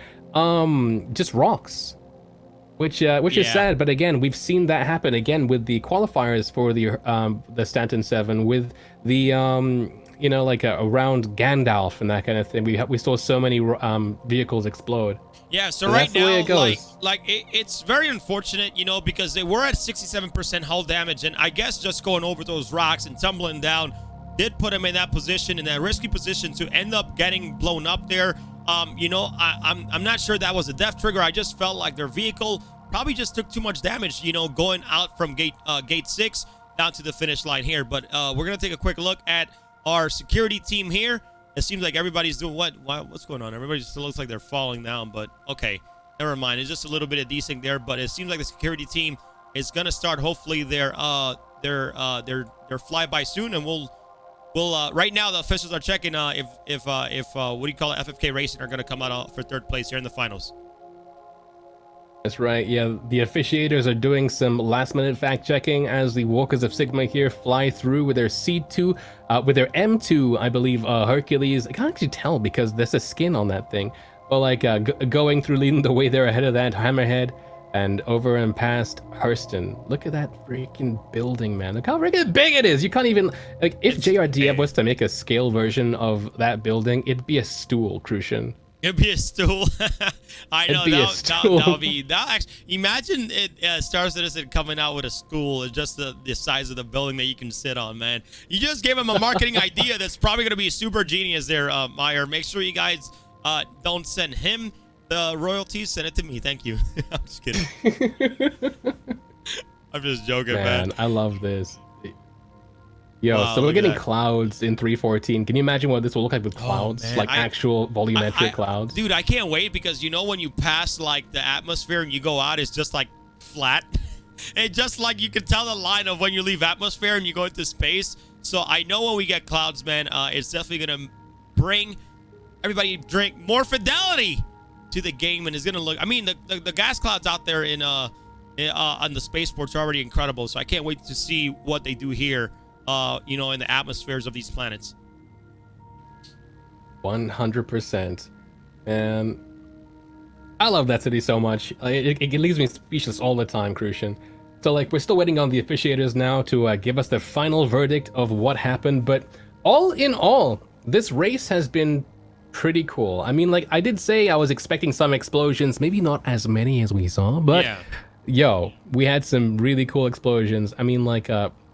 just rocks, which is sad. But again, we've seen that happen again with the qualifiers for the Stanton 7 with the around Gandalf and that kind of thing. We saw so many vehicles explode. Yeah, so right now, it it's very unfortunate, because they were at 67% hull damage, and I guess just going over those rocks and tumbling down did put them in that position, in that risky position to end up getting blown up there. I'm not sure that was a death trigger. I just felt like their vehicle probably just took too much damage, going out from gate 6 down to the finish line here. But we're gonna take a quick look at our security team here. It seems like everybody's doing what's going on? Everybody still looks like they're falling down, but okay, never mind. It's just a little bit of desync there, but it seems like the security team is gonna start hopefully their flyby soon, and we'll right now the officials are checking if FFK Racing are gonna come out for third place here in the finals. That's right. Yeah, the officiators are doing some last-minute fact-checking as the Walkers of Sigma here fly through with their C2, with their M2, I believe, Hercules. I can't actually tell because there's a skin on that thing. But going through, leading the way there ahead of that Hammerhead and over and past Hurston. Look at that freaking building, man. Look how freaking big it is. You can't even if JRDF was to make a scale version of that building, it'd be a stool, Crucian. It'd be a stool. I know that would be that. Actually, imagine it. Star Citizen coming out with a stool, and just the size of the building that you can sit on. Man, you just gave him a marketing idea that's probably gonna be super genius there, Meyer. Make sure you guys don't send him the royalties. Send it to me. Thank you. I'm just kidding. I'm just joking, man. I love this. Yo, Wow, so we're look at getting that. clouds in 3.14. Can you imagine what this will look like with clouds? man, Like actual volumetric clouds? Dude, I can't wait because when you pass like the atmosphere and you go out, it's just like flat. And just like you can tell the line of when you leave atmosphere and you go into space. So I know when we get clouds, man, it's definitely gonna bring everybody drink more fidelity to the game, and it's gonna look. I mean, the gas clouds out there on the spaceports are already incredible. So I can't wait to see what they do here. In the atmospheres of these planets. 100%. And I love that city so much. It leaves me speechless all the time, Crucian. So, like, we're still waiting on the officiators now to give us the final verdict of what happened. But all in all, this race has been pretty cool. I mean, like, I did say I was expecting some explosions, maybe not as many as we saw, but yo, we had some really cool explosions. I mean, like,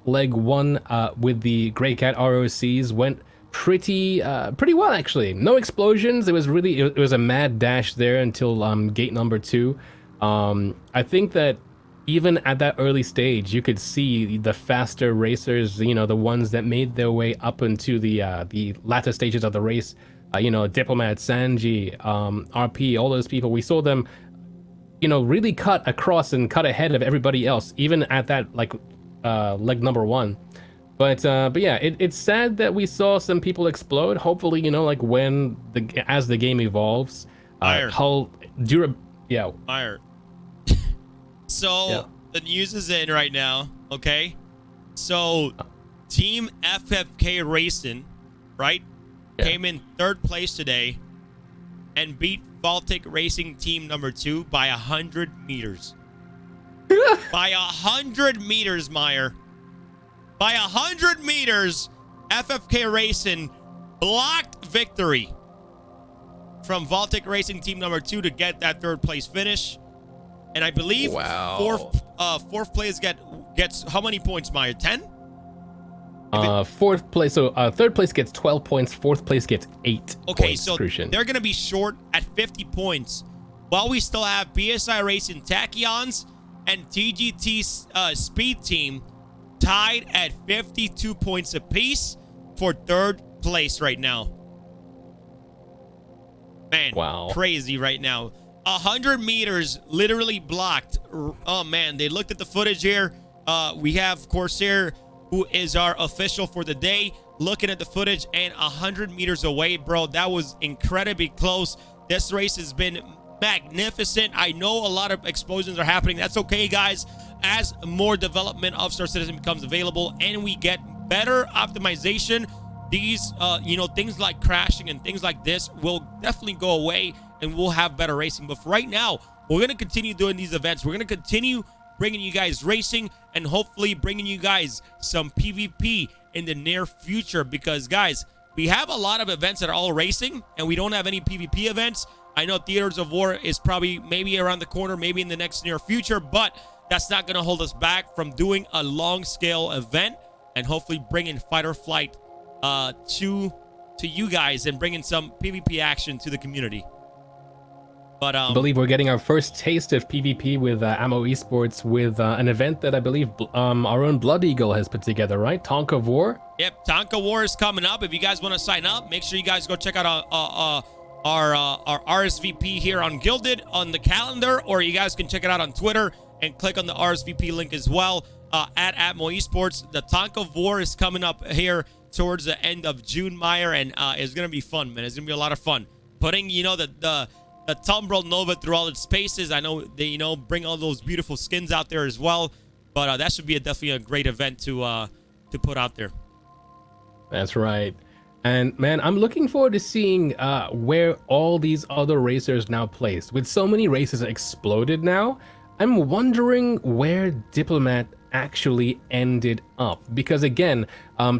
leg 1 with the Grey Cat ROCs went pretty well, actually. No explosions. It was a mad dash there until gate number 2. I think that even at that early stage, you could see the faster racers, the ones that made their way up into the latter stages of the race. Diplomat, Sanji, RP, all those people. We saw them, really cut across and cut ahead of everybody else, even at that leg number 1. But yeah, it's sad that we saw some people explode. Hopefully, as the game evolves, Meyer. So the news is in right now, okay? So Team FFK Racing, right, came in 3rd place today and beat Baltic Racing Team number 2 by 100 meters. By 100 meters, Meyer. By 100 meters, FFK Racing blocked victory from Baltic Racing Team number 2 to get that 3rd place finish. And I believe fourth place gets how many points, Meyer? 10? 4th place. So 3rd place gets 12 points. 4th place gets 8 Okay, points, so Crucian. they're going to be short at 50 points. While we still have BSI Racing Tachyons and TGT Speed Team tied at 52 points apiece for 3rd place right now. Man, wow. Crazy right now. 100 meters literally blocked. Oh, man, they looked at the footage here. We have Corsair, who is our official for the day, looking at the footage, and 100 meters away, bro. That was incredibly close. This race has been magnificent. I know a lot of explosions are happening. That's okay, guys. As more development of Star Citizen becomes available and we get better optimization, these things like crashing and things like this will definitely go away and we'll have better racing. But for right now, we're going to continue doing these events. We're going to continue bringing you guys racing and hopefully bringing you guys some PvP in the near future, because guys, we have a lot of events that are all racing and we don't have any PvP events. I know Theaters of War is probably maybe around the corner, maybe in the next near future, but that's not going to hold us back from doing a long scale event and hopefully bringing Fight or Flight to you guys and bringing some PvP action to the community. But I believe we're getting our first taste of PvP with Ammo Esports with an event that I believe our own Blood Eagle has put together, right? Tonk of War? Yep, Tonka War is coming up. If you guys want to sign up, make sure you guys go check out our RSVP here on Gilded on the calendar, or you guys can check it out on Twitter and click on the RSVP link as well at Atmo Esports. The Tonk of War is coming up here towards the end of June, Meyer, and it's going to be fun, man. It's going to be a lot of fun. Putting, the Tumbrel Nova through all its spaces. I know they, bring all those beautiful skins out there as well. But that should be definitely a great event to put out there. That's right. And man, I'm looking forward to seeing where all these other racers now place. With so many races exploded now, I'm wondering where Diplomat actually ended up. Because again,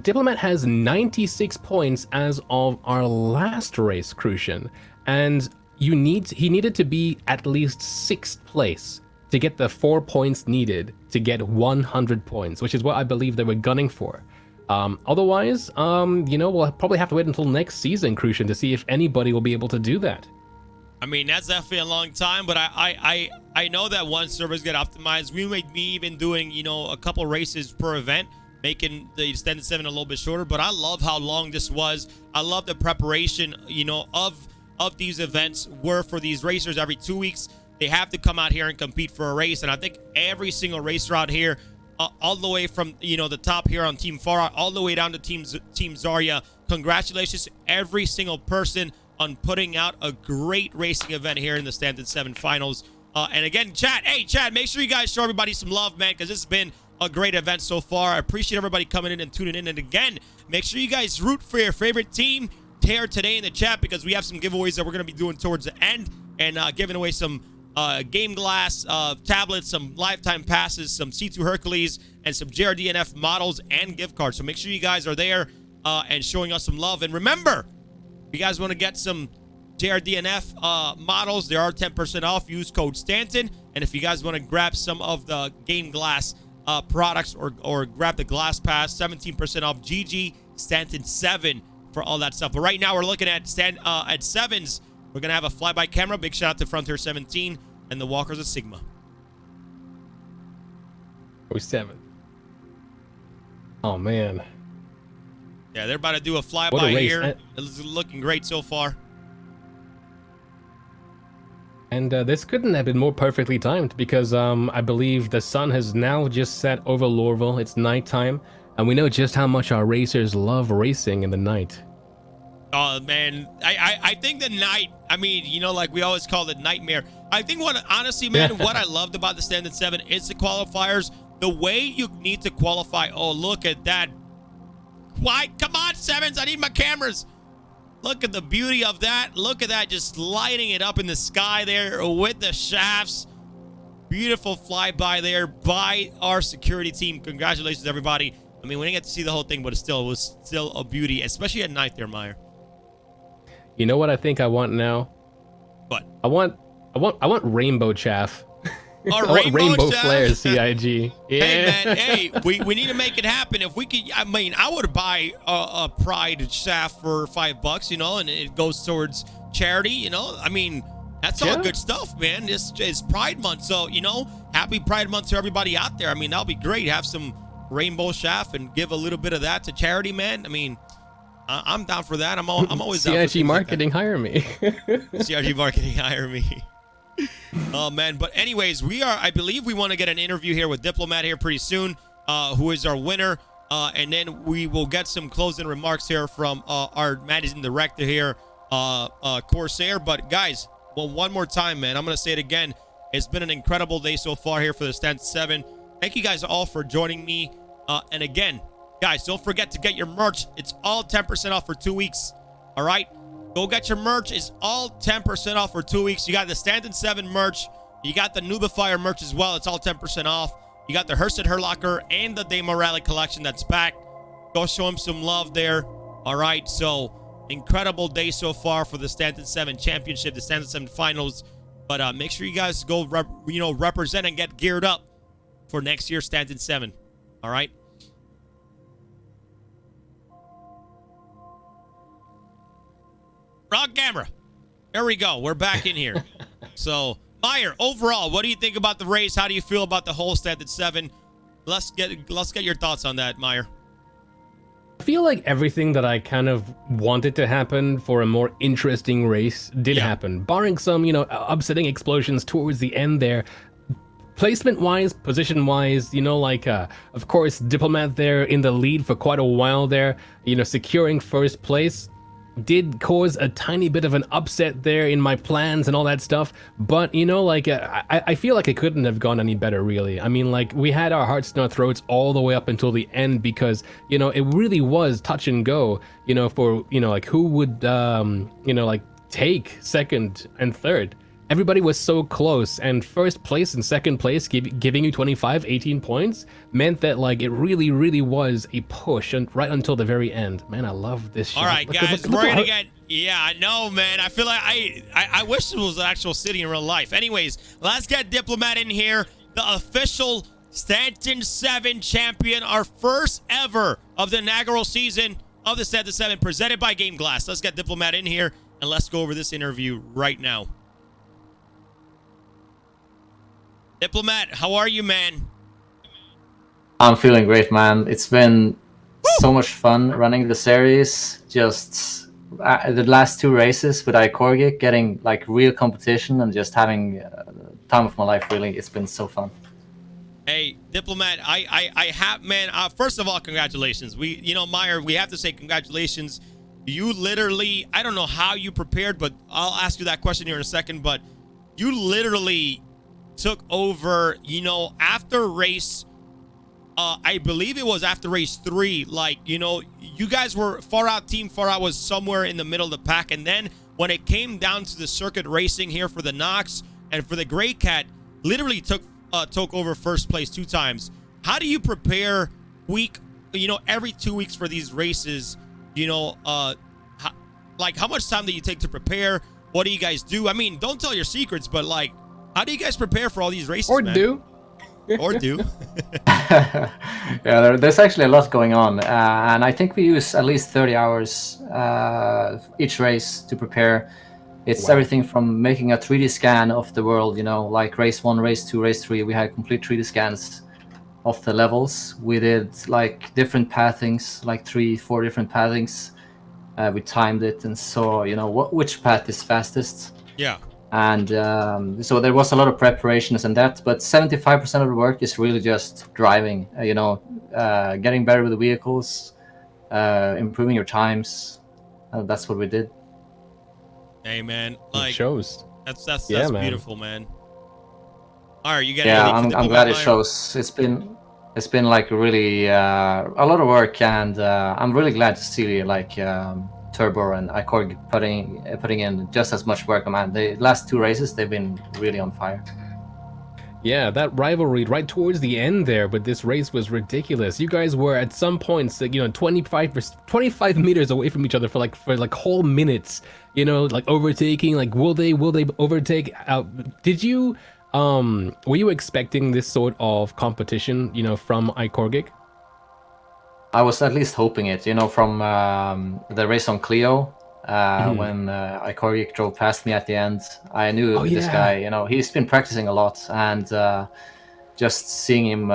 Diplomat has 96 points as of our last race, Crucian. and he needed to be at least 6th place to get the 4 points needed to get 100 points, which is what I believe they were gunning for. Otherwise, we'll probably have to wait until next season, Crucian, to see if anybody will be able to do that. I mean, that's definitely a long time, but I know that once servers get optimized, we might be even doing, a couple races per event, making the extended 7 a little bit shorter. But I love how long this was. I love the preparation, of these events were for these racers. Every 2 weeks, they have to come out here and compete for a race. And I think every single racer out here, all the way from, the top here on Team Farah, all the way down to Team Zarya, congratulations to every single person on putting out a great racing event here in the Stanton 7 finals. And again, Chad, make sure you guys show everybody some love, man, because this has been a great event so far. I appreciate everybody coming in and tuning in. And again, make sure you guys root for your favorite team here today in the chat, because we have some giveaways that we're going to be doing towards the end, and giving away some game glass, tablets, some lifetime passes, some C2 Hercules, and some JRDNF models and gift cards. So make sure you guys are there and showing us some love. And remember, if you guys want to get some JRDNF models, they are 10% off. Use code Stanton. And if you guys want to grab some of the game glass products or grab the glass pass, 17% off. GG Stanton 7 for all that stuff. But right now we're looking at sevens. We're gonna have a flyby camera. Big shout out to Frontier 17 and the Walkers of Sigma. 7. Oh man. Yeah, they're about to do a What flyby a race. here. It's looking great so far. And this couldn't have been more perfectly timed, because I believe the sun has now just set over Lorville. It's nighttime, and we know just how much our racers love racing in the night. Oh man, I think the night, like we always call it nightmare. I think honestly, man, what I loved about the Standard 7 is the qualifiers. The way you need to qualify. Oh, look at that. Why? Come on, Sevens, I need my cameras. Look at the beauty of that. Look at that, just lighting it up in the sky there with the shafts. Beautiful flyby there by our security team. Congratulations, everybody. We didn't get to see the whole thing, but it was still a beauty, especially at night there, Meyer. You know what I think I want now? What? I want rainbow chaff. A I want rainbow chaff? flares, CIG. Yeah. Hey man, hey, we need to make it happen. If we could, I would buy a Pride shaft for $5, and it goes towards charity. That's all good stuff, man. It's Pride Month, so happy Pride Month to everybody out there. That'll be great. Have some rainbow shaft and give a little bit of that to charity, man. I'm down for that. I'm always down for CIG Marketing, hire me. CIG Marketing, hire me. Oh man, but anyways, I believe we want to get an interview here with Diplomat here pretty soon, who is our winner, and then we will get some closing remarks here from our managing director here, Corsair. But guys, one more time, man, I'm gonna say it again. It's been an incredible day so far here for the Stanton 7. Thank you guys all for joining me, and again, guys, don't forget to get your merch. It's all 10% off for 2 weeks. All right. Go get your merch. It's all 10% off for 2 weeks. You got the Stanton 7 merch. You got the Nubifier merch as well. It's all 10% off. You got the Hursted Herlocker and the Day Morale collection that's back. Go show him some love there. All right. So, incredible day so far for the Stanton 7 Championship, the Stanton 7 Finals. But make sure you guys go, represent and get geared up for next year's Stanton 7. All right. Wrong camera. There we go. We're back in here. So, Meyer, overall, what do you think about the race? How do you feel about the whole Stanton 7? Let's get your thoughts on that, Meyer. I feel like everything that I kind of wanted to happen for a more interesting race did happen, barring some, upsetting explosions towards the end there. Placement-wise, position-wise, of course, Diplomat there in the lead for quite a while there, securing first place. Did cause a tiny bit of an upset there in my plans and all that stuff, but I feel like it couldn't have gone any better, really. We had our hearts in our throats all the way up until the end, because it really was touch and go, for who would take second and third. everybody was so close, and first place and second place giving you 25, 18 points meant that like it really, really was a push and right until the very end. Man, I love this shot. All right, guys, we're gonna get. Yeah, I know, man. I feel like I wish it was an actual city in real life. Anyways, let's get Diplomat in here, the official Stanton 7 champion, our first ever of the inaugural season of the Stanton 7, presented by Game Glass. Let's get Diplomat in here and let's go over this interview right now. Diplomat, how are you, man? I'm feeling great, man. It's been so much fun running the series. Just the last 2 races with iCorgic, getting like real competition and just having time of my life. Really, it's been so fun. Hey, Diplomat, I have, man. First of all, congratulations. Meyer, we have to say congratulations. You literally, I don't know how you prepared, but I'll ask you that question here in a second. But you literally took over, after race, I believe it was after race 3, like, you guys were far out. Team Far Out was somewhere in the middle of the pack. And then when it came down to the circuit racing here for the Nox and for the Grey Cat, literally took over first place 2 times. How do you prepare every 2 weeks for these races? How much time do you take to prepare? What do you guys do? I mean, don't tell your secrets, but like, how do you guys prepare for all these races, man? Or do. Yeah, there's actually a lot going on. And I think we use at least 30 hours each race to prepare. It's everything from making a 3D scan of the world, like race 1, race 2, race 3. We had complete 3D scans of the levels. We did like different pathings, like 3-4 different pathings. We timed it and saw, which path is fastest. Yeah. And so there was a lot of preparations and that, but 75% of the work is really just driving, getting better with the vehicles, improving your times. That's what we did. Hey, man, like, it shows. That's man. beautiful, man. All right, you got. Yeah, I'm glad it shows. It's been like really a lot of work, and I'm really glad to see like Turbor and iCorg putting in just as much work. Man, the last 2 races they've been really on fire. Yeah, that rivalry right towards the end there, but this race was ridiculous. You guys were at some points, like, 25 meters away from each other for whole minutes. Like overtaking. Like, will they overtake? Did you? Were you expecting this sort of competition? From iCorgic? I was at least hoping it, from the race on Clio, when iCorgic drove past me at the end. I knew this guy, he's been practicing a lot, and just seeing him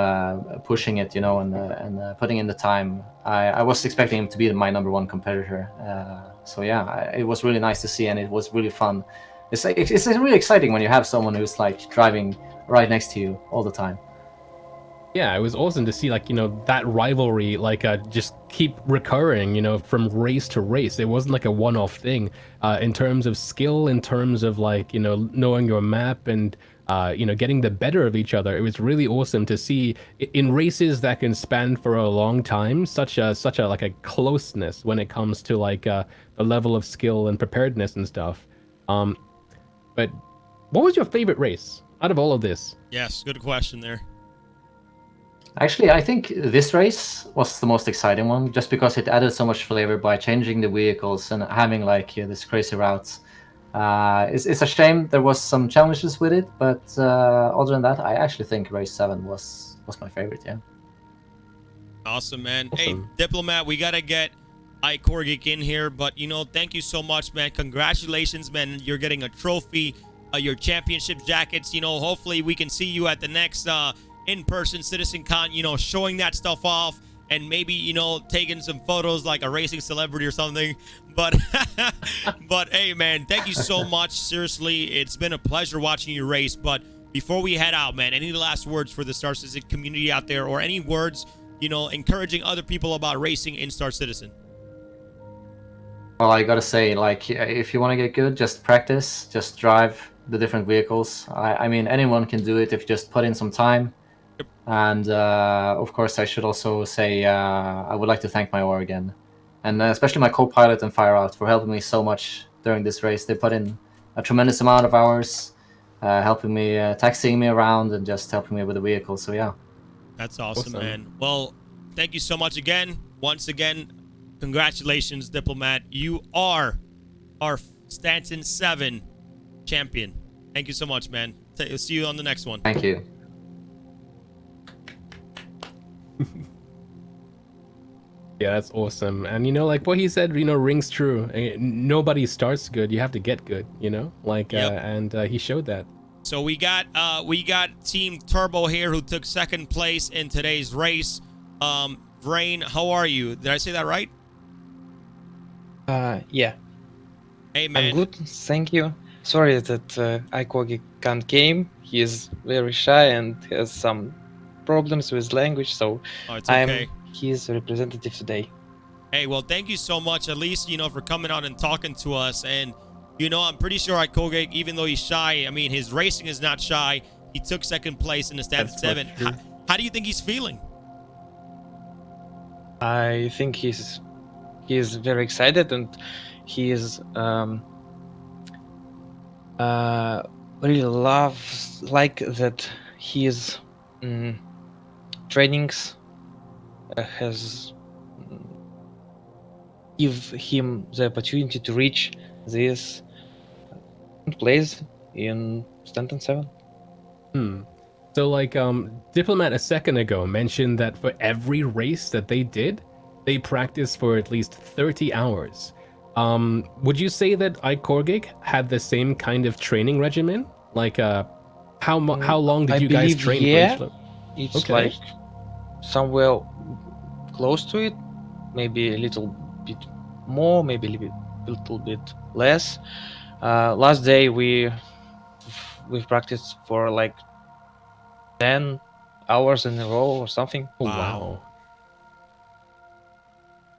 pushing it, and putting in the time, I was expecting him to be my number 1 competitor. So yeah, it was really nice to see, and it was really fun. It's really exciting when you have someone who's like driving right next to you all the time. Yeah, it was awesome to see, like, that rivalry, like, just keep recurring, from race to race. It wasn't like a one-off thing, in terms of skill, in terms of, like, knowing your map and, getting the better of each other. It was really awesome to see in races that can span for a long time, such a like a closeness when it comes to, like, the level of skill and preparedness and stuff. But what was your favorite race out of all of this? Yes, good question there. Actually, I think this race was the most exciting one, just because it added so much flavor by changing the vehicles and having like this crazy routes. It's a shame there was some challenges with it, but other than that, I actually think race 7 was my favorite. Yeah. Awesome, man. Awesome. Hey, Diplomat, we gotta get iCorgic in here, but thank you so much, man. Congratulations, man. You're getting a trophy, your championship jackets. Hopefully we can see you at the next in-person CitizenCon, showing that stuff off, and maybe taking some photos like a racing celebrity or something. But hey, man, thank you so much. Seriously, it's been a pleasure watching you race. But before we head out, man, any last words for the Star Citizen community out there, or any words encouraging other people about racing in Star Citizen? Well, I gotta say, like, if you want to get good, just practice, just drive the different vehicles. I mean, anyone can do it if you just put in some time. And of course, I should also say I would like to thank my OR again, and especially my co-pilot and Fire Out for helping me so much during this race. They put in a tremendous amount of hours, helping me, taxiing me around, and just helping me with the vehicle. So yeah. That's awesome, man. Well, thank you so much again. Once again, congratulations, Diplomat. You are our Stanton 7 champion. Thank you so much, man. See you on the next one. Thank you. Yeah, that's awesome. And you know, like what he said, you know, rings true. Nobody starts good. You have to get good, you know? Like and he showed that. So we got Team Turbo here who took second place in today's race. Vrain, how are you? Did I say that right? Yeah. Hey, man. I'm good, thank you. Sorry that Ikogi can't came. He is very shy and has some problems with language, so it's okay. I'm his representative today. Hey, well, thank you so much, at least, you know, for coming on and talking to us. And, you know, I'm pretty sure Ikogi, even though he's shy, I mean, his racing is not shy. He took second place in the Stanton 7. How do you think he's feeling? I think he's very excited, and he is really loves like that his trainings has give him the opportunity to reach this place in Stanton 7. So like Diplomat a second ago mentioned that for every race that they did, they practiced for at least 30 hours. Would you say that Ikorgic had the same kind of training regimen? Like how long did you guys train for each level? It's like somewhere close to it, maybe a little bit more, maybe a little bit less. Last day we've practiced for like 10 hours in a row or something. Oh, wow.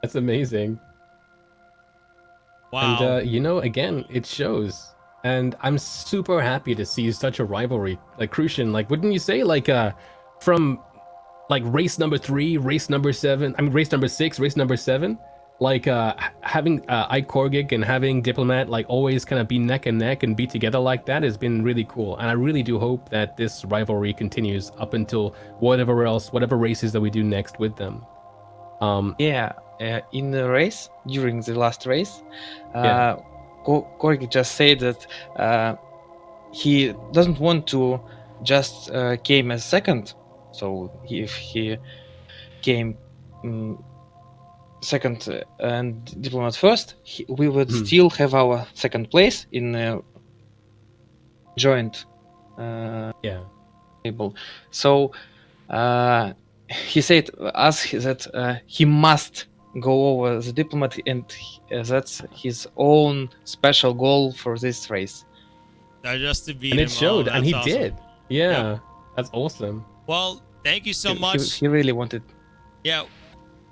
That's amazing. Wow. And you know, again, it shows. And I'm super happy to see such a rivalry. Like Crucian, like wouldn't you say like from like race number 3, race number 7, I mean race number 6, race number 7, like having Ikorgic and having Diplomat like always kind of be neck and neck and be together like that has been really cool. And I really do hope that this rivalry continues up until whatever races that we do next with them. In the race, during the last race, Korgi just said that he doesn't want to just came as second. So if he came second and Diplomat first, we would still have our second place in joint table. So he said us that he must go over the Diplomat, and that's his own special goal for this race. Just to beat and him. it showed, and he awesome. did. Yeah, that's awesome. Well, thank you so much. He really wanted. Yeah,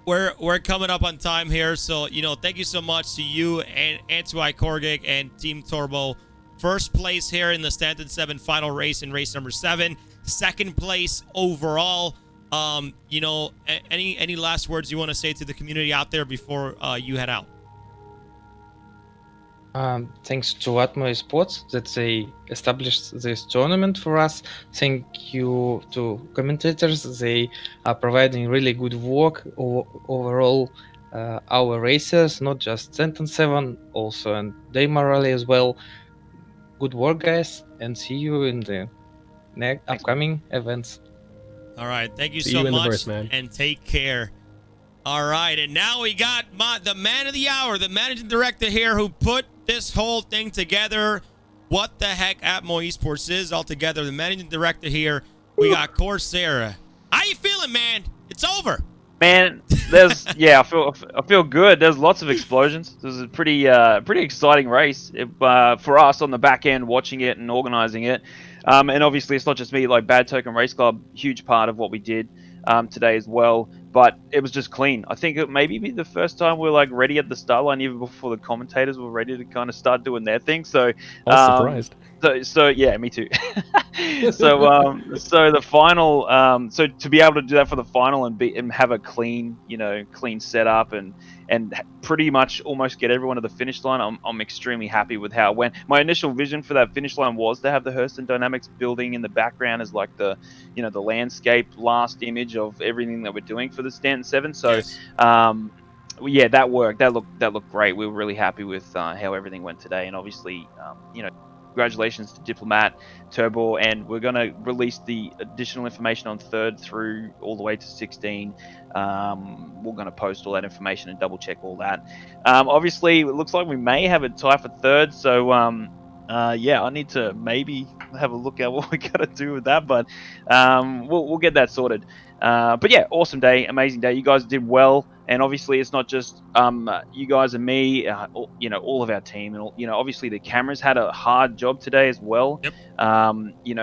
we're coming up on time here, so you know, thank you so much to you and to Ikorgic and Team Turbo. First place here in the Stanton 7 final race in race number 7. Second place overall. You know, any last words you want to say to the community out there before you head out? Thanks to Atmo Esports that they established this tournament for us. Thank you to Commentators. They are providing really good work overall. Our racers, not just Stanton 7, also and Daymar Rally as well. Good work, guys, and see you in the upcoming events. All right, thank you See so you in much, the verse, man. and take care. All right, and now we got the man of the hour, the managing director here who put this whole thing together. What the heck Atmo Esports is all together. The managing director here, we got Coursera. How you feeling, man? It's over. Man, there's I feel good. There's lots of explosions. This is a pretty exciting race for us on the back end, watching it and organizing it. And obviously, it's not just me. Like Bad Token Race Club, huge part of what we did today as well. But it was just clean. I think it maybe be the first time we're like ready at the start line, even before the commentators were ready to kind of start doing their thing. So I was surprised. So yeah, me too. So the final, so to be able to do that for the final and have a clean setup and pretty much almost get everyone to the finish line, I'm extremely happy with how it went. My initial vision for that finish line was to have the Hurston Dynamics building in the background as like the landscape last image of everything that we're doing for the Stanton 7. So Yes. yeah, that worked. That looked great. We were really happy with how everything went today, and obviously, congratulations to Diplomat, Turbor, and we're going to release the additional information on third through all the way to 16. We're going to post all that information and double check all that. Obviously, it looks like we may have a tie for third, so yeah, I need to maybe have a look at what we got to do with that, but we'll get that sorted. But yeah, awesome day, amazing day. You guys did well, and obviously it's not just you guys and me, all of our team, and obviously the cameras had a hard job today as well. Yep.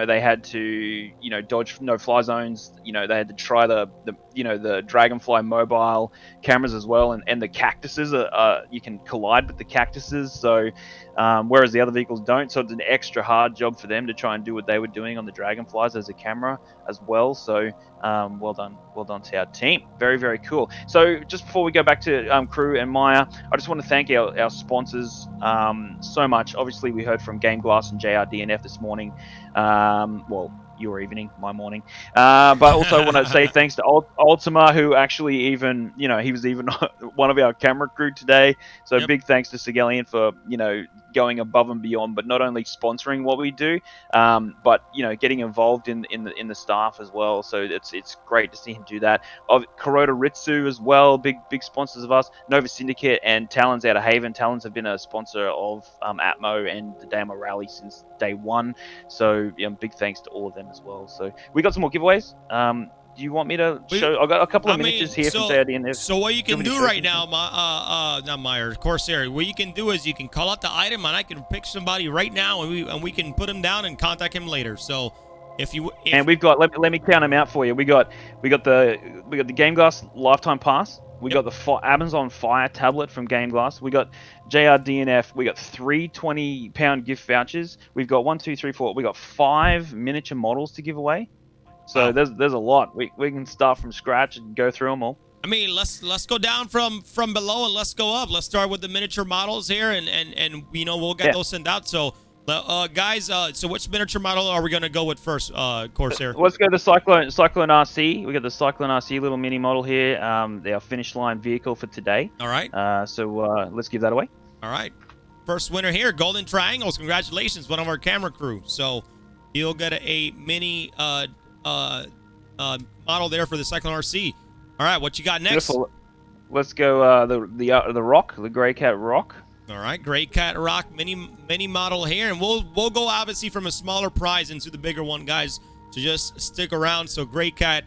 They had to dodge no-fly zones. They had to try the Dragonfly mobile cameras as well, and the cactuses you can collide with the cactuses, so whereas the other vehicles don't. So it's an extra hard job for them to try and do what they were doing on the Dragonflies as a camera as well. So well done to our team. Very, very cool. So just before we go back to crew and Maya, I just want to thank our sponsors so much. Obviously, we heard from Game Glass and JRDNF this morning. Well, your evening, my morning. But also want to say thanks to Ultima, who actually even, he was even one of our camera crew today. So Yep. big thanks to Sigelian for, going above and beyond, but not only sponsoring what we do, but getting involved in the staff as well. So it's great to see him do that. Kuroda Ritsu as well, big sponsors of us. Nova Syndicate and Talons out of Haven. Talons have been a sponsor of Atmo and the Damo Rally since day one. So big thanks to all of them as well. So we got some more giveaways. Do you want me to show? I got a couple of miniatures here from JRDNF. So what you can do right now, not Meyer, Corsair, what you can do is you can call out the item, and I can pick somebody right now, and we can put him down and contact him later. So and we've got let me count them out for you. We got the Game Glass lifetime pass. We got the Amazon Fire tablet from Game Glass. We got JRDNF. We got 3 20-pound gift vouchers. We've got 1, 2, 3, 4. We got 5 miniature models to give away. So there's a lot. We can start from scratch and go through them all. I mean, let's go down from below and let's go up. Let's start with the miniature models here, and we'll get those sent out. So guys, so which miniature model are we gonna go with first, Corsair? Let's go to the Cyclone RC. We got the Cyclone RC little mini model here. Our finish line vehicle for today. All right. So let's give that away. All right. First winner here, Golden Triangles. Congratulations, one of our camera crew. So you'll get a mini model there for the Cyclone RC. All right, what you got next? Beautiful. Let's go the Rock, the Grey Cat Rock. All right, Grey Cat Rock mini model here, and we'll go obviously from a smaller prize into the bigger one, guys. So just stick around. So Grey Cat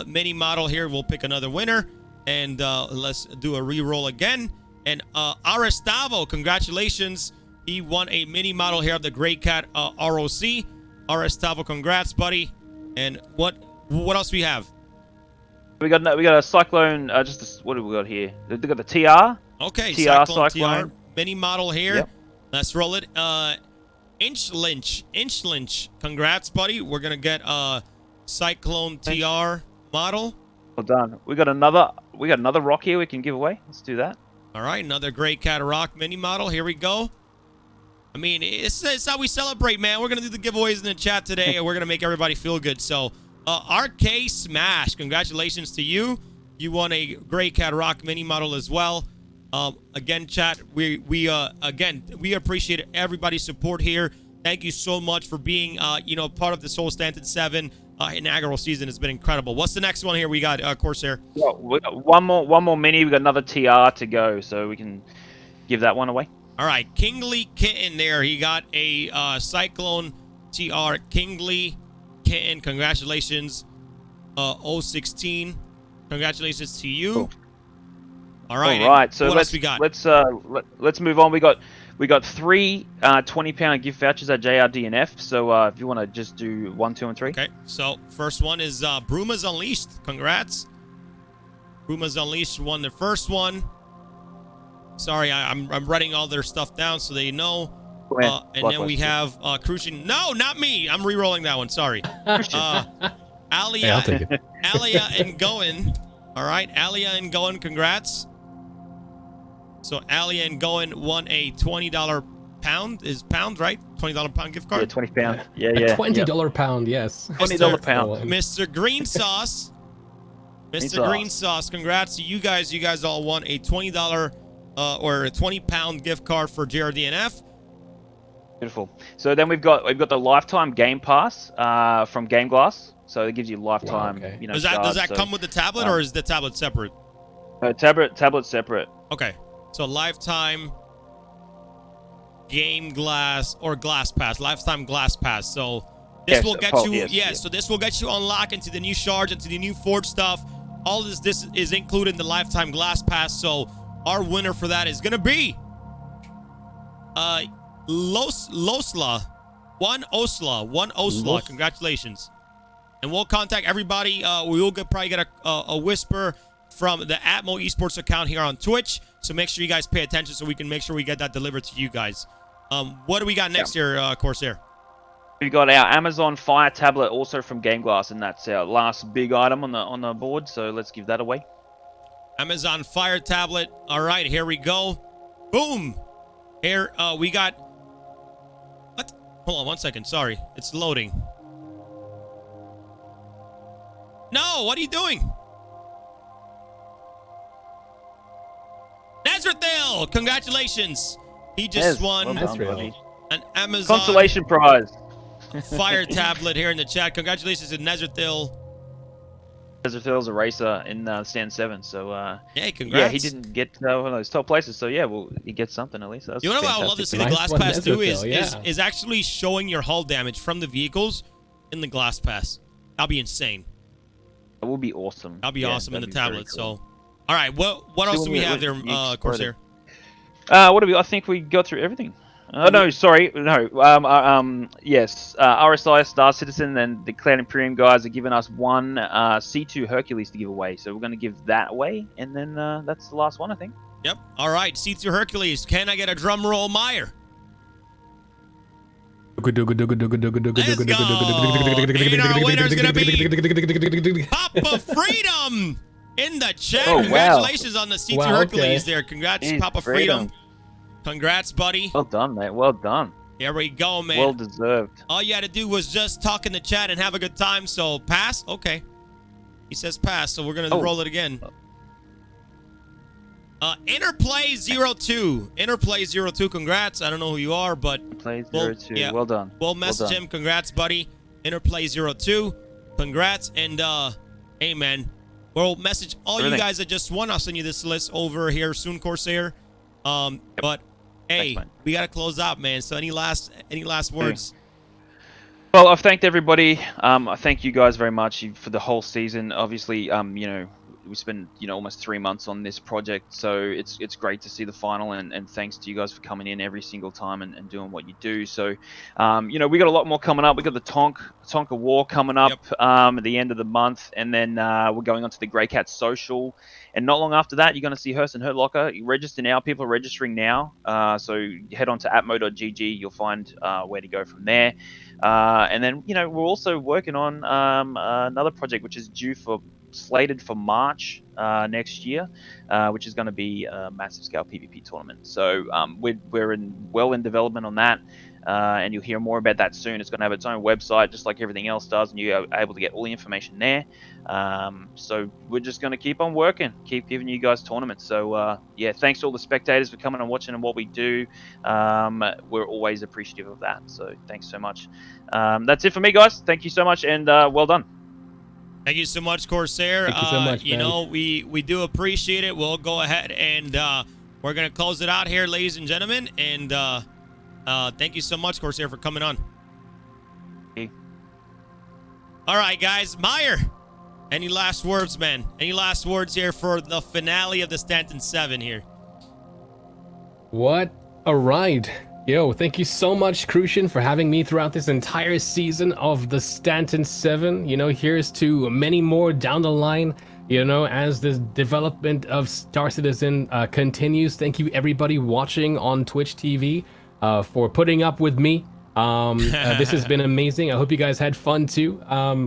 mini model here. We'll pick another winner, and let's do a re-roll again. And Aristavo, congratulations. He won a mini model here of the Grey Cat ROC. Aristavo, congrats, buddy. And what else we have? We got a Cyclone. What do we got here? We got the TR. Okay, Cyclone TR mini model here. Yep. Let's roll it. Inch Lynch. Congrats, buddy. We're gonna get a Cyclone TR model. Well done. We got another rock here we can give away. Let's do that. All right, another Grey Cat Rock mini model. Here we go. I mean, it's how we celebrate, man. We're gonna do the giveaways in the chat today, and we're gonna make everybody feel good. So, RK Smash, congratulations to you. You won a Grey Cat Rock mini model as well. Again, chat, we appreciate everybody's support here. Thank you so much for being, part of this whole Stanton 7 inaugural season. It's been incredible. What's the next one here? We got Corsair. Well, we got one more mini. We got another TR to go, so we can give that one away. All right, Kingly Kitten there. He got a Cyclone TR Kingly Kitten. Congratulations, 016. Congratulations to you. Cool. All right. All right. So what else we got? Let's move on. We got 3 20-pound gift vouchers at JRDNF. So if you want to just do 1, 2, and 3. Okay. So first one is Bruma's Unleashed. Congrats. Bruma's Unleashed won the first one. Sorry, I'm writing all their stuff down so they know. And then we have Crucian. No, not me. I'm re-rolling that one. Sorry. Alia, I'll take it. Alia and Goen. All right, Alia and Goen, congrats. So Alia and Goen won a $20 pound. Is pound, right? $20 pound gift card? Yeah, 20 pound. Yeah, A yeah. $20 pound, yes. $20 pound. Mr. Green Sauce. Mr. Green Sauce, congrats to you guys. You guys all won a $20 or a 20-pound gift card for JRDNF. Beautiful. So then we've got the lifetime game pass from Game Glass. So it gives you lifetime. Wow, okay. You know, Does that so, come with the tablet, or is the tablet separate? Tablet separate. Okay, so lifetime game glass or glass pass, lifetime glass pass. So this will get you, so this will get you unlocked into the new shards, into the new Forge stuff. All this is included in the lifetime glass pass. So our winner for that is gonna be Losla, one Osla. Congratulations. And we'll contact everybody. We will probably get a whisper from the Atmo Esports account here on Twitch. So make sure you guys pay attention so we can make sure we get that delivered to you guys. What do we got next here, Corsair? We've got our Amazon Fire tablet also from Game Glass, and that's our last big item on the board. So let's give that away. Amazon Fire tablet. All right, here we go. Boom. Here we got. What? Hold on 1 second. Sorry, it's loading. No, what are you doing? Nezrathil, congratulations. He just won an Amazon consolation prize. Fire tablet here in the chat. Congratulations to Nezrathil. Nezrathil's a racer in Stand 7, so yeah, congrats. Yeah, he didn't get one of those top places, so yeah, well, he gets something at least. That's you know what I would love to see the Glass Pass do is actually showing your hull damage from the vehicles in the Glass Pass. That'll be insane. That would be awesome. That'll be awesome in the tablet. Cool. So, all right, what else do we have there, Corsair? What do we? I think we got through everything. No, sorry, no. Yes, RSI, Star Citizen, and the Cloud Imperium guys are giving us one C2 Hercules to give away. So we're going to give that away, and then that's the last one, I think. Yep. All right, C2 Hercules. Can I get a drum roll, Meyer? Let's go. And our winner's going to be Papa Freedom in the chat. Oh, congratulations on the C2 Hercules there. Congrats, Papa Freedom. Congrats, buddy. Well done, mate. Well done. Here we go, man. Well deserved. All you had to do was just talk in the chat and have a good time. So pass? Okay. He says pass, so we're going to roll it again. Interplay02. Interplay02, congrats. I don't know who you are, but Interplay02. Yeah, well done. We'll message him. Congrats, buddy. Interplay02. Congrats. And hey, man, we'll message all you guys that just won. I'll send you this list over here soon, Corsair. But hey, thanks, we gotta close out, man. So any last words? Well, I've thanked everybody. I thank you guys very much for the whole season. Obviously, you know, we spent almost 3 months on this project, so it's great to see the final, and thanks to you guys for coming in every single time and doing what you do. So you know, we got a lot more coming up. We got the Tonka War coming up at the end of the month, and then we're going on to the Grey Cat Social, and not long after that you're going to see Hearst and Hurt Locker. You register now. People are registering now, so head on to atmo.gg. You'll find where to go from there. And then, you know, we're also working on another project which is slated for March next year, which is going to be a massive scale PvP tournament. So we're in development on that, and you'll hear more about that soon. It's going to have its own website, just like everything else does, and you're able to get all the information there. So we're just going to keep on working, keep giving you guys tournaments. So yeah, thanks to all the spectators for coming and watching and what we do. We're always appreciative of that. So thanks so much. That's it for me, guys. Thank you so much, and well done. Thank you so much, Corsair. Thank you so much, you know, we do appreciate it. We'll go ahead and we're going to close it out here, ladies and gentlemen. And thank you so much, Corsair, for coming on. Okay. All right, guys. Meyer, any last words, man? Any last words here for the finale of the Stanton 7 here? What a ride. Yo, thank you so much, Crucian, for having me throughout this entire season of the Stanton 7. You know, here's to many more down the line, you know, as the development of Star Citizen continues. Thank you, everybody watching on Twitch TV. for putting up with me. This has been amazing. I hope you guys had fun too.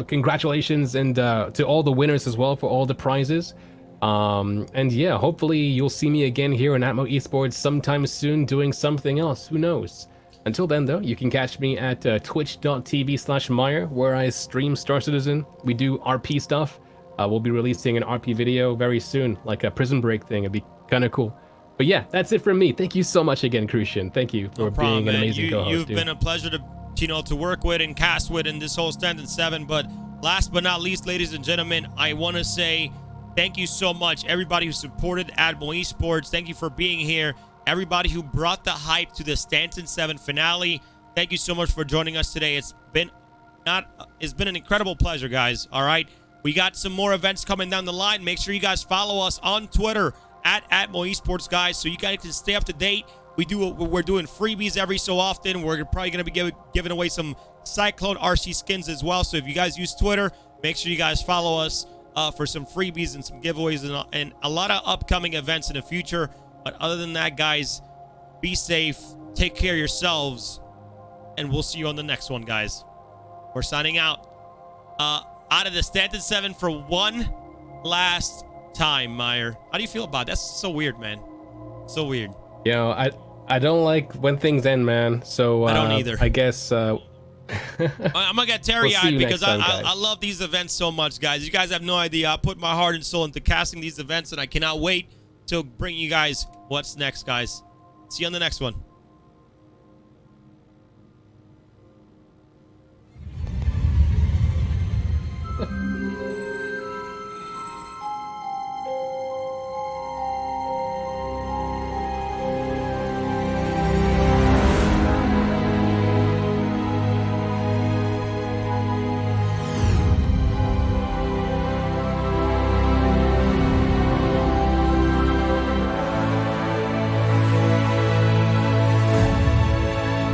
Congratulations and to all the winners as well for all the prizes. And yeah, hopefully you'll see me again here in Atmo Esports sometime soon doing something else. Who knows? Until then, though, you can catch me at twitch.tv/Meyer, where I stream Star Citizen. We do RP stuff. We'll be releasing an RP video very soon, like a Prison Break thing. It'd be kind of cool. But yeah, that's it from me. Thank you so much again, Crucian. Thank you for being an amazing co-host. You've been a pleasure to work with and cast with in this whole Stanton 7. But last but not least, ladies and gentlemen, I want to say thank you so much, everybody who supported Atmo Esports. Thank you for being here. Everybody who brought the hype to the Stanton 7 finale. Thank you so much for joining us today. It's been an incredible pleasure, guys. All right. We got some more events coming down the line. Make sure you guys follow us on Twitter at Atmo Esports, guys, so you guys can stay up to date. We're doing freebies every so often. We're probably going to be giving away some Cyclone RC skins as well. So if you guys use Twitter, make sure you guys follow us for some freebies and some giveaways and a lot of upcoming events in the future. But other than that, guys, be safe, take care of yourselves, and we'll see you on the next one, guys. We're signing out of the Stanton 7 for one last time, Meyer. How do you feel about that? That's so weird, man. So weird. You know, I don't like when things end, man. So I don't either. I guess I'm gonna get teary-eyed because I love these events so much, guys. You guys have no idea. I put my heart and soul into casting these events, and I cannot wait to bring you guys what's next, guys. See you on the next one.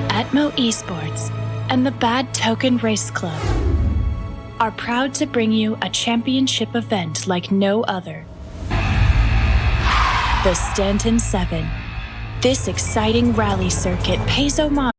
Atmo Esports and the Bad Token Race Club are proud to bring you a championship event like no other. The Stanton 7. This exciting rally circuit pays homage